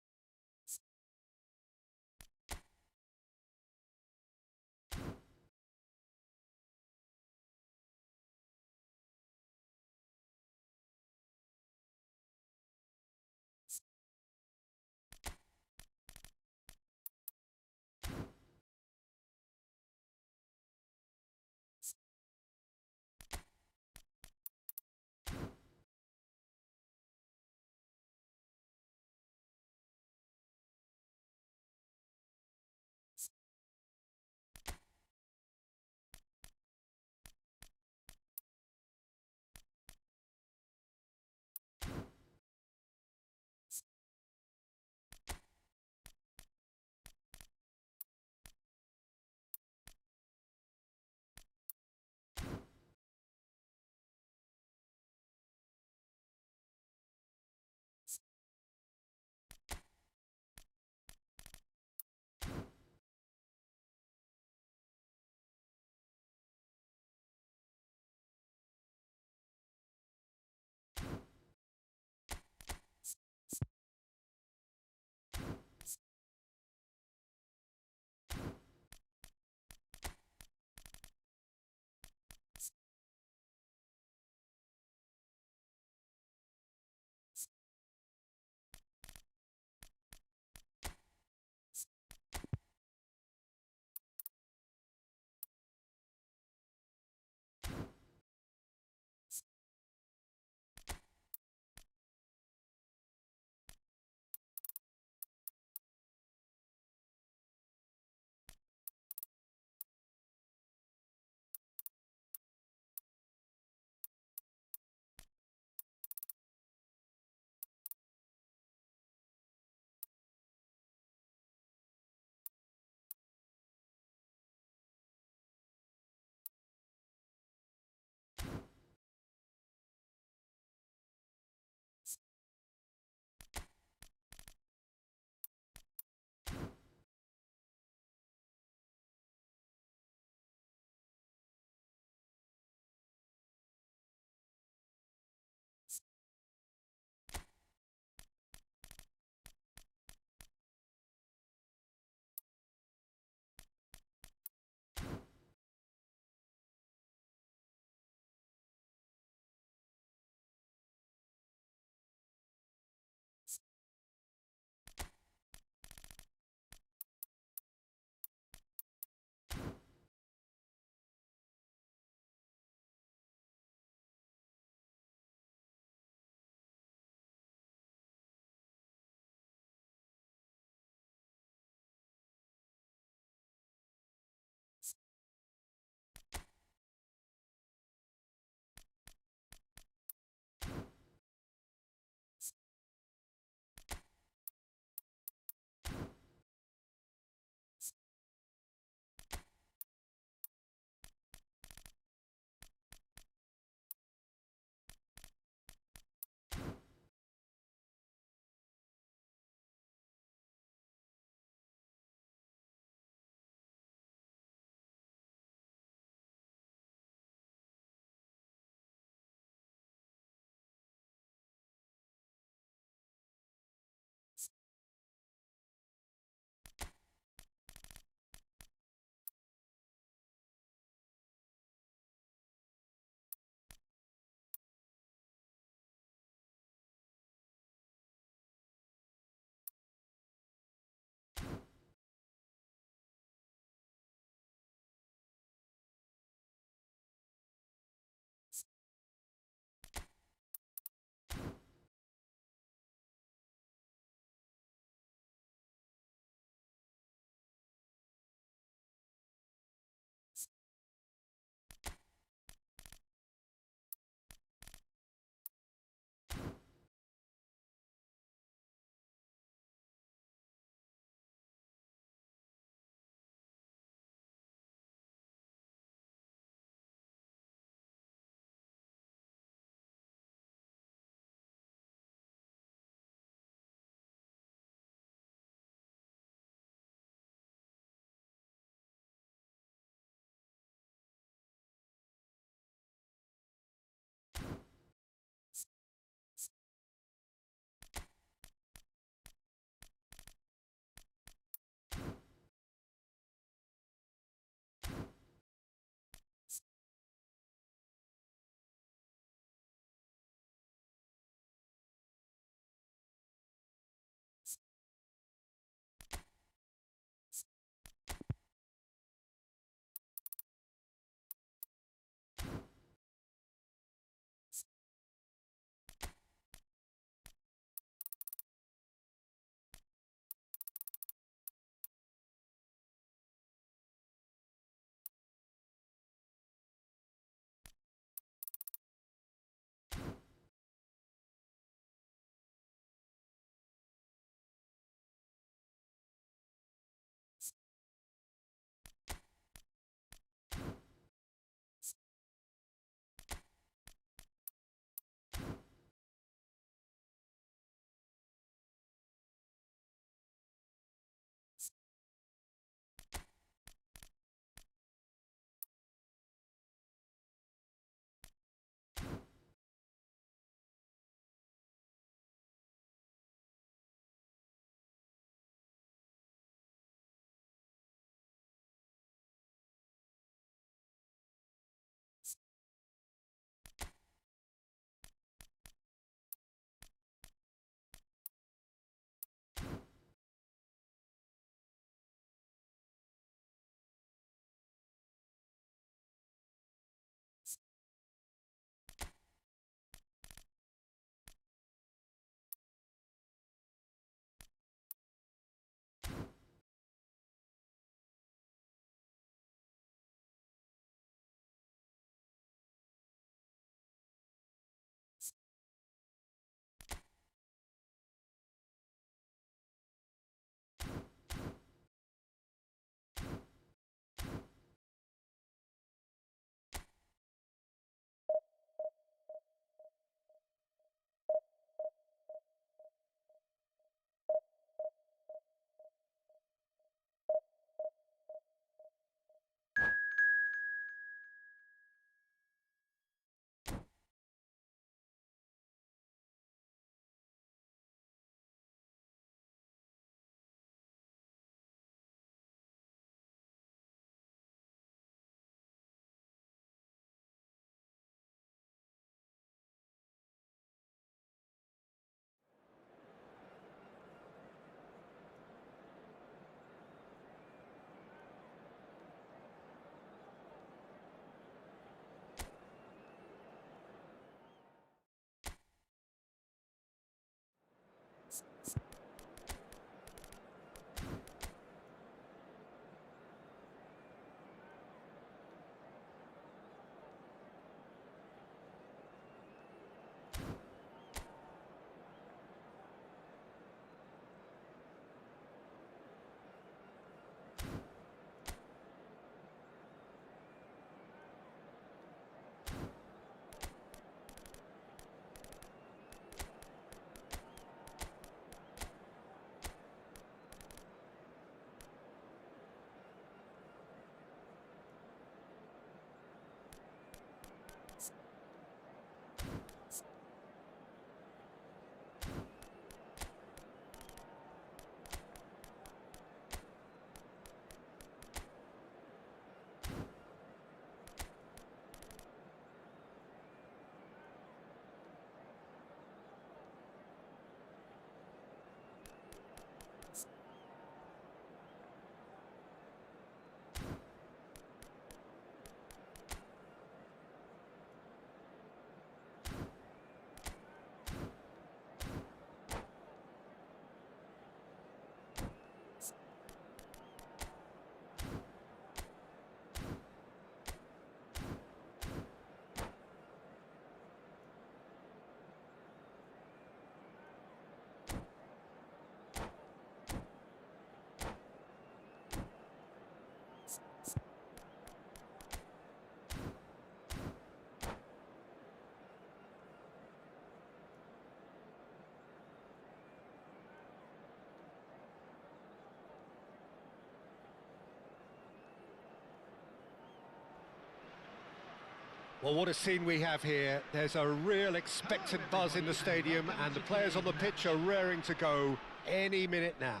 Well, what a scene we have here. There's a real expectant buzz in the stadium, and the players on the pitch are raring to go any minute now.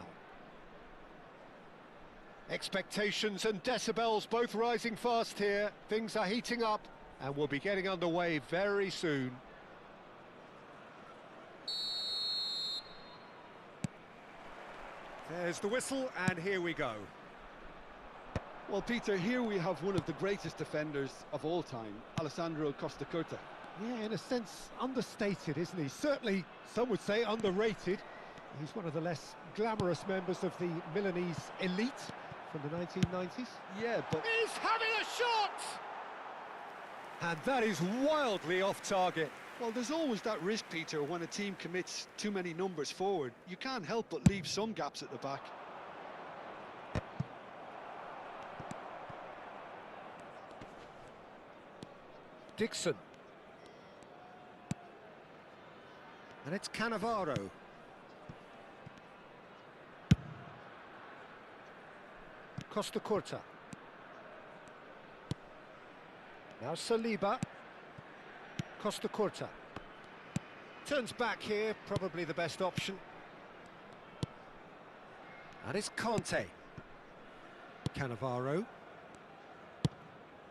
Expectations and decibels both rising fast here. Things are heating up, and we'll be getting underway very soon. There's the whistle, and here we go. Well, Peter, here we have one of the greatest defenders of all time, Alessandro Costacurta. Yeah, in a sense, understated, isn't he? Certainly, some would say underrated. He's one of the less glamorous members of the Milanese elite from the 1990s. Yeah, but He's having a shot! And that is wildly off target. well, there's always that risk, Peter, when a team commits too many numbers forward. You can't help but leave some gaps at the back. Dixon. And it's Cannavaro. Costacurta. Now Saliba. Costacurta. Turns back here, probably the best option. And it's Conte. Cannavaro.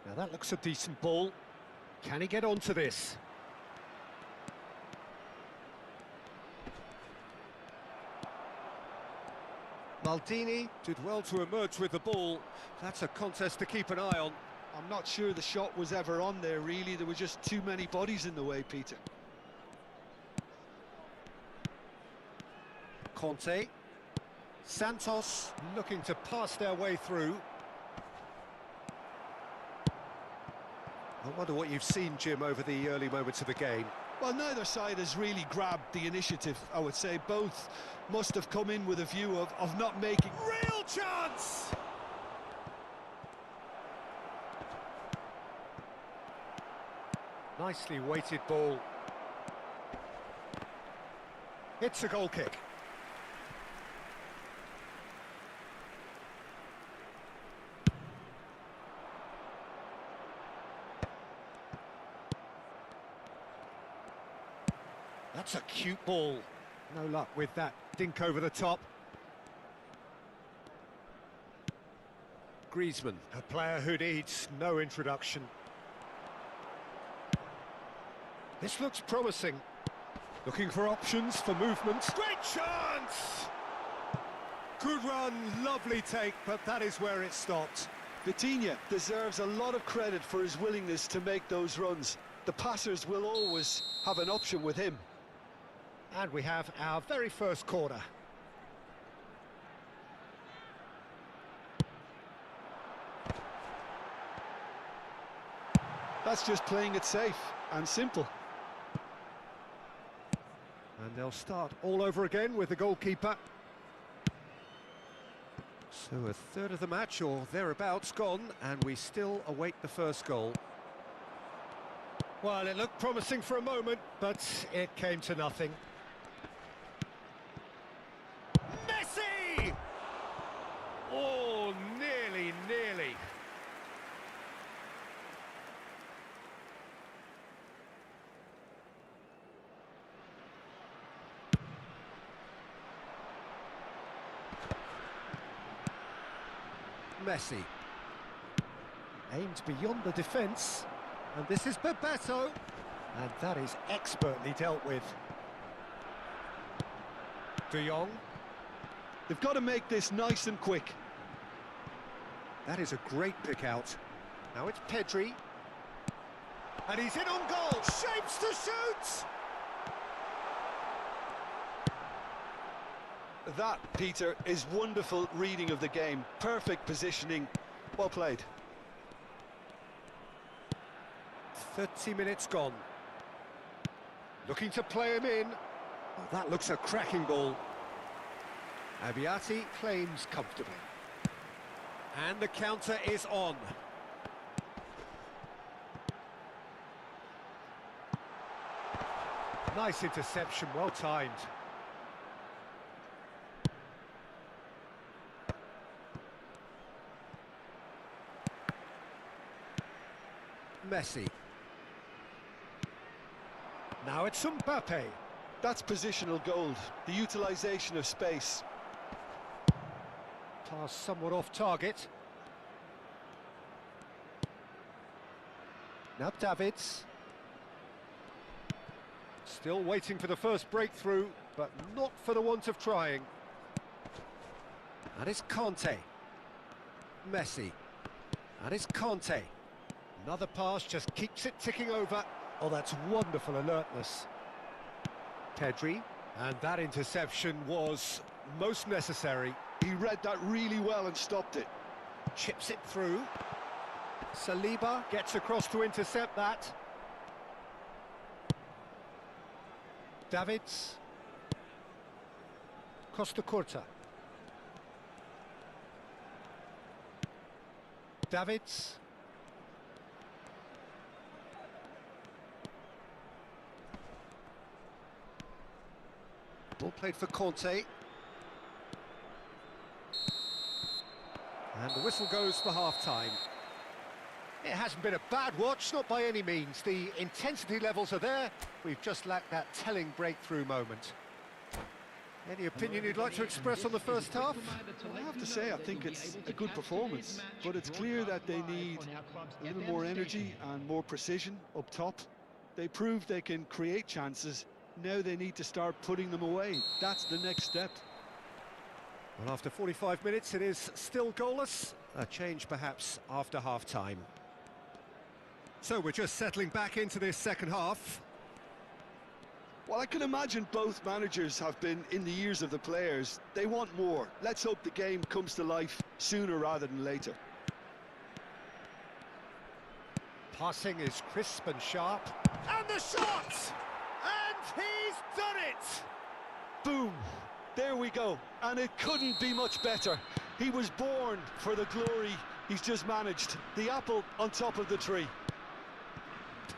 Now that looks a decent ball. Can he get onto this? Maldini did well to emerge with the ball. That's a contest to keep an eye on. I'm not sure the shot was ever on there, really. There were just too many bodies in the way, Peter. Conte. Santos looking to pass their way through. I wonder what you've seen, Jim, over the early moments of the game. Well, neither side has really grabbed the initiative, I would say. Both must have come in with a view of not making... Real chance! Nicely weighted ball. It's a goal kick. That's a cute ball. No luck with that dink over the top. Griezmann, a player who needs no introduction. This looks promising. Looking for options for movement. Great chance! Good run, lovely take, but that is where it stopped. Vitinha deserves a lot of credit for his willingness to make those runs. The passers will always have an option with him. And we have our very first corner. That's just playing it safe and simple. And they'll start all over again with the goalkeeper. So a third of the match or thereabouts gone, and we still await the first goal. Well, it looked promising for a moment, but it came to nothing. Messi! Oh, nearly. Messi. Aimed beyond the defence. And this is Bebeto. And that is expertly dealt with. De Jong. They've got to make this nice and quick. That is a great pick out. Now it's Pedri. And he's in on goal. Shapes to shoot! That, Peter, is wonderful reading of the game. Perfect positioning. Well played. 30 minutes gone. Looking to play him in. Oh, that looks a cracking ball. Abbiati claims comfortably. And the counter is on. Nice interception, well timed. Messi. Now it's Mbappe. That's positional gold, the utilisation of space. Pass somewhat off target. Now Davids. Still waiting for the first breakthrough, but not for the want of trying. That is Conte. Messi. That is Conte. Another pass just keeps it ticking over. Oh, that's wonderful alertness. Pedri, and that interception was most necessary. He read that really well and stopped it. Chips it through. Saliba gets across to intercept that. Davids. Costa Curta. Davids. Ball played for Conte. And the whistle goes for half-time. It hasn't been a bad watch, not by any means. The intensity levels are there. We've just lacked that telling breakthrough moment. Any opinion you'd like to express on the first half? Well, I have to say, I think it's a good performance, but it's clear that they need a little more energy and more precision up top. They proved they can create chances. Now they need to start putting them away. That's the next step. Well, after 45 minutes, it is still goalless. A change, perhaps, after half-time. So we're just settling back into this second half. Well, I can imagine both managers have been in the ears of the players. They want more. Let's hope the game comes to life sooner rather than later. Passing is crisp and sharp. And the shot! And he's done it! Boom! There we go. And it couldn't be much better. He was born for the glory he's just managed. The apple on top of the tree.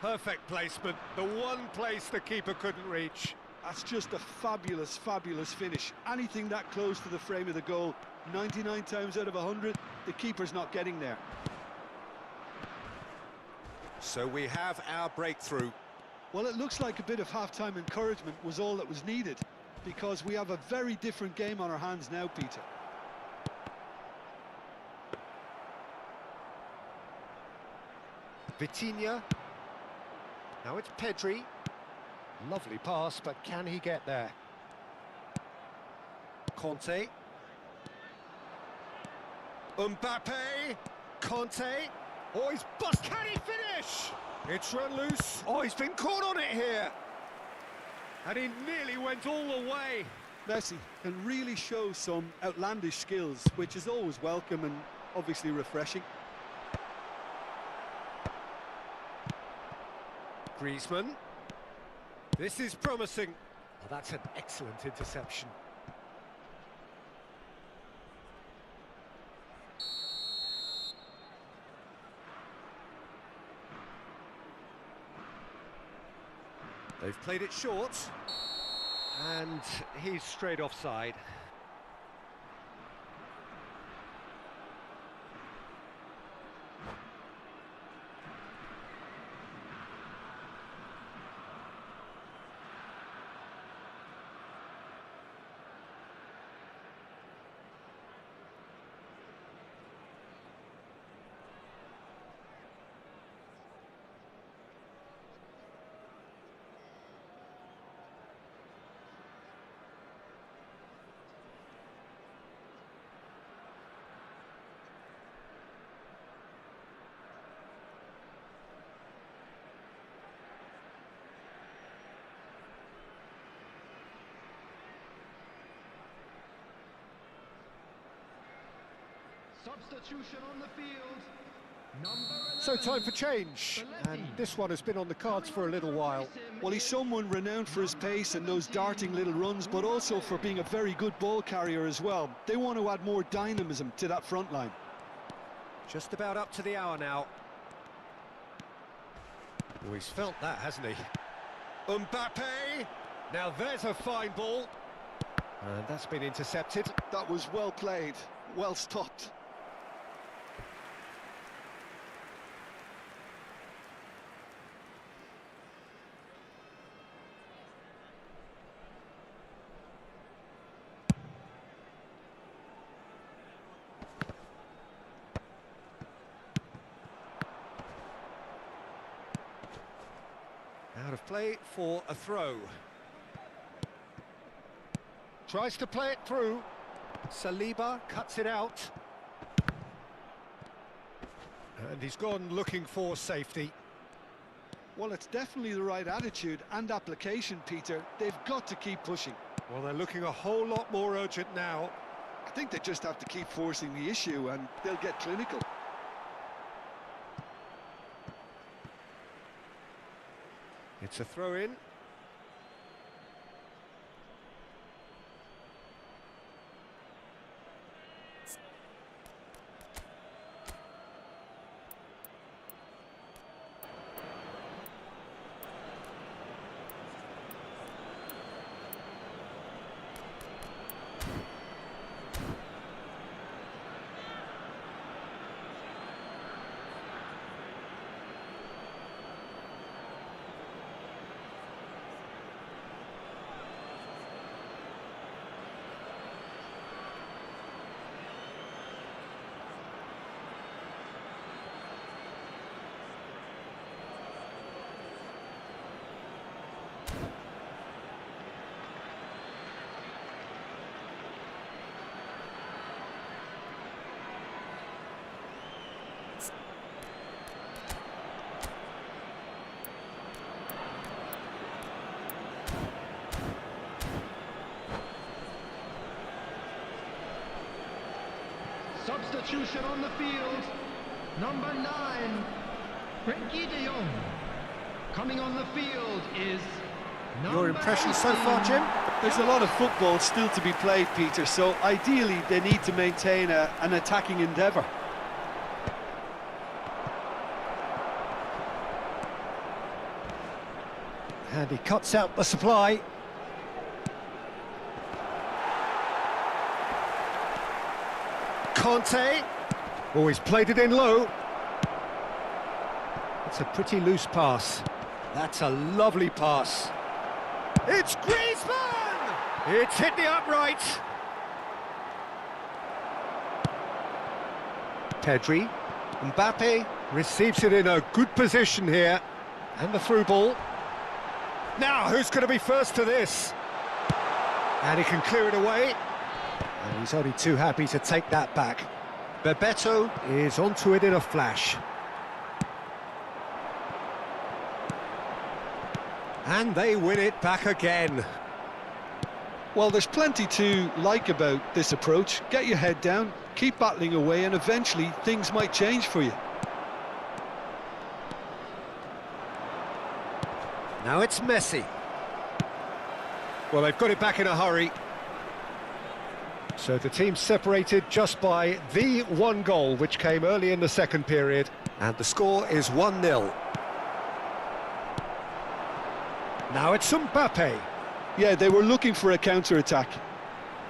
Perfect placement, the one place the keeper couldn't reach. That's just a fabulous, fabulous finish. Anything that close to the frame of the goal, 99 times out of 100, the keeper's not getting there. So we have our breakthrough. Well, it looks like a bit of half-time encouragement was all that was needed, because we have a very different game on our hands now, Peter. Vitinha. Now it's Pedri. Lovely pass, but can he get there? Conte. Mbappe. Conte. Oh, he's bust. Can he finish? It's run loose. Oh, he's been caught on it here. And he nearly went all the way. Messi can really show some outlandish skills, which is always welcome and obviously refreshing. Griezmann. This is promising. Oh, that's an excellent interception. They've played it short. And he's straight offside. Substitution on the field. So time for change, and this one has been on the cards for a little while. Well, he's someone renowned for his pace and those darting little runs, but also for being a very good ball carrier as well. They want to add more dynamism to that front line. Just about up to the hour now. Oh, he's felt that, hasn't he? Mbappe! Now there's a fine ball. And that's been intercepted. That was well played, well stopped. of play for a throw. Tries to play it through. Saliba cuts it out. And he's gone looking for safety. Well, it's definitely the right attitude and application, Peter. They've got to keep pushing. Well, they're looking a whole lot more urgent now. I think they just have to keep forcing the issue and they'll get clinical. It's a throw-in. Substitution on the field. Number 9, Frenkie de Jong. Coming on the field is Your impression so far, Jim? There's a lot of football still to be played, Peter, so ideally they need to maintain an attacking endeavour. And he cuts out the supply. Conte. Oh, he's played it in low. It's a pretty loose pass. That's a lovely pass. It's Griezmann! It's hit the upright. Pedri. Mbappe receives it in a good position here. And the through ball. Now, who's going to be first to this? And he can clear it away. And he's only too happy to take that back. Bebeto is onto it in a flash. And they win it back again. Well, there's plenty to like about this approach. Get your head down, keep battling away, and eventually things might change for you. Now it's Messi. Well, they've got it back in a hurry. So the team's separated just by the one goal, which came early in the second period. And the score is 1-0. Now it's Mbappe. Yeah, they were looking for a counter-attack.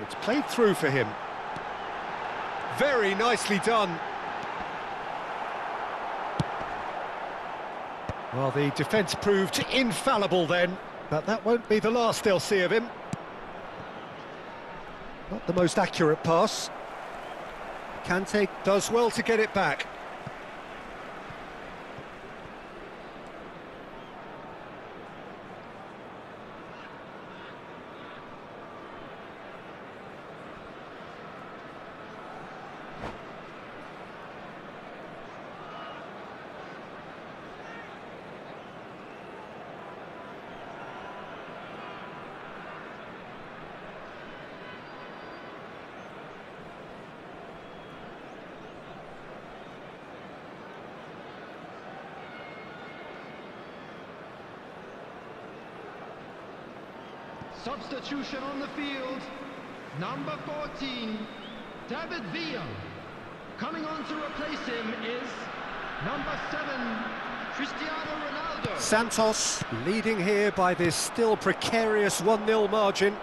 It's played through for him. Very nicely done. Well, the defence proved infallible then, but that won't be the last they'll see of him. Not the most accurate pass. Kante does well to get it back. substitution on the field. Number 14, David Villa. Coming on to replace him is number 7, Cristiano Ronaldo. Santos leading here by this still precarious 1-0 margin.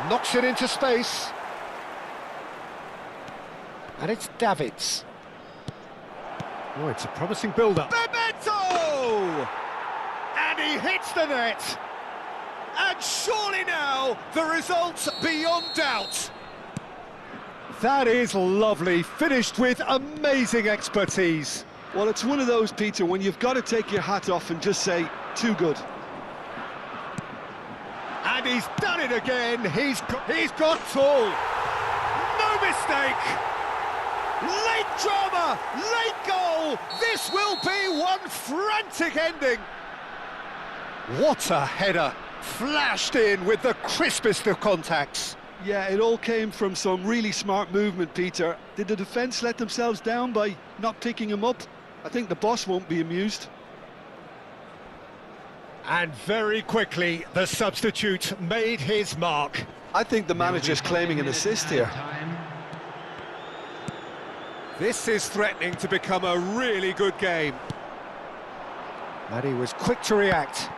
Knocks it into space. And it's Davids. Oh, it's a promising build-up. Bebeto! And he hits the net. And surely now, the result's beyond doubt. That is lovely, finished with amazing expertise. Well, it's one of those, Peter, when you've got to take your hat off and just say, too good. And he's done it again. He's got full. No mistake. Late drama, late goal. This will be one frantic ending. What a header. Flashed in with the crispest of contacts. Yeah, it all came from some really smart movement, Peter. Did the defence let themselves down by not picking him up? I think the boss won't be amused. And very quickly, the substitute made his mark. I think the manager's claiming an assist here. This is threatening to become a really good game. And he was quick to react.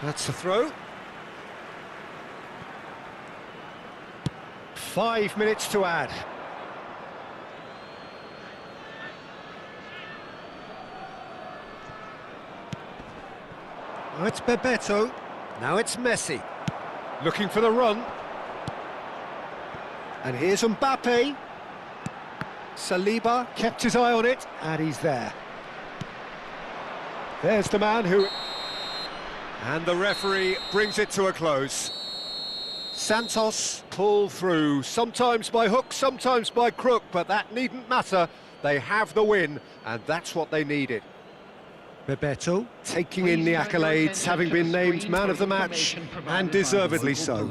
That's a throw. 5 minutes to add. Now it's Bebeto. Now it's Messi. Looking for the run. And here's Mbappe. Saliba kept his eye on it, and he's there. There's the man who... And the referee brings it to a close. Santos pull through, sometimes by hook, sometimes by crook, but that needn't matter. They have the win, and that's what they needed. Bebeto taking in the accolades, having been named man of the match, and deservedly so.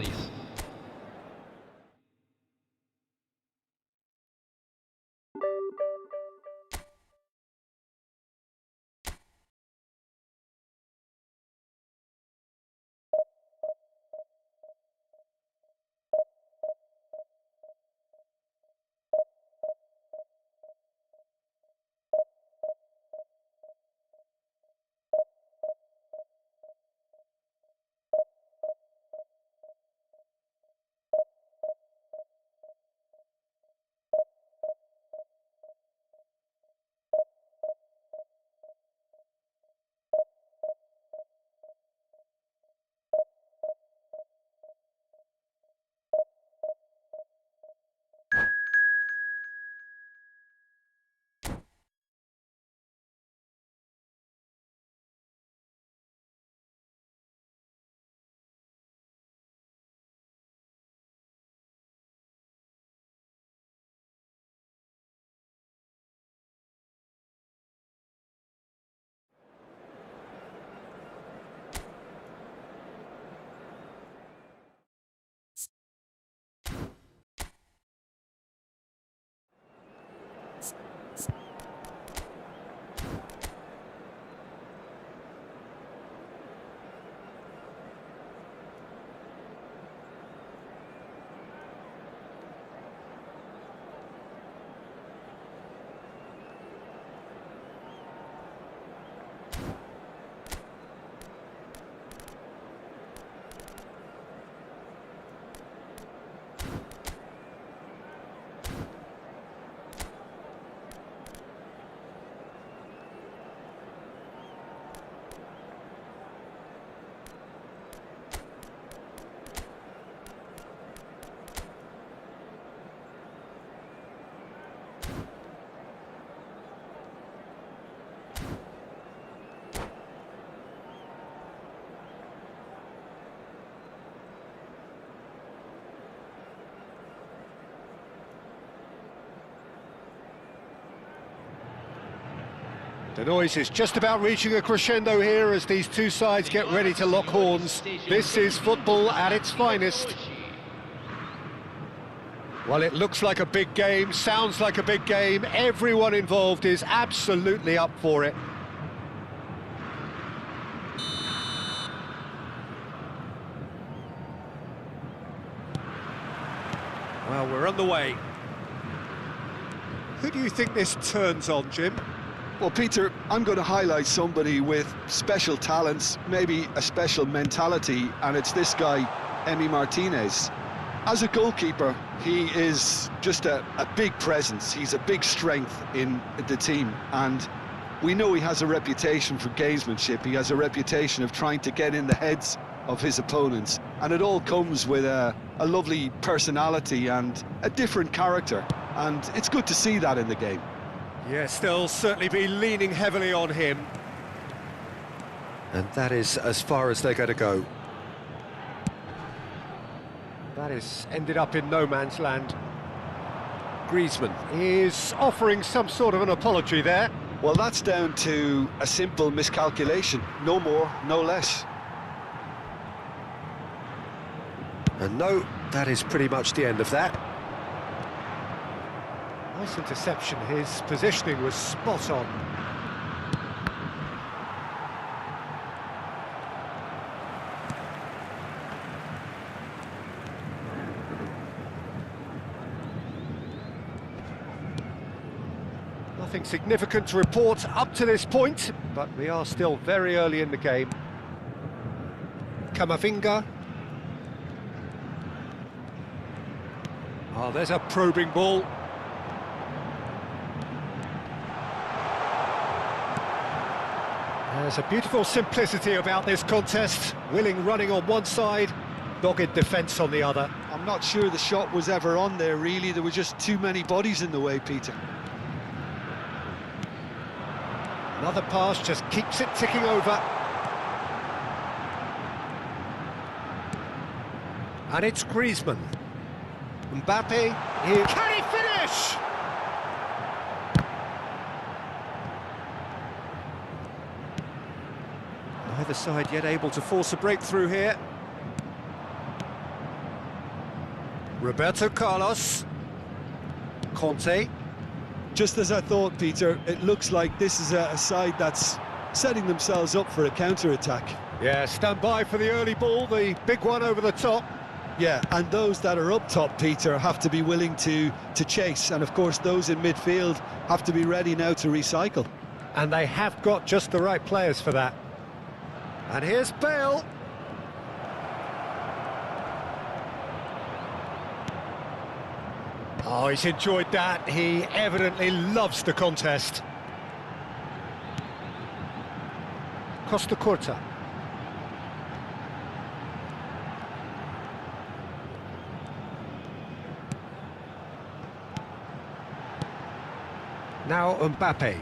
The noise is just about reaching a crescendo here as these two sides get ready to lock horns. This is football at its finest. Well, it looks like a big game, sounds like a big game. Everyone involved is absolutely up for it. Well, we're on the way. Who do you think this turns on, Jim? Well, Peter, I'm going to highlight somebody with special talents, maybe a special mentality, and it's this guy, Emi Martinez. As a goalkeeper, he is just a big presence. He's a big strength in the team, and we know he has a reputation for gamesmanship. He has a reputation of trying to get in the heads of his opponents, and it all comes with a a lovely personality and a different character, and it's good to see that in the game. Yes, they'll certainly be leaning heavily on him. And that is as far as they're going to go. That has ended up in no man's land. Griezmann is offering some sort of an apology there. Well, that's down to a simple miscalculation. No more, no less. And no, that is pretty much the end of that. Nice interception. His positioning was spot on. Nothing significant to report up to this point, but we are still very early in the game. Camavinga. Oh, there's a probing ball. There's a beautiful simplicity about this contest. Willing running on one side, dogged defence on the other. I'm not sure the shot was ever on there, really. There were just too many bodies in the way, Peter. Another pass just keeps it ticking over. And it's Griezmann. Mbappe, here. Can he finish? Neither side yet able to force a breakthrough here. Roberto Carlos. Conte. Just as I thought, Peter, it looks like this is a side that's setting themselves up for a counter-attack. Yeah, stand by for the early ball, the big one over the top. Yeah, and those that are up top, Peter, have to be willing to chase. And, of course, those in midfield have to be ready now to recycle. And they have got just the right players for that. And here's Bale. Oh, he's enjoyed that. He evidently loves the contest. Costa Curta. Now Mbappe.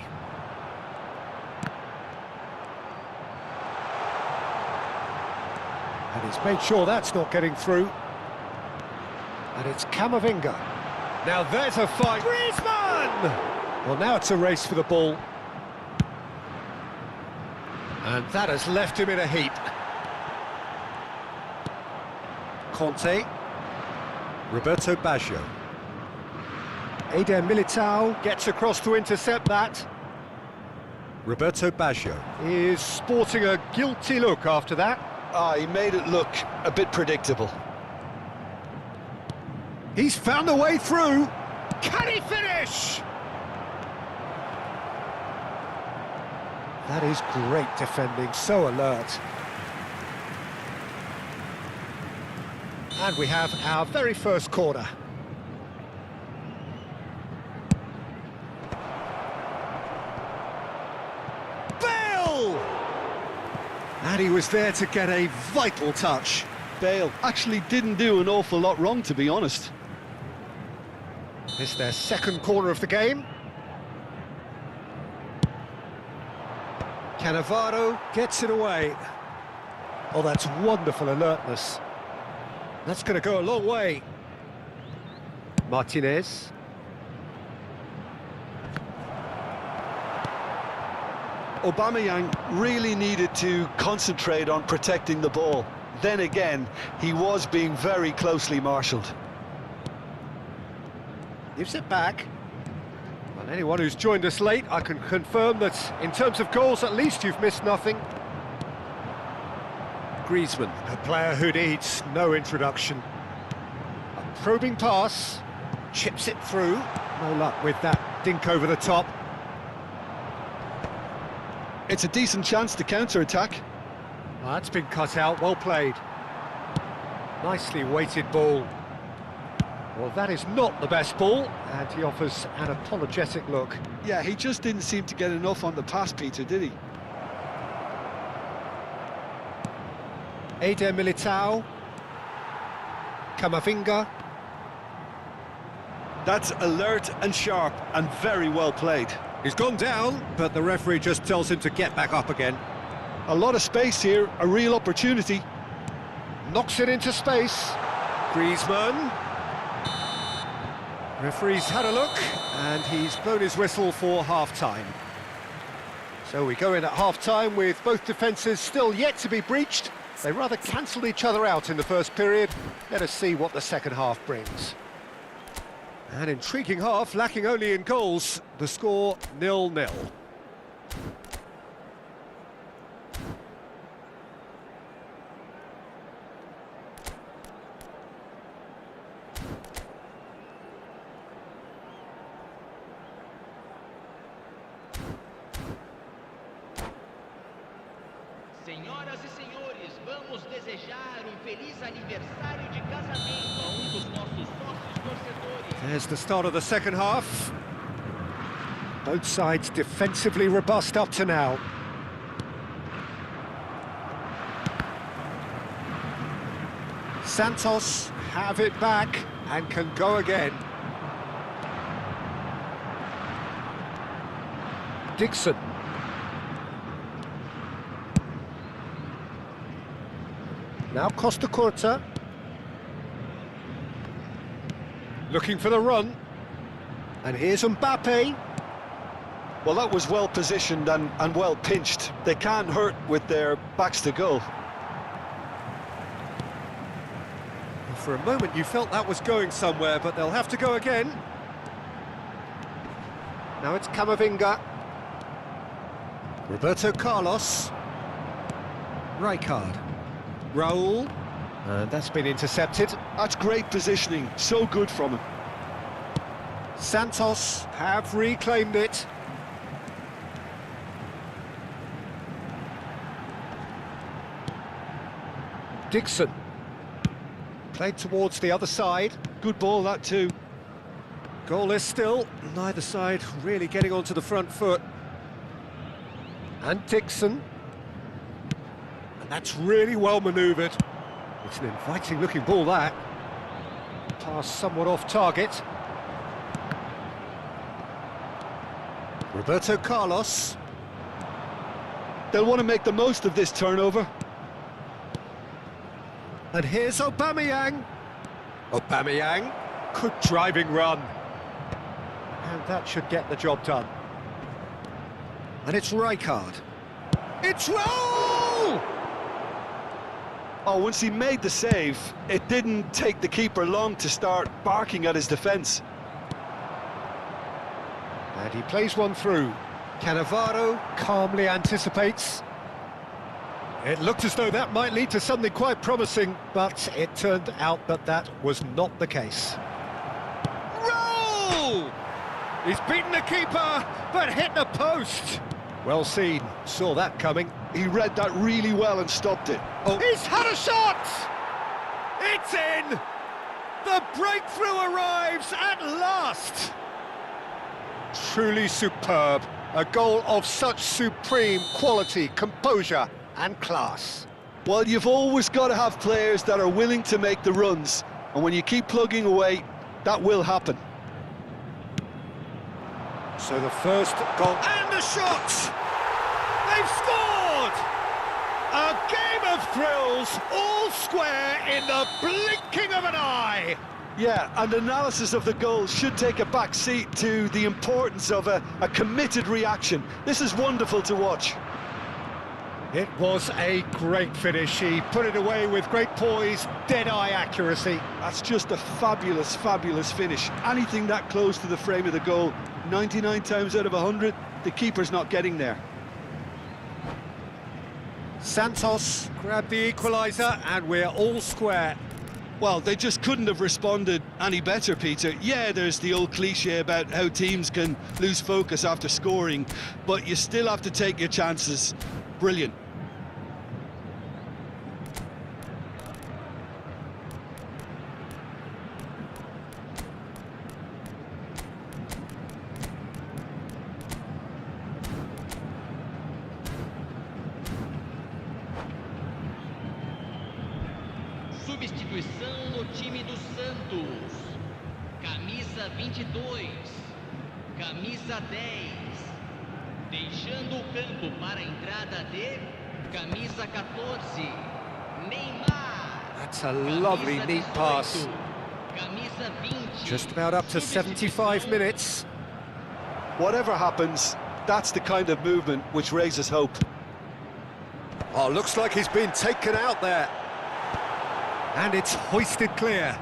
And he's made sure that's not getting through. And it's Camavinga. Now there's a fight. Griezmann! Well, now it's a race for the ball. And that has left him in a heap. Conte. Roberto Baggio. Eder Militao gets across to intercept that. Roberto Baggio is sporting a guilty look after that. He made it look a bit predictable. He's found a way through. Can he finish? That is great defending, so alert. And we have our very first corner. Bale! And he was there to get a vital touch. Bale actually didn't do an awful lot wrong, to be honest. It's their second corner of the game. Cannavaro gets it away. Oh, that's wonderful alertness. That's going to go a long way. Martinez. Aubameyang really needed to concentrate on protecting the ball. Then again, he was being very closely marshalled. Gives it back. Well, anyone who's joined us late, I can confirm that in terms of goals, at least you've missed nothing. Griezmann, a player who needs no introduction. A probing pass, chips it through. No luck with that dink over the top. It's a decent chance to counter-attack. Oh, that's been cut out, well played. Nicely weighted ball. Well, that is not the best ball, and he offers an apologetic look. Yeah, he just didn't seem to get enough on the pass, Peter, did he? Eder Militao. Camavinga. That's alert and sharp and very well played. He's gone down, but the referee just tells him to get back up again. A lot of space here, a real opportunity. Knocks it into space. Griezmann. Referee's had a look, and he's blown his whistle for half-time. So we go in at half-time with both defences still yet to be breached. They rather cancelled each other out in the first period. Let us see what the second half brings. An intriguing half, lacking only in goals. The score 0-0. Senhoras e senhores, vamos desejar feliz aniversário de casamento a dos nossos sócios torcedores. There's the start of the second half. Both sides defensively robust up to now. Santos have it back and can go again. Dixon. Now Costa Curta. Looking for the run. And here's Mbappe. Well, that was well positioned and well pinched. They can't hurt with their backs to goal. For a moment you felt that was going somewhere, but they'll have to go again. Now it's Camavinga. Roberto Carlos. Rijkaard. Raul. And that's been intercepted. That's great positioning, so good from him. Santos have reclaimed it. Dixon. Played towards the other side. Good ball, that too. Goalless still. Neither side really getting onto the front foot. And Dixon. And that's really well manoeuvred. It's an inviting looking ball, that. Pass somewhat off target. Roberto Carlos. They'll want to make the most of this turnover. And here's Aubameyang. Aubameyang. Good driving run. And that should get the job done. And it's Rijkaard. It's Raul! Oh, once he made the save, it didn't take the keeper long to start barking at his defence. And he plays one through. Cannavaro calmly anticipates. It looked as though that might lead to something quite promising, but it turned out that that was not the case. Roll! He's beaten the keeper, but hit the post. Well seen, saw that coming. He read that really well and stopped it. Oh, he's had a shot! It's in! The breakthrough arrives at last! Truly superb. A goal of such supreme quality, composure and class. Well, you've always got to have players that are willing to make the runs, and when you keep plugging away, that will happen. So the first goal and the shot! They've scored! A game of thrills, all square in the blinking of an eye. Yeah, and analysis of the goal should take a back seat to the importance of a committed reaction. This is wonderful to watch. It was a great finish. He put it away with great poise, dead-eye accuracy. That's just a fabulous, fabulous finish. Anything that close to the frame of the goal, 99 times out of 100, the keeper's not getting there. Santos grabbed the equaliser, and we're all square. Well, they just couldn't have responded any better, Peter. Yeah, there's the old cliche about how teams can lose focus after scoring, but you still have to take your chances. Brilliant. Substituição Substituição no time do Santos. Camisa 22. Camisa 10. Deixando o campo para a entrada de camisa 14. Neymar. That's a lovely, neat pass. Camisa 20. Just about up to 75 minutes. Whatever happens, that's the kind of movement which raises hope. Oh, looks like he's been taken out there. And it's hoisted clear.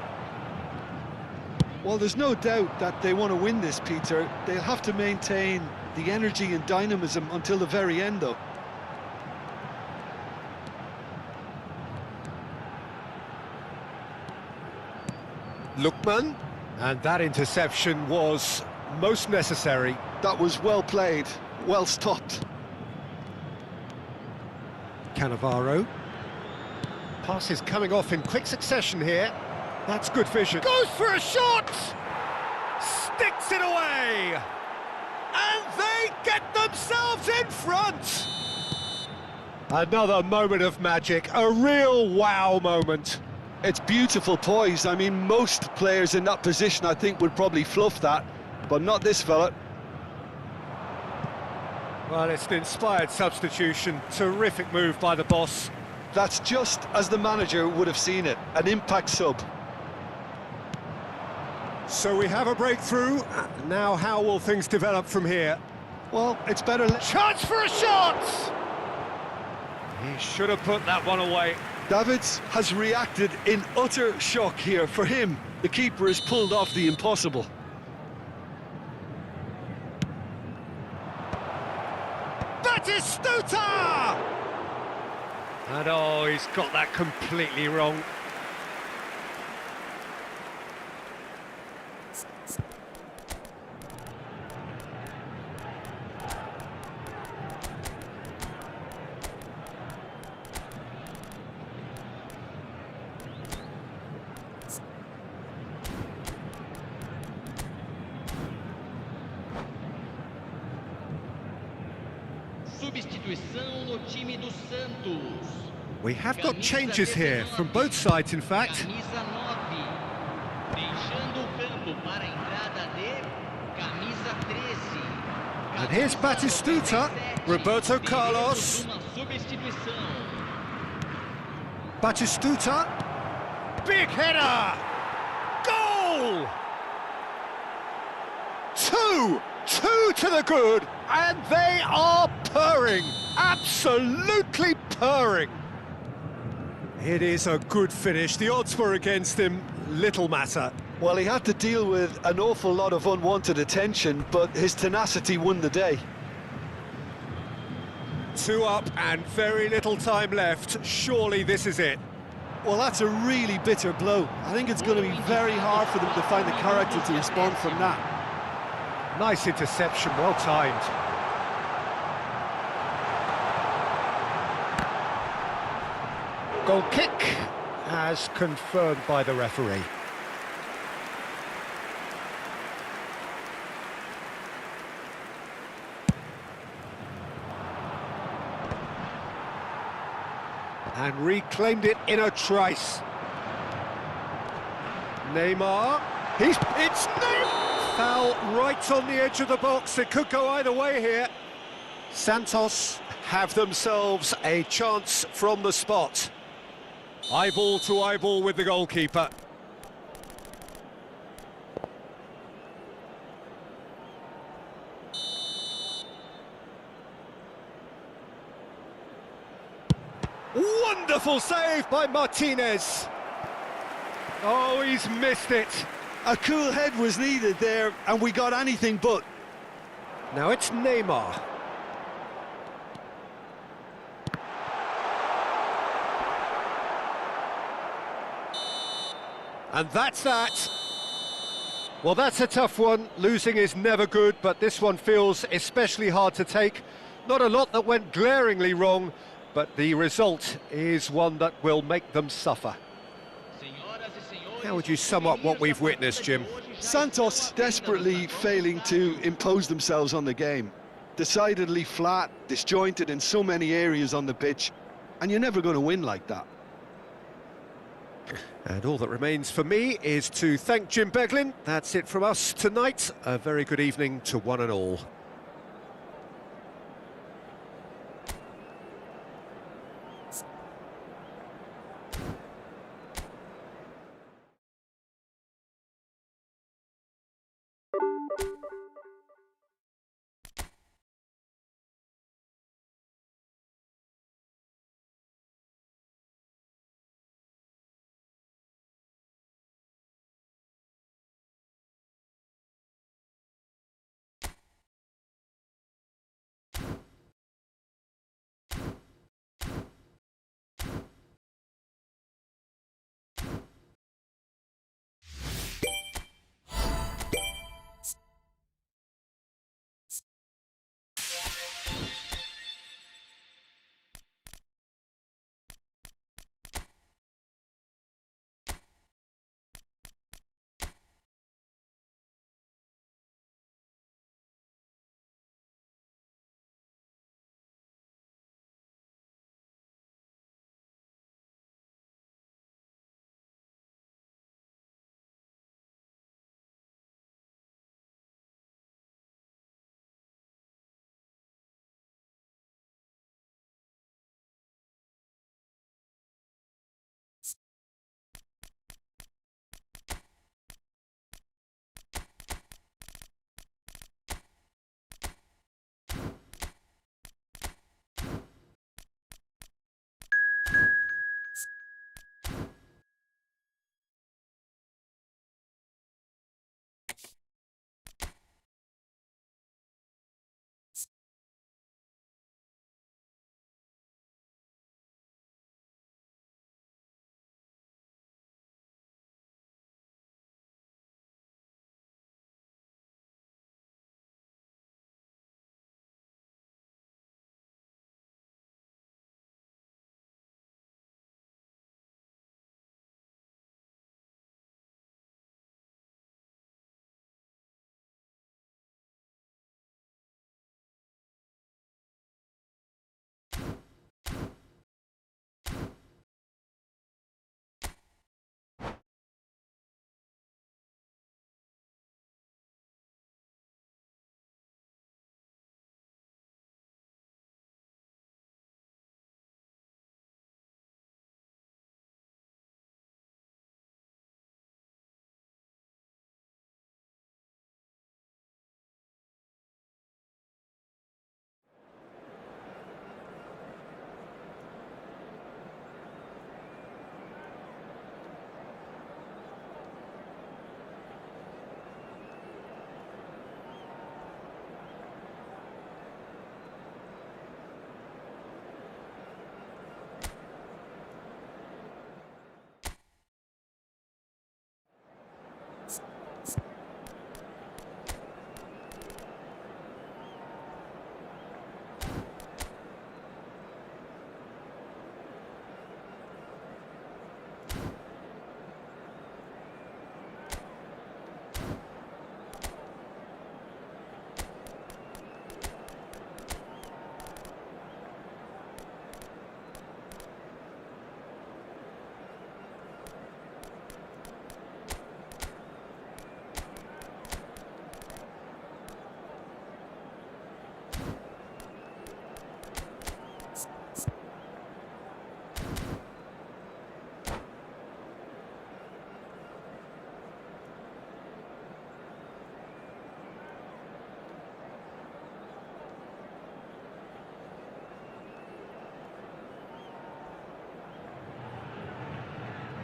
Well, there's no doubt that they want to win this, Peter. They'll have to maintain the energy and dynamism until the very end, though. Lookman. And that interception was most necessary. That was well played, well stopped. Cannavaro. Passes coming off in quick succession here. That's good vision. Goes for a shot! Sticks it away! And they get themselves in front! Another moment of magic, a real wow moment. It's beautiful poise. I mean, most players in that position, I think, would probably fluff that, but not this fella. Well, it's an inspired substitution. Terrific move by the boss. That's just as the manager would have seen it, an impact sub. So we have a breakthrough. Now how will things develop from here? Well, it's better... Chance for a shot! He should have put that one away. Davids has reacted in utter shock here. For him, the keeper has pulled off the impossible. Batistuta! And oh, he's got that completely wrong. Substituição no time do Santos. We have got changes here, from both sides in fact. Camisa 9. Deixando o campo para a entrada de camisa 13. And here's Batistuta, Roberto Carlos. Uma substituição. Batistuta, big header! Goal! Two to the good, and they are purring, absolutely purring. It is a good finish. The odds were against him, little matter. Well, he had to deal with an awful lot of unwanted attention, but his tenacity won the day. 2 up and very little time left. Surely this is it. Well, that's a really bitter blow. I think it's going to be very hard for them to find the character to respond from that. Nice interception, well timed. Goal kick, as confirmed by the referee. And reclaimed it in a trice. Neymar, it's Neymar! Foul right on the edge of the box. It could go either way here. Santos have themselves a chance from the spot. Eyeball to eyeball with the goalkeeper. Wonderful save by Martinez. Oh, he's missed it. A cool head was needed there, and we got anything but. Now it's Neymar. And that's that. Well, that's a tough one. Losing is never good, but this one feels especially hard to take. Not a lot that went glaringly wrong, but the result is one that will make them suffer. How would you sum up what we've witnessed, Jim? Santos desperately failing to impose themselves on the game. Decidedly flat, disjointed in so many areas on the pitch, and you're never going to win like that. And all that remains for me is to thank Jim Beglin. That's it from us tonight. A very good evening to one and all.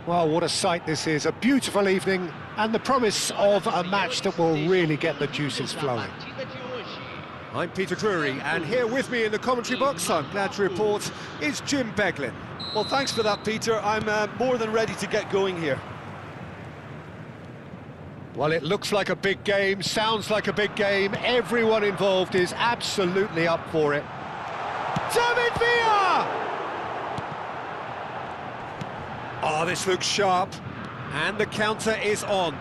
Well, what a sight this is, a beautiful evening and the promise of a match that will really get the juices flowing. I'm Peter Drury, and here with me in the commentary box, I'm glad to report, is Jim Beglin. Well, thanks for that, Peter. I'm more than ready to get going here. Well, it looks like a big game, sounds like a big game. Everyone involved is absolutely up for it. David Villa! Oh, this looks sharp, and the counter is on.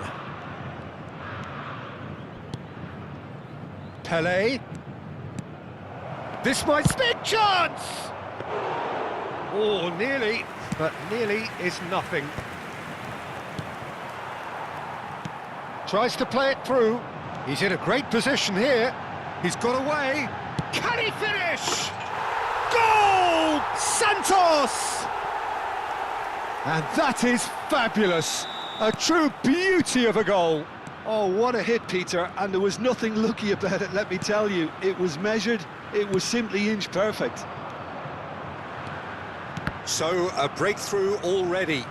Pelé. This might big chance! Oh, nearly, but nearly is nothing. Tries to play it through. He's in a great position here. He's got away. Can he finish? Goal! Santos! And that is fabulous. A true beauty of a goal. Oh, what a hit, Peter, and there was nothing lucky about it, let me tell you. It was measured, it was simply inch perfect. So, a breakthrough already.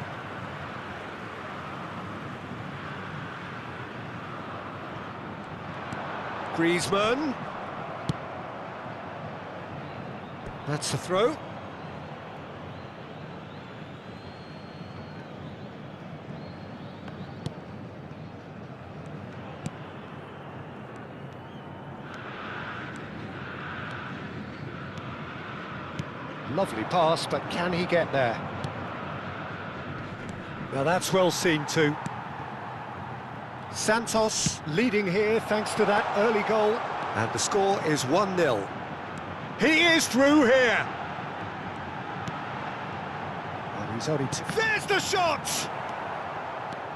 Griezmann. That's the throw. Lovely pass, but can he get there? Now that's well seen too. Santos leading here thanks to that early goal. And the score is 1-0. He is through here! And he's only There's the shot!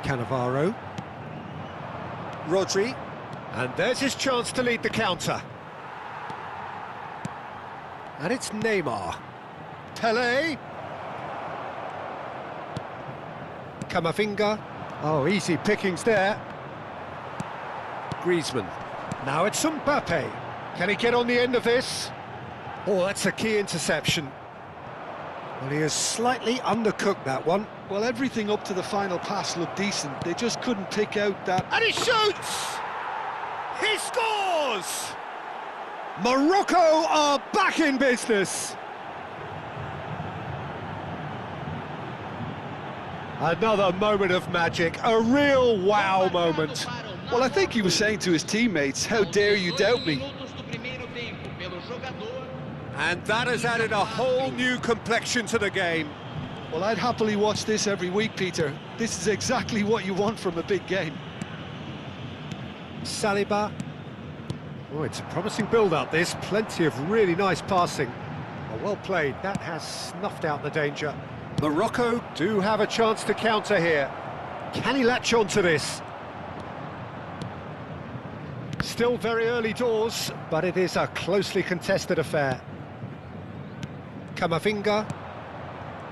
Cannavaro. Rodri. And there's his chance to lead the counter. And it's Neymar. Pelé. Camavinga. Oh, easy pickings there. Griezmann. Now it's Mbappe. Can he get on the end of this? Oh, that's a key interception. Well, he has slightly undercooked that one. Well, everything up to the final pass looked decent. They just couldn't pick out that... And he shoots! He scores! Morocco are back in business. Another moment of magic, a real wow moment. Well, I think he was saying to his teammates, how dare you doubt me? And that has added a whole new complexion to the game. Well, I'd happily watch this every week, Peter. This is exactly what you want from a big game. Saliba. Oh, it's a promising build-up, this. Plenty of really nice passing. Oh, well played. That has snuffed out the danger. Morocco do have a chance to counter here. Can he latch on to this? Still very early doors, but it is a closely contested affair. Camavinga.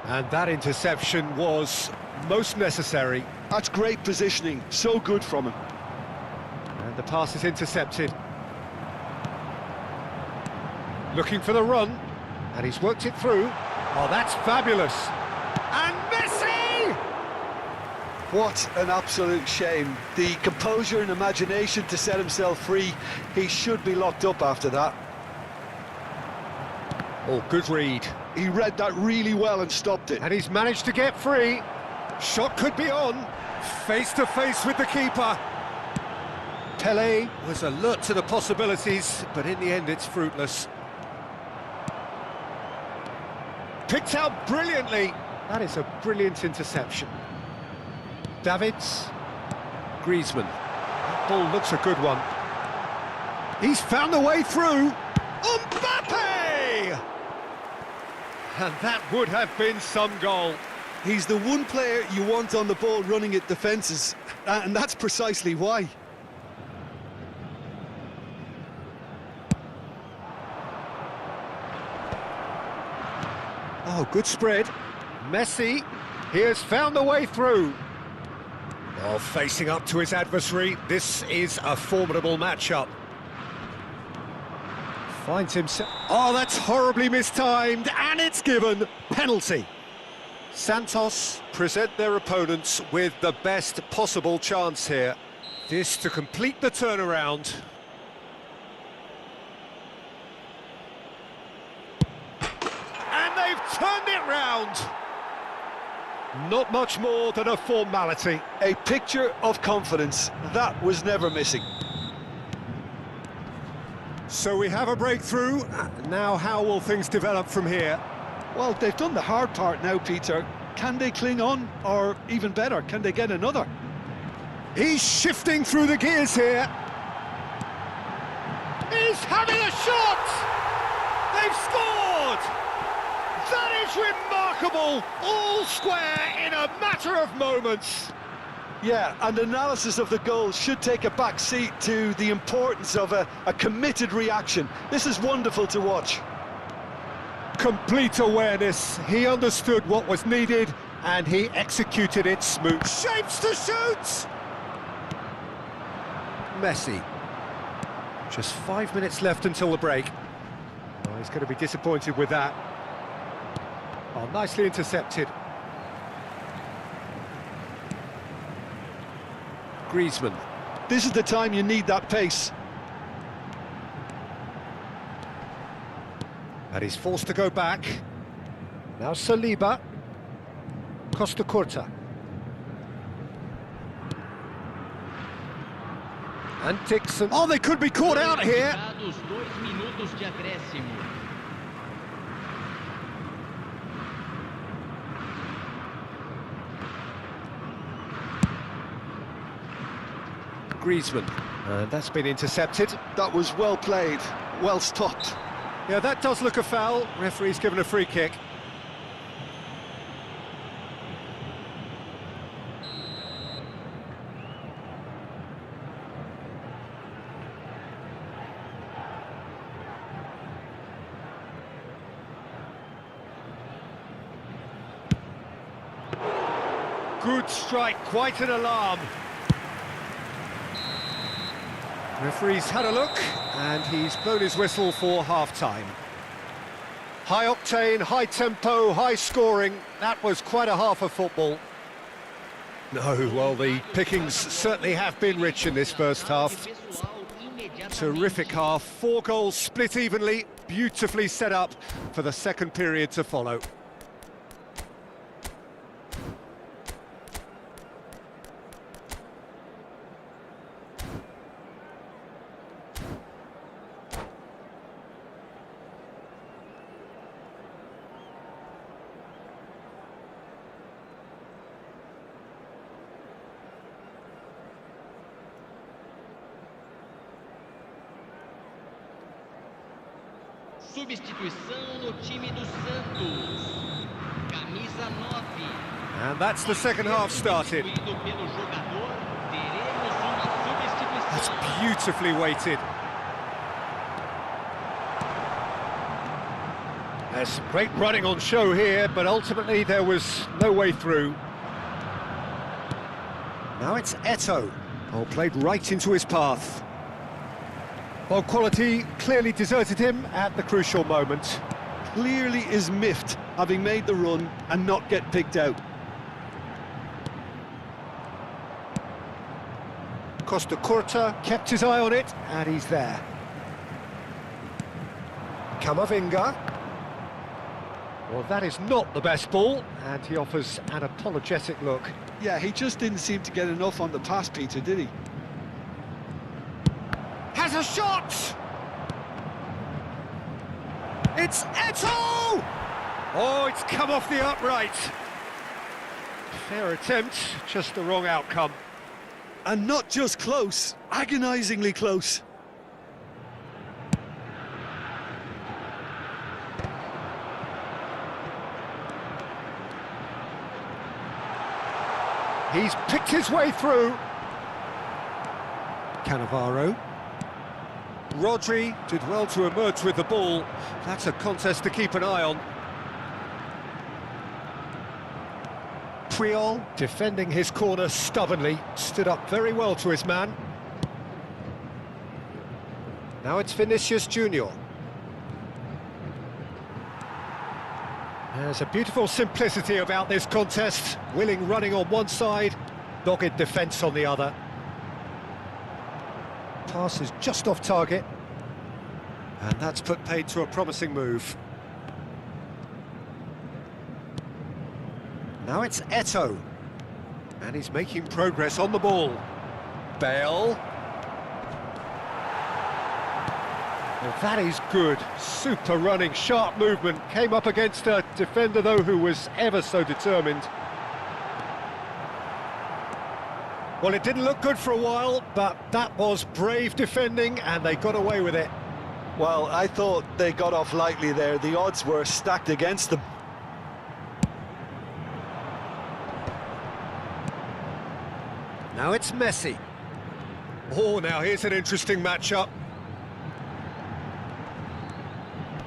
And that interception was most necessary. That's great positioning, so good from him. And the pass is intercepted. Looking for the run, and he's worked it through. Oh, that's fabulous. And Messi! What an absolute shame. The composure and imagination to set himself free. He should be locked up after that. Oh, good read. He read that really well and stopped it. And he's managed to get free. Shot could be on. Face to face with the keeper. Pelé was alert to the possibilities, but in the end it's fruitless. Picked out brilliantly. That is a brilliant interception. Davids. Griezmann. That ball looks a good one. He's found the way through. Mbappe! And that would have been some goal. He's the one player you want on the ball running at defences, and that's precisely why. Oh, good spread. Messi, he has found the way through. Oh, facing up to his adversary, this is a formidable matchup. Finds himself... Oh, that's horribly mistimed, and it's given. Penalty. Santos present their opponents with the best possible chance here. This to complete the turnaround. And they've turned it round. Not much more than a formality. A picture of confidence. That was never missing. So we have a breakthrough. Now how will things develop from here? Well, they've done the hard part now, Peter. Can they cling on? Or even better, can they get another? He's shifting through the gears here. He's having a shot! They've scored! That is remarkable! All square in a matter of moments. Yeah, and analysis of the goal should take a back seat to the importance of a committed reaction. This is wonderful to watch. Complete awareness. He understood what was needed and he executed it smooth. Shapes to shoot! Messi. Just 5 minutes left until the break. Oh, he's going to be disappointed with that. Oh, nicely intercepted. Griezmann. This is the time you need that pace. And he's forced to go back. Now Saliba. Costa Curta. And Dixon. Oh, they could be caught out here. Griezmann. And that's been intercepted. That was well played, well stopped. Yeah, that does look a foul. Referee's given a free kick. Good strike, quite an alarm. Referee's had a look, and he's blown his whistle for half-time. High octane, high tempo, high scoring. That was quite a half of football. No, well, the pickings certainly have been rich in this first half. Terrific half, 4 goals split evenly, beautifully set up for the second period to follow. Substituição no time do Santos. Camisa 9. And that's the second half started. That's beautifully weighted. There's great running on show here, but ultimately there was no way through. Now it's Eto'o. Oh, played right into his path. Well, quality clearly deserted him at the crucial moment. Clearly is miffed, having made the run and not get picked out. Costa Curta kept his eye on it, and he's there. Camavinga. Well, that is not the best ball, and he offers an apologetic look. Yeah, he just didn't seem to get enough on the pass, Peter, did he? Has a shot! It's Eto'o! Oh, it's come off the upright. Fair attempt, just the wrong outcome. And not just close, agonisingly close. He's picked his way through. Cannavaro. Rodri did well to emerge with the ball. That's a contest to keep an eye on. Puyol, defending his corner stubbornly, stood up very well to his man. Now it's Vinicius Junior. There's a beautiful simplicity about this contest. Willing running on one side, dogged defence on the other. Pass is just off target. And that's put paid to a promising move. Now it's Eto'o. And he's making progress on the ball. Bale. Well, that is good. Super running, sharp movement. Came up against a defender, though, who was ever so determined. Well, it didn't look good for a while, but that was brave defending, and they got away with it. Well, I thought they got off lightly there. The odds were stacked against them. Now it's Messi. Oh, now here's an interesting matchup.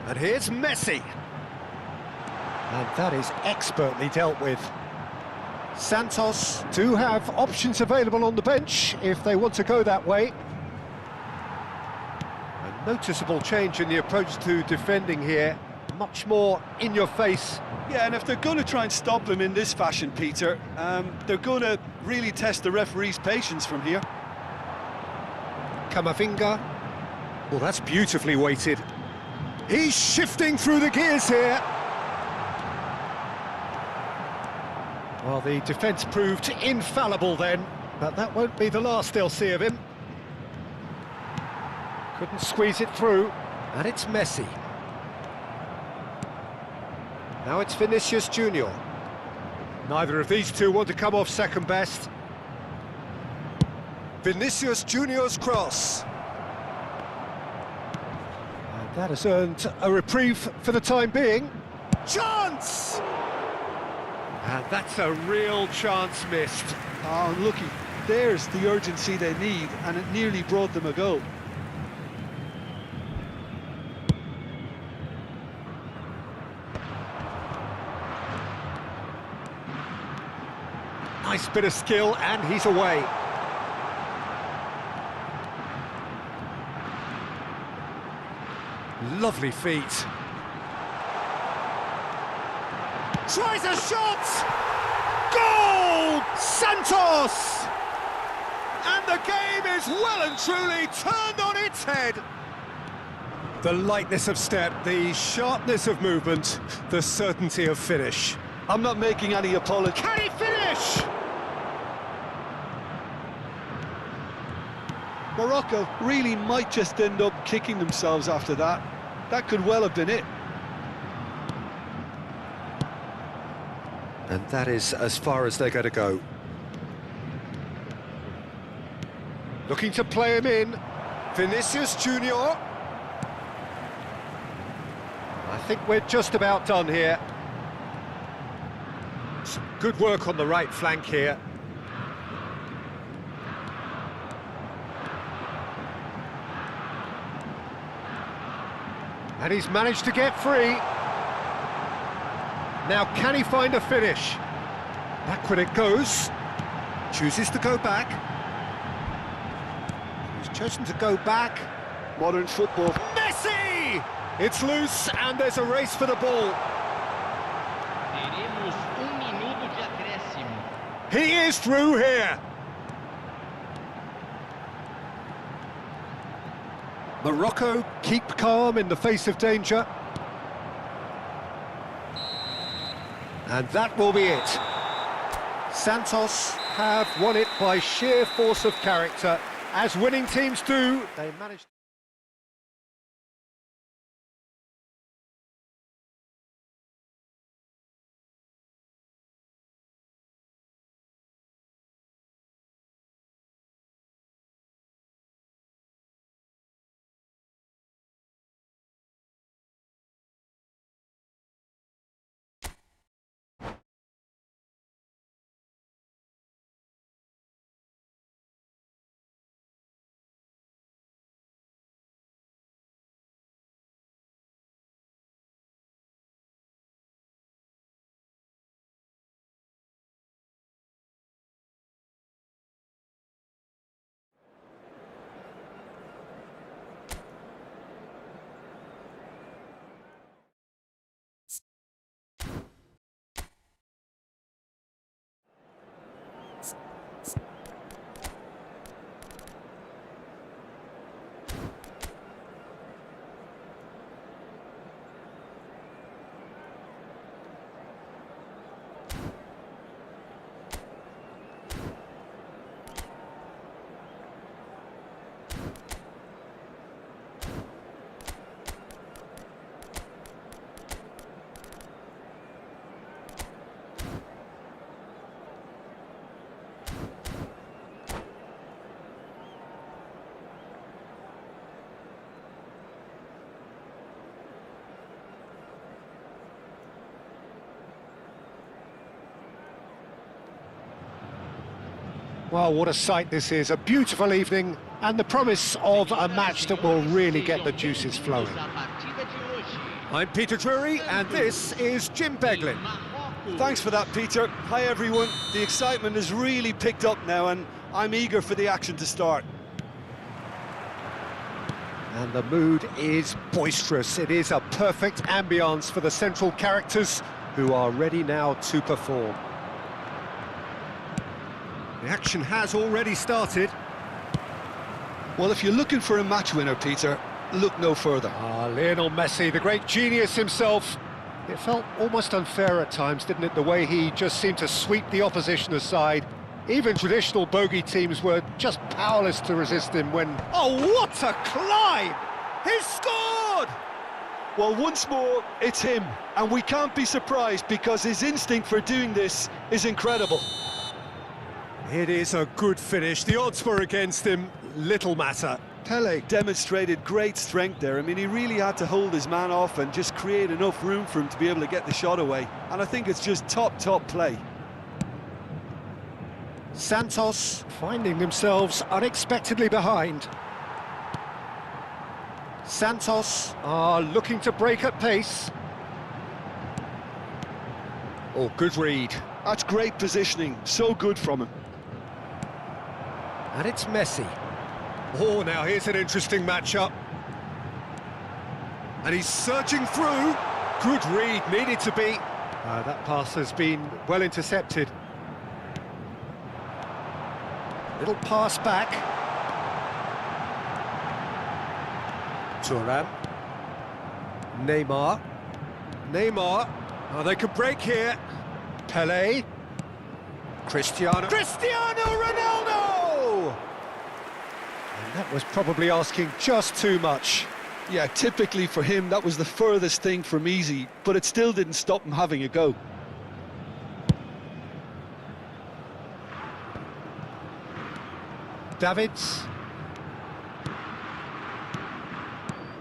And here's Messi. And that is expertly dealt with. Santos do have options available on the bench if they want to go that way. A noticeable change in the approach to defending here. Much more in your face. Yeah, and if they're going to try and stop them in this fashion, Peter, they're going to really test the referee's patience from here. Camavinga. Well, that's beautifully weighted. He's shifting through the gears here. Well, the defence proved infallible then, but that won't be the last they'll see of him. Couldn't squeeze it through, and it's Messi. Now it's Vinicius Junior. Neither of these two want to come off second best. Vinicius Junior's cross. And that has earned a reprieve for the time being. Chance! And that's a real chance missed. Oh, unlucky. There's the urgency they need, and it nearly brought them a goal. Nice bit of skill, and he's away. Lovely feet. Tries a shot! Goal! Santos! And the game is well and truly turned on its head. The lightness of step, the sharpness of movement, the certainty of finish. I'm not making any apology. Can he finish? Morocco really might just end up kicking themselves after that. That could well have been it. And that is as far as they're going to go. Looking to play him in. Vinicius Junior. I think we're just about done here. Some good work on the right flank here. And he's managed to get free. Now, can he find a finish? Backward it goes. Chooses to go back. He's chosen to go back. Modern football. Messi! It's loose, and there's a race for the ball. Teremos minuto de acréscimo. He is through here. Morocco keep calm in the face of danger. And that will be it. Santos have won it by sheer force of character. As winning teams do, they managed... Well, what a sight this is, a beautiful evening and the promise of a match that will really get the juices flowing. I'm Peter Drury, and this is Jim Beglin. Thanks for that, Peter. Hi, everyone. The excitement has really picked up now, and I'm eager for the action to start. And the mood is boisterous. It is a perfect ambience for the central characters who are ready now to perform. The action has already started. Well, if you're looking for a match winner, Peter, look no further. Lionel Messi, the great genius himself. It felt almost unfair at times, didn't it, the way he just seemed to sweep the opposition aside. Even traditional bogey teams were just powerless to resist him when... Oh, what a climb! He's scored! Well, once more, it's him, and we can't be surprised because his instinct for doing this is incredible. It is a good finish. The odds were against him. Little matter. Pele demonstrated great strength there. I mean, he really had to hold his man off and just create enough room for him to be able to get the shot away. And I think it's just top play. Santos finding themselves unexpectedly behind. Santos are looking to break at pace. Oh, good read. That's great positioning. So good from him. And it's Messi. Oh, now here's an interesting matchup. And he's surging through. Good read, needed to be. That pass has been well intercepted. Little pass back. Thuram. Neymar. Oh, they could break here. Pele. Cristiano Ronaldo! And that was probably asking just too much. Yeah, typically for him, that was the furthest thing from easy, but it still didn't stop him having a go. Davids.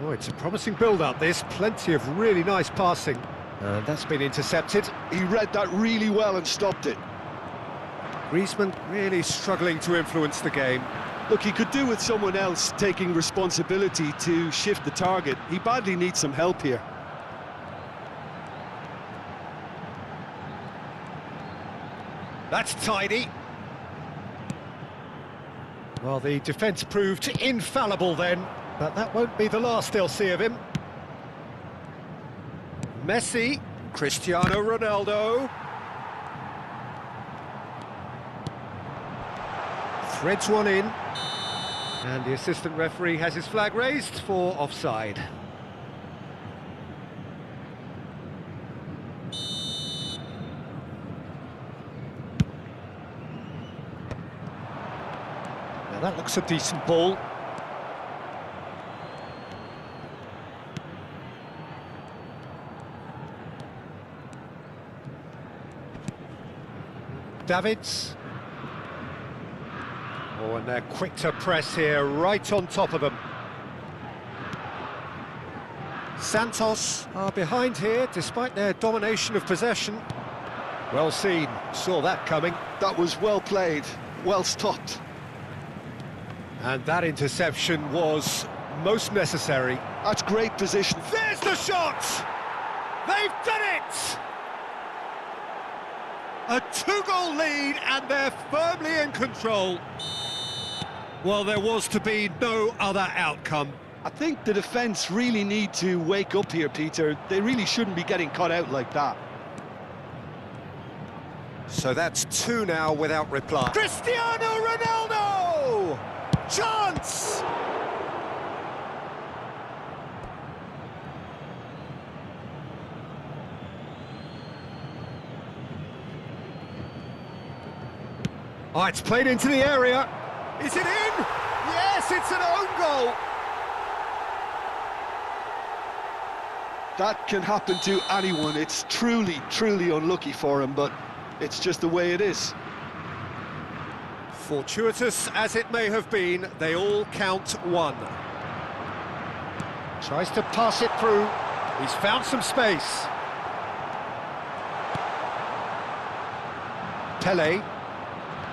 Oh, it's a promising build-up, this. Plenty of really nice passing. And that's been intercepted. He read that really well and stopped it. Griezmann really struggling to influence the game. Look, he could do with someone else taking responsibility to shift the target. He badly needs some help here. That's tidy. Well, the defence proved infallible then, but that won't be the last they'll see of him. Messi, Cristiano Ronaldo. Threads one in. And the assistant referee has his flag raised for offside. Now that looks a decent ball. Davids. Oh, and they're quick to press here, right on top of them. Santos are behind here, despite their domination of possession. Well seen, saw that coming. That was well played, well stopped. And that interception was most necessary. That's great position. There's the shot! They've done it! A two-goal lead, and they're firmly in control. Well, there was to be no other outcome. I think the defence really need to wake up here, Peter. They really shouldn't be getting caught out like that. So that's two now without reply. Cristiano Ronaldo! Chance! Oh, it's played into the area. Is it in? Yes, it's an own goal. That can happen to anyone. It's truly unlucky for him, but it's just the way it is. Fortuitous as it may have been, they all count one. Tries to pass it through. He's found some space. Pele.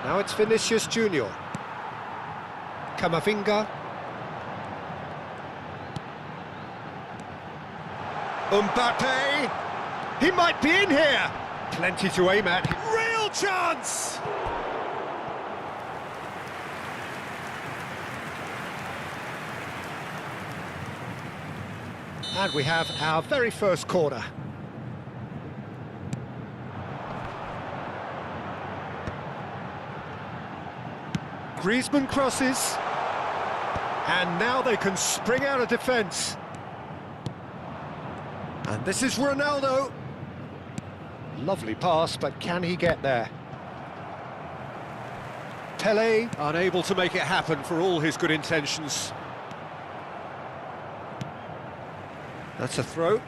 Now it's Vinicius Junior. Camavinga. Mbappe. He might be in here. Plenty to aim at. Real chance! And we have our very first corner. Griezmann crosses. And now they can spring out of defence. And this is Ronaldo. Lovely pass, but can he get there? Pele, unable to make it happen for all his good intentions. That's a throw.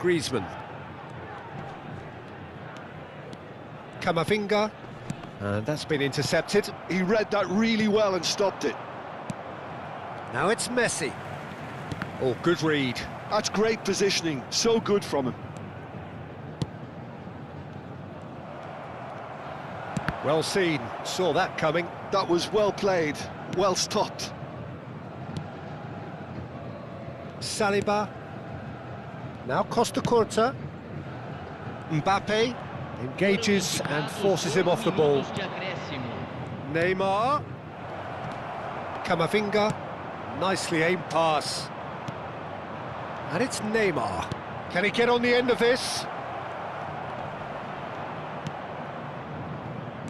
Griezmann. Camavinga. And that's been intercepted. He read that really well and stopped it. Now it's Messi. Oh, good read. That's great positioning, so good from him. Well seen, saw that coming. That was well played, well stopped. Saliba. Now Costa Curta. Mbappe engages and forces him off the ball. Neymar. Camavinga. Nicely aimed pass. And it's Neymar. Can he get on the end of this?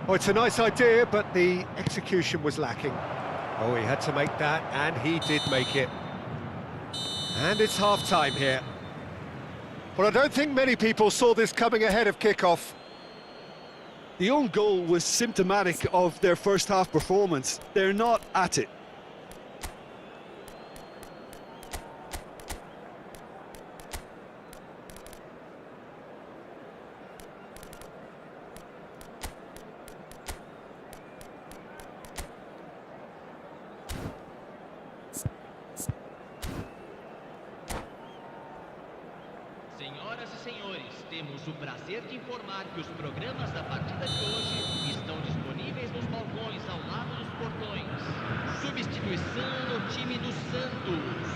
Oh, it's a nice idea, but the execution was lacking. Oh, he had to make that, and he did make it. And it's half-time here. Well, I don't think many people saw this coming ahead of kick-off. The own goal was symptomatic of their first half performance. They're not at it. Senhoras e senhores, temos o prazer de informar que os programas da partida de hoje estão disponíveis nos balcões ao lado dos portões. Substituição no time do Santos.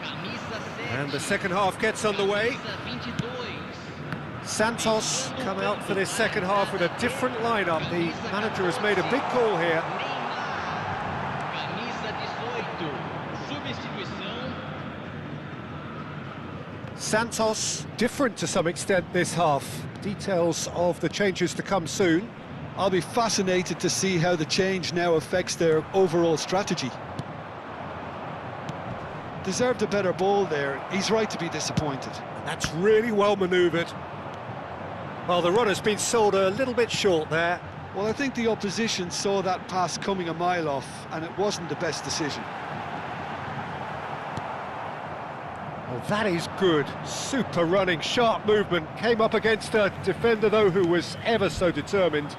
Camisa 7. And the second half gets underway. Camisa 22. Santos come out for this second half with a different lineup. The manager has made a big call here. Neymar. Camisa 18. Substituição. Santos, different to some extent this half. Details of the changes to come soon. I'll be fascinated to see how the change now affects their overall strategy. Deserved a better ball there. He's right to be disappointed. That's really well manoeuvred. Well, the runner's been sold a little bit short there. Well, I think the opposition saw that pass coming a mile off, and it wasn't the best decision. Oh, that is good. Super running, sharp movement. Came up against a defender, though, who was ever so determined.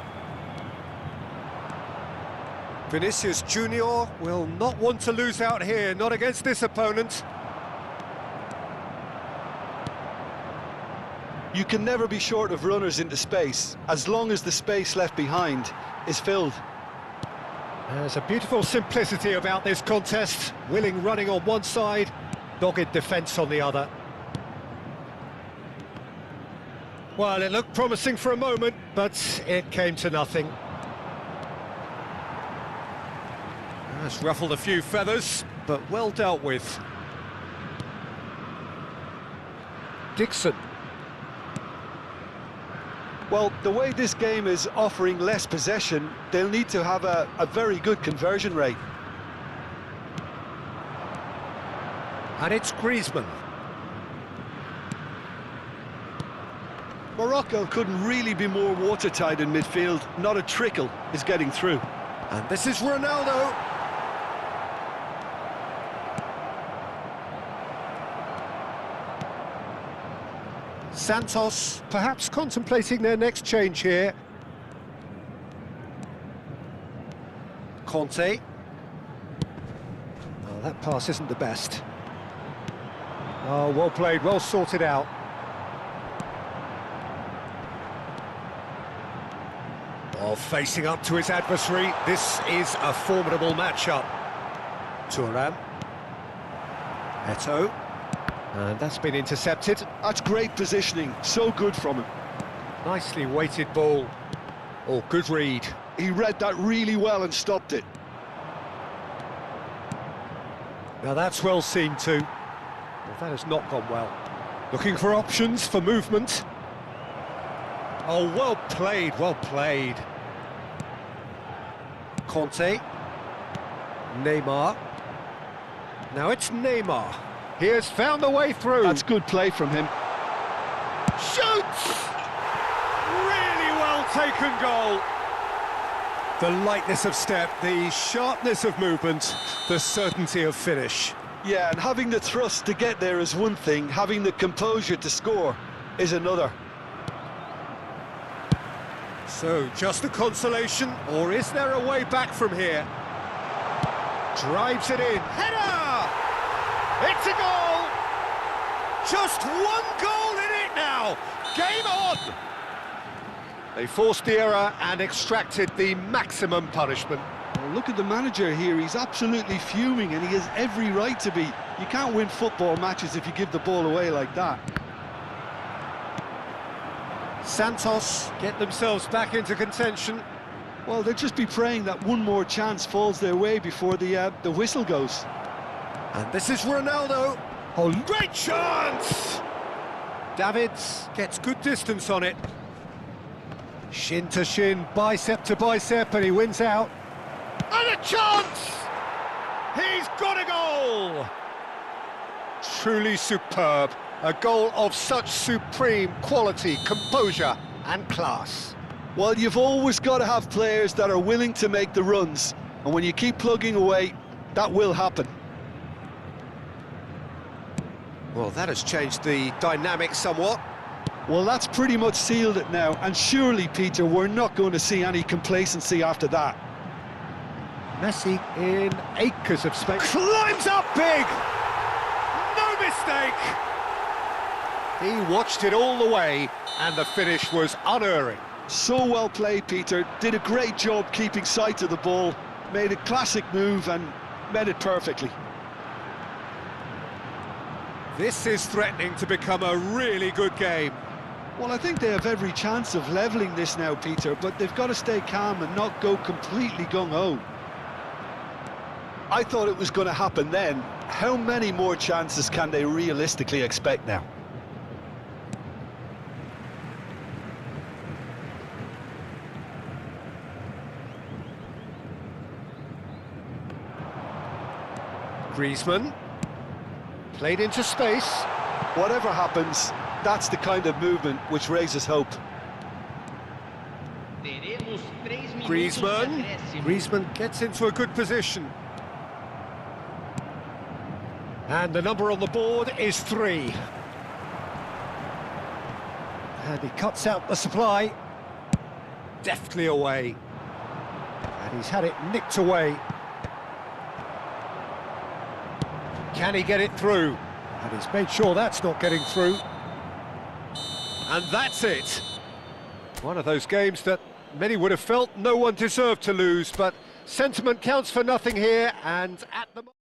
Vinicius Junior will not want to lose out here, not against this opponent. You can never be short of runners into space, as long as the space left behind is filled. There's a beautiful simplicity about this contest. Willing running on one side, dogged defence on the other. Well, it looked promising for a moment, but it came to nothing. That's ruffled a few feathers, but well dealt with. Dixon. Well, the way this game is offering less possession, they'll need to have a very good conversion rate. And it's Griezmann. Morocco couldn't really be more watertight in midfield. Not a trickle is getting through. And this is Ronaldo. Santos perhaps contemplating their next change here. Conte. Oh, that pass isn't the best. Oh, well played, well sorted out. Oh, facing up to his adversary, this is a formidable matchup. Thuram. Eto. And that's been intercepted. That's great positioning, so good from him. Nicely weighted ball. Oh, good read. He read that really well and stopped it. Now that's well seen too. Well, that has not gone well. Looking for options for movement. Oh, well played, well played. Conte. Neymar. Now it's Neymar. He has found a way through. That's good play from him. Shoots! Really well taken goal. The lightness of step, the sharpness of movement, the certainty of finish. Yeah, and having the thrust to get there is one thing, having the composure to score is another. So, just a consolation, or is there a way back from here? Drives it in. Header! It's a goal! Just one goal in it now! Game on! They forced the error and extracted the maximum punishment. Well, look at the manager here, he's absolutely fuming and he has every right to be. You can't win football matches if you give the ball away like that. Santos get themselves back into contention. Well, they'll just be praying that one more chance falls their way before the whistle goes. And this is Ronaldo. Oh, great chance! Davids gets good distance on it. Shin to shin, bicep to bicep, and he wins out. And a chance! He's got a goal! Truly superb. A goal of such supreme quality, composure and class. Well, you've always got to have players that are willing to make the runs. And when you keep plugging away, that will happen. Well, that has changed the dynamic somewhat. Well, that's pretty much sealed it now. And surely, Peter, we're not going to see any complacency after that. Messi in acres of space. Climbs up big! No mistake! He watched it all the way, and the finish was unerring. So well played, Peter. Did a great job keeping sight of the ball. Made a classic move and met it perfectly. This is threatening to become a really good game. Well, I think they have every chance of levelling this now, Peter, but they've got to stay calm and not go completely gung-ho. I thought it was going to happen then. How many more chances can they realistically expect now? Griezmann. Played into space. Whatever happens, that's the kind of movement which raises hope. Griezmann. Griezmann gets into a good position. And the number on the board is 3. And he cuts out the supply. Deftly away. And he's had it nicked away. Can he get it through? And he's made sure that's not getting through. And that's it. One of those games that many would have felt no one deserved to lose, but sentiment counts for nothing here, and at the moment...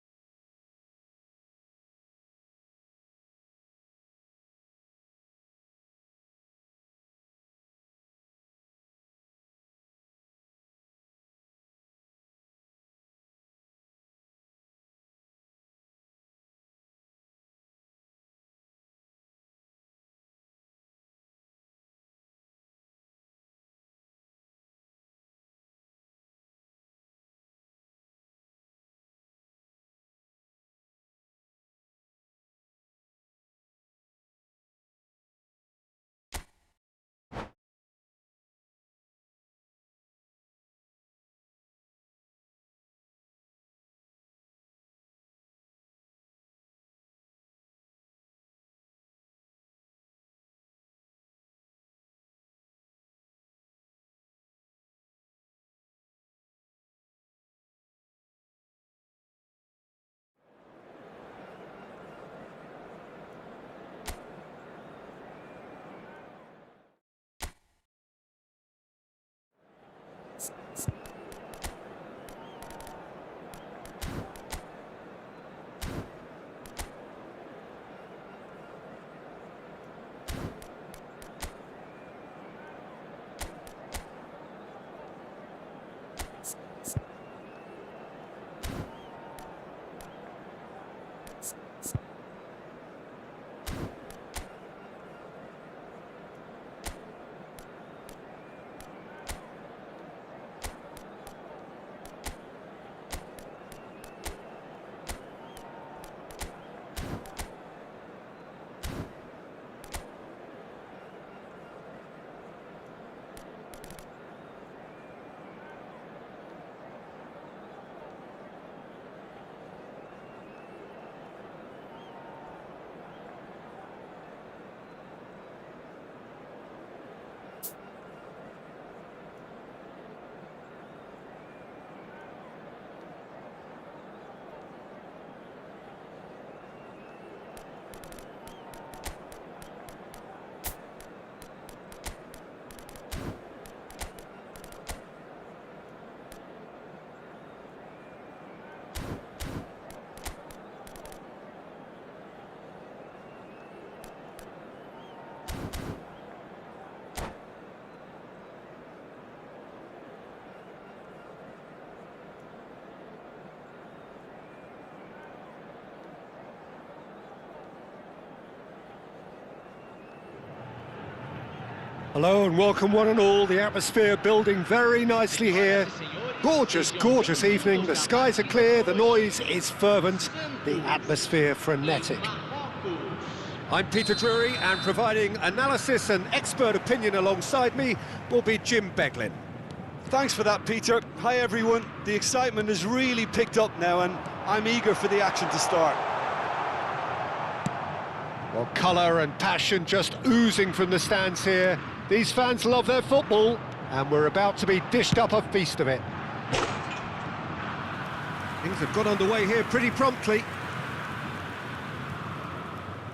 Hello and welcome one and all. The atmosphere building very nicely here. Gorgeous, gorgeous evening. The skies are clear, the noise is fervent, the atmosphere frenetic. I'm Peter Drury, and providing analysis and expert opinion alongside me will be Jim Beglin. Thanks for that, Peter. Hi, everyone. The excitement has really picked up now, and I'm eager for the action to start. Well, colour and passion just oozing from the stands here. These fans love their football, and we're about to be dished up a feast of it. Things have got underway here pretty promptly.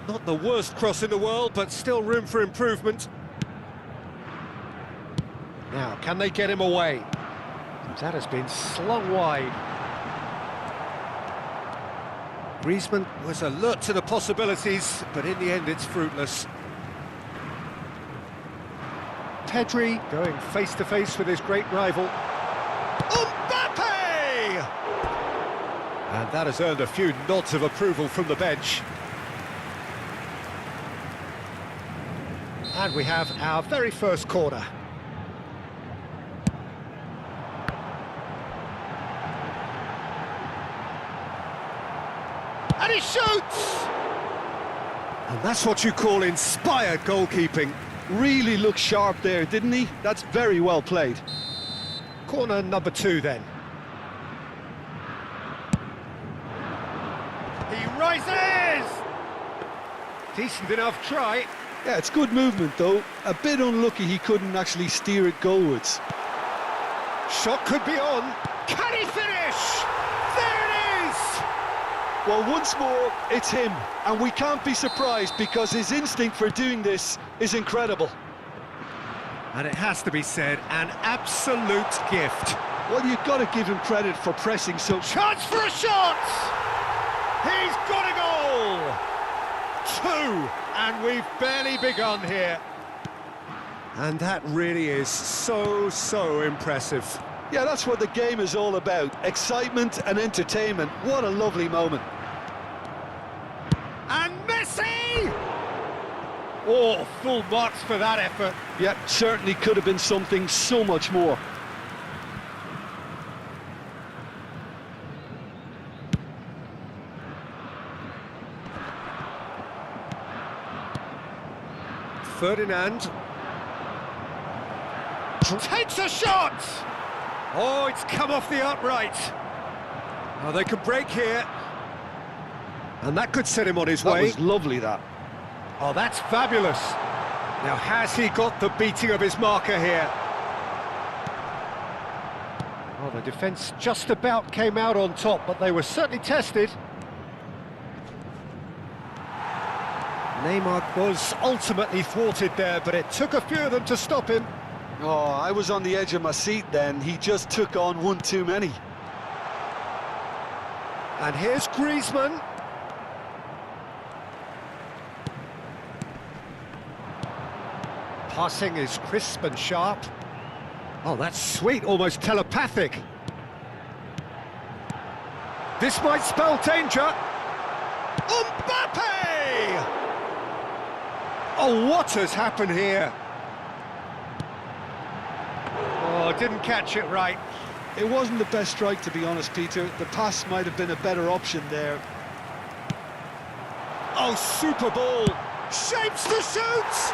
Not the worst cross in the world, but still room for improvement. Now, can they get him away? That has been slung wide. Griezmann was alert to the possibilities, but in the end it's fruitless. Pedri going face-to-face with his great rival. Mbappe! And that has earned a few nods of approval from the bench. And we have our very first corner. And he shoots! And that's what you call inspired goalkeeping. Really looked sharp there, didn't he? That's very well played. Corner number 2 then. He rises! Decent enough try. Yeah, it's good movement, though. A bit unlucky he couldn't actually steer it goalwards. Shot could be on. Can he finish? There it is! Well, once more, it's him. And we can't be surprised because his instinct for doing this is incredible. And it has to be said, an absolute gift. Well, you've got to give him credit for pressing so... Chance for a shot! He's got a goal! 2, and we've barely begun here. And that really is so impressive. Yeah, that's what the game is all about. Excitement and entertainment. What a lovely moment. And Messi! Oh, full marks for that effort. Yeah, certainly could have been something so much more. Ferdinand takes a shot! Oh, it's come off the upright. Oh, they could break here. And that could set him on his way. That was lovely, that. Oh, that's fabulous. Now, has he got the beating of his marker here? Oh, the defence just about came out on top, but they were certainly tested. Neymar was ultimately thwarted there, but it took a few of them to stop him. Oh, I was on the edge of my seat then. He just took on one too many. And here's Griezmann. Passing is crisp and sharp. Oh, that's sweet, almost telepathic. This might spell danger. Mbappe! Oh, what has happened here? Oh, didn't catch it right. It wasn't the best strike, to be honest, Peter. The pass might have been a better option there. Oh, super ball. Shapes to shoot!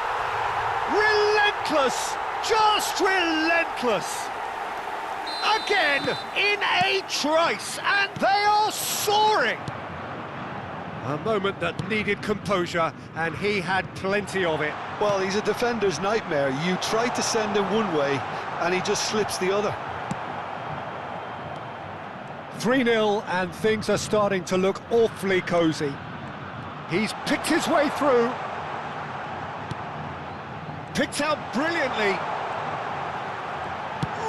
Relentless! Just relentless! Again, in a trice, and they are soaring! A moment that needed composure, and he had plenty of it. Well, he's a defender's nightmare. You try to send him one way, and he just slips the other. 3-0, and things are starting to look awfully cosy. He's picked his way through. Picked out brilliantly.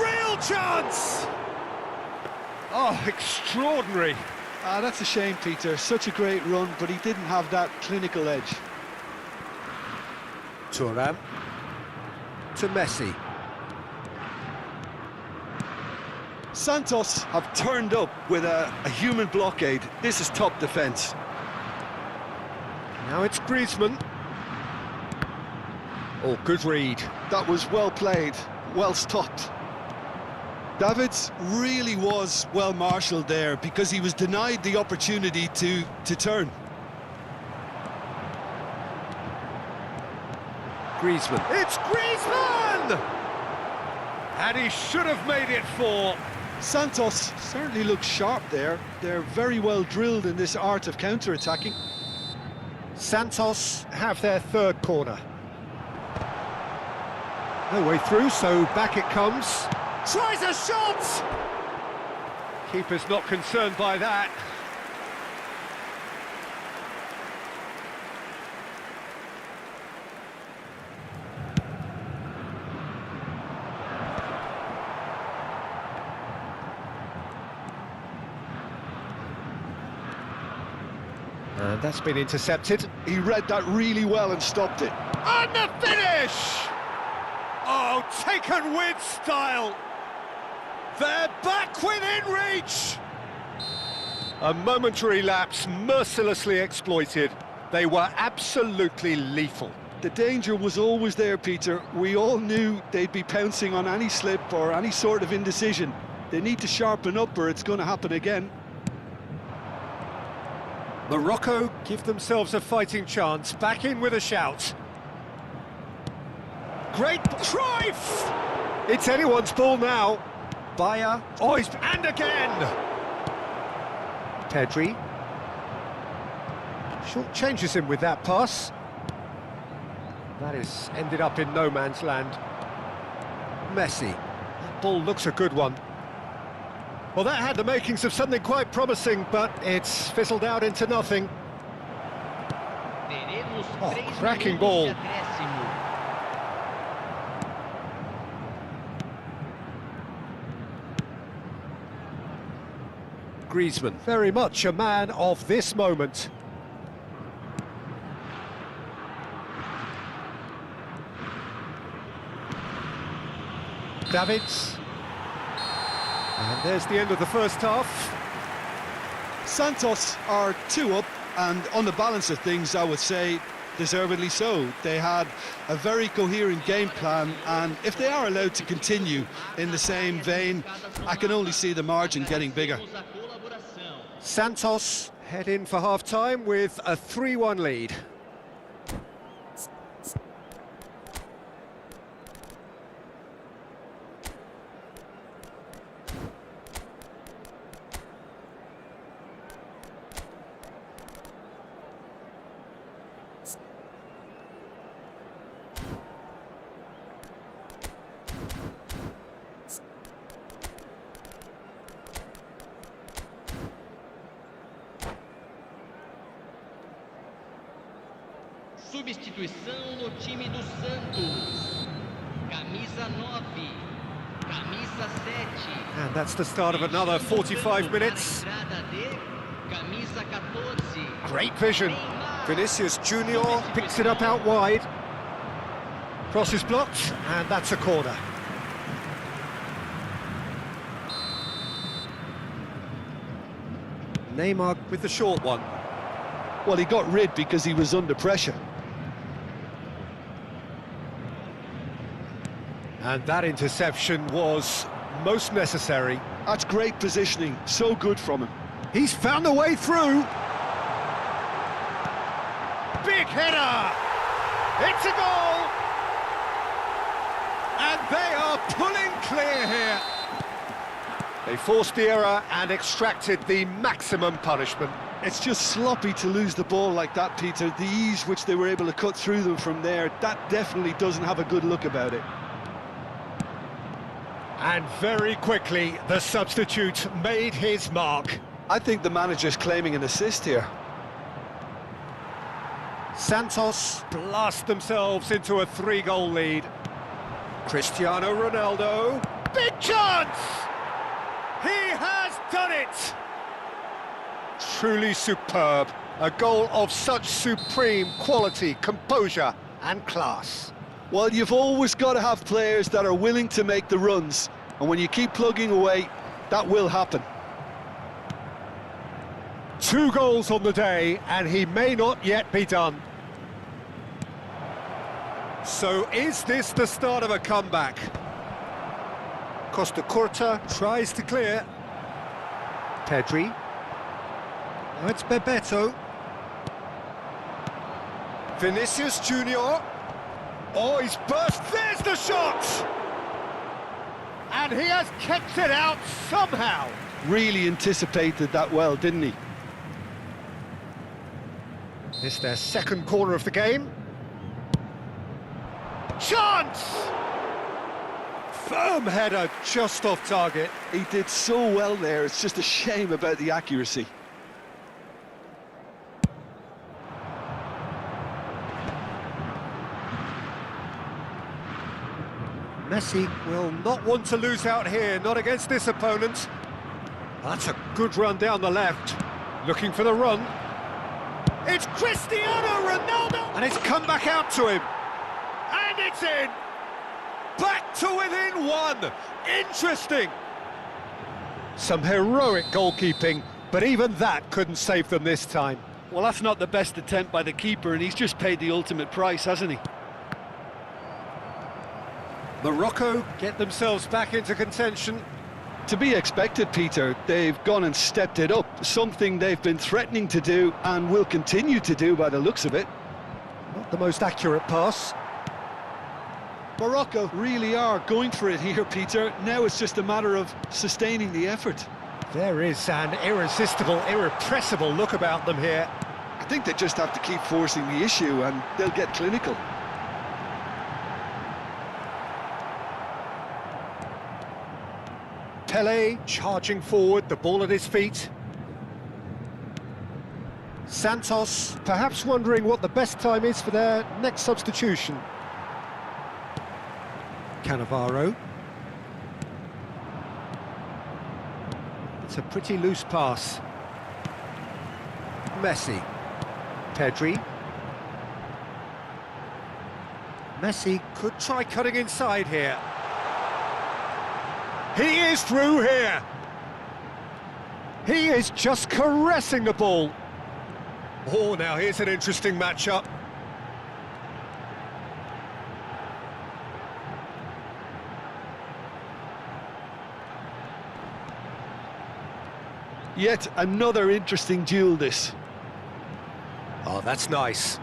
Real chance! Oh, extraordinary. Ah, that's a shame, Peter. Such a great run, but he didn't have that clinical edge. Thuram to Messi. Santos have turned up with a human blockade. This is top defence. Now it's Griezmann. Oh, good read. That was well played, well stopped. Davids really was well marshalled there because he was denied the opportunity to turn. Griezmann. It's Griezmann! And he should have made it 4. Santos certainly looks sharp there. They're very well drilled in this art of counter-attacking. Santos have their third corner. No way through, so back it comes. Tries a shot! Keeper's not concerned by that. And that's been intercepted. He read that really well and stopped it. And the finish! Oh, taken with style. They're back within reach. A momentary lapse mercilessly exploited. They were absolutely lethal. The danger was always there, Peter. We all knew they'd be pouncing on any slip or any sort of indecision. They need to sharpen up or it's going to happen again. Morocco give themselves a fighting chance, back in with a shout. Great Cruyff! It's anyone's ball now. Bayer, and again! Pedri. Short changes him with that pass. That is ended up in no man's land. Messi. That ball looks a good one. Well, that had the makings of something quite promising, but it's fizzled out into nothing. Oh, cracking ball. Griezmann, very much a man of this moment. Davids. And there's the end of the first half. Santos are 2 up, and on the balance of things, I would say deservedly so. They had a very coherent game plan, and if they are allowed to continue in the same vein, I can only see the margin getting bigger. Santos head in for half-time with a 3-1 lead. Substituição no time do Santos. Camisa 9, camisa 7. And that's the start of another 45 minutes. Camisa 14. Great vision. Vinicius Junior picks it up out wide. Cross is blocked, and that's a corner. Neymar with the short one. Well, he got rid because he was under pressure. And that interception was most necessary. That's great positioning, so good from him. He's found a way through. Big header! It's a goal! And they are pulling clear here. They forced the error and extracted the maximum punishment. It's just sloppy to lose the ball like that, Peter. The ease which they were able to cut through them from there, that definitely doesn't have a good look about it. And very quickly, the substitute made his mark. I think the manager's claiming an assist here. Santos blast themselves into a 3-goal lead. Cristiano Ronaldo, big chance! He has done it! Truly superb. A goal of such supreme quality, composure and class. Well, you've always got to have players that are willing to make the runs, and when you keep plugging away, that will happen. 2 goals on the day, and he may not yet be done. So is this the start of a comeback? Costa Curta tries to clear. Pedri. Now it's Bebeto. Vinicius Junior. Oh, he's burst. There's the shot! And he has kept it out somehow. Really anticipated that well, didn't he? It's their second corner of the game. Chance! Firm header just off target. He did so well there, it's just a shame about the accuracy. Messi Will not want to lose out here, not against this opponent. That's a good run down the left. Looking for the run. It's Cristiano Ronaldo! And it's come back out to him. And it's in! Back to within one! Interesting! Some heroic goalkeeping, but even that couldn't save them this time. Well, that's not the best attempt by the keeper, and he's just paid the ultimate price, hasn't he? Morocco get themselves back into contention. To be expected, Peter. They've gone and stepped it up, something they've been threatening to do and will continue to do by the looks of it. Not the most accurate pass. Morocco really are going for it here, Peter. Now it's just a matter of sustaining the effort. There is an irresistible, irrepressible look about them here. I think they just have to keep forcing the issue and they'll get clinical. Pele charging forward, the ball at his feet. Santos perhaps wondering what the best time is for their next substitution. Cannavaro. It's a pretty loose pass. Messi. Pedri. Messi Could try cutting inside here. He is through here. He is just caressing the ball. Oh, now here's an interesting matchup. Yet another interesting duel, this. Oh, that's nice.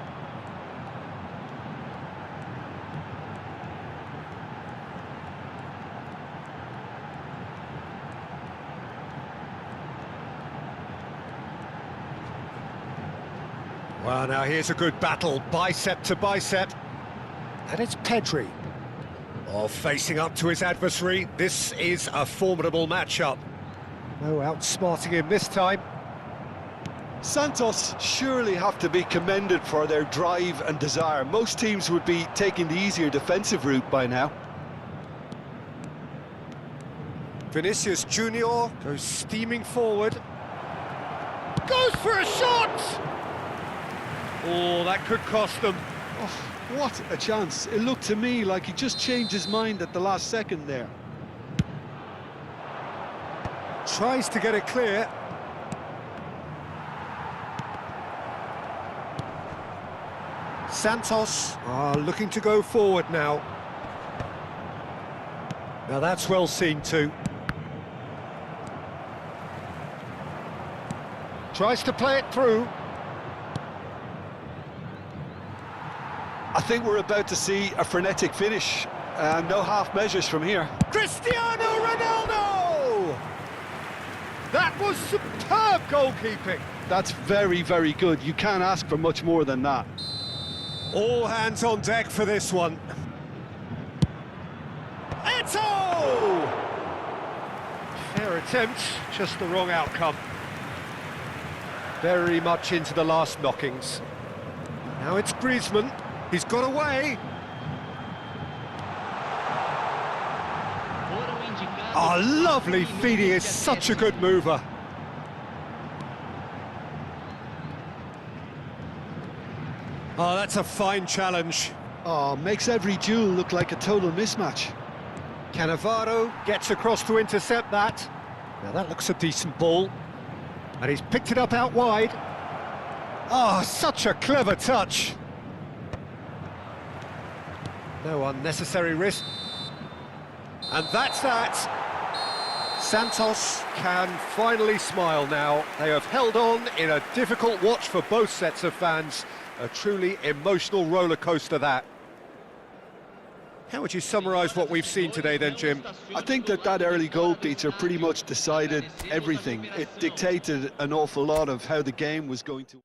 Well, now here's a good battle, bicep to bicep. And it's Pedri. Oh, facing up to his adversary. This is a formidable matchup. No outsmarting him this time. Santos surely have to be commended for their drive and desire. Most teams would be taking the easier defensive route by now. Vinicius Junior Goes steaming forward. Goes for a shot! Oh, that could cost them. Oh, what a chance. It looked to me like he just changed his mind at the last second there. Tries to get it clear. Santos are looking to go forward now. Now that's well seen too. Tries to play it through. I think we're about to see a frenetic finish. No half measures from here. Cristiano Ronaldo! That was superb goalkeeping. That's very, very good. You can't ask for much more than that. All hands on deck for this one. Eto! Fair attempt, just the wrong outcome. Very much into the last knockings. Now it's Griezmann. He's got away. Oh, lovely feed. He is such a good mover. Oh, that's a fine challenge. Oh, makes every duel look like a total mismatch. Cannavaro gets across to intercept that. Now that looks a decent ball. And he's picked it up out wide. Oh, such a clever touch. No unnecessary risk. And that's that. Santos can finally smile now. They have held on in a difficult watch for both sets of fans. A truly emotional roller coaster, that. How would you summarise what we've seen today then, Jim? I think that early goal, Peter, pretty much decided everything. It dictated an awful lot of how the game was going to...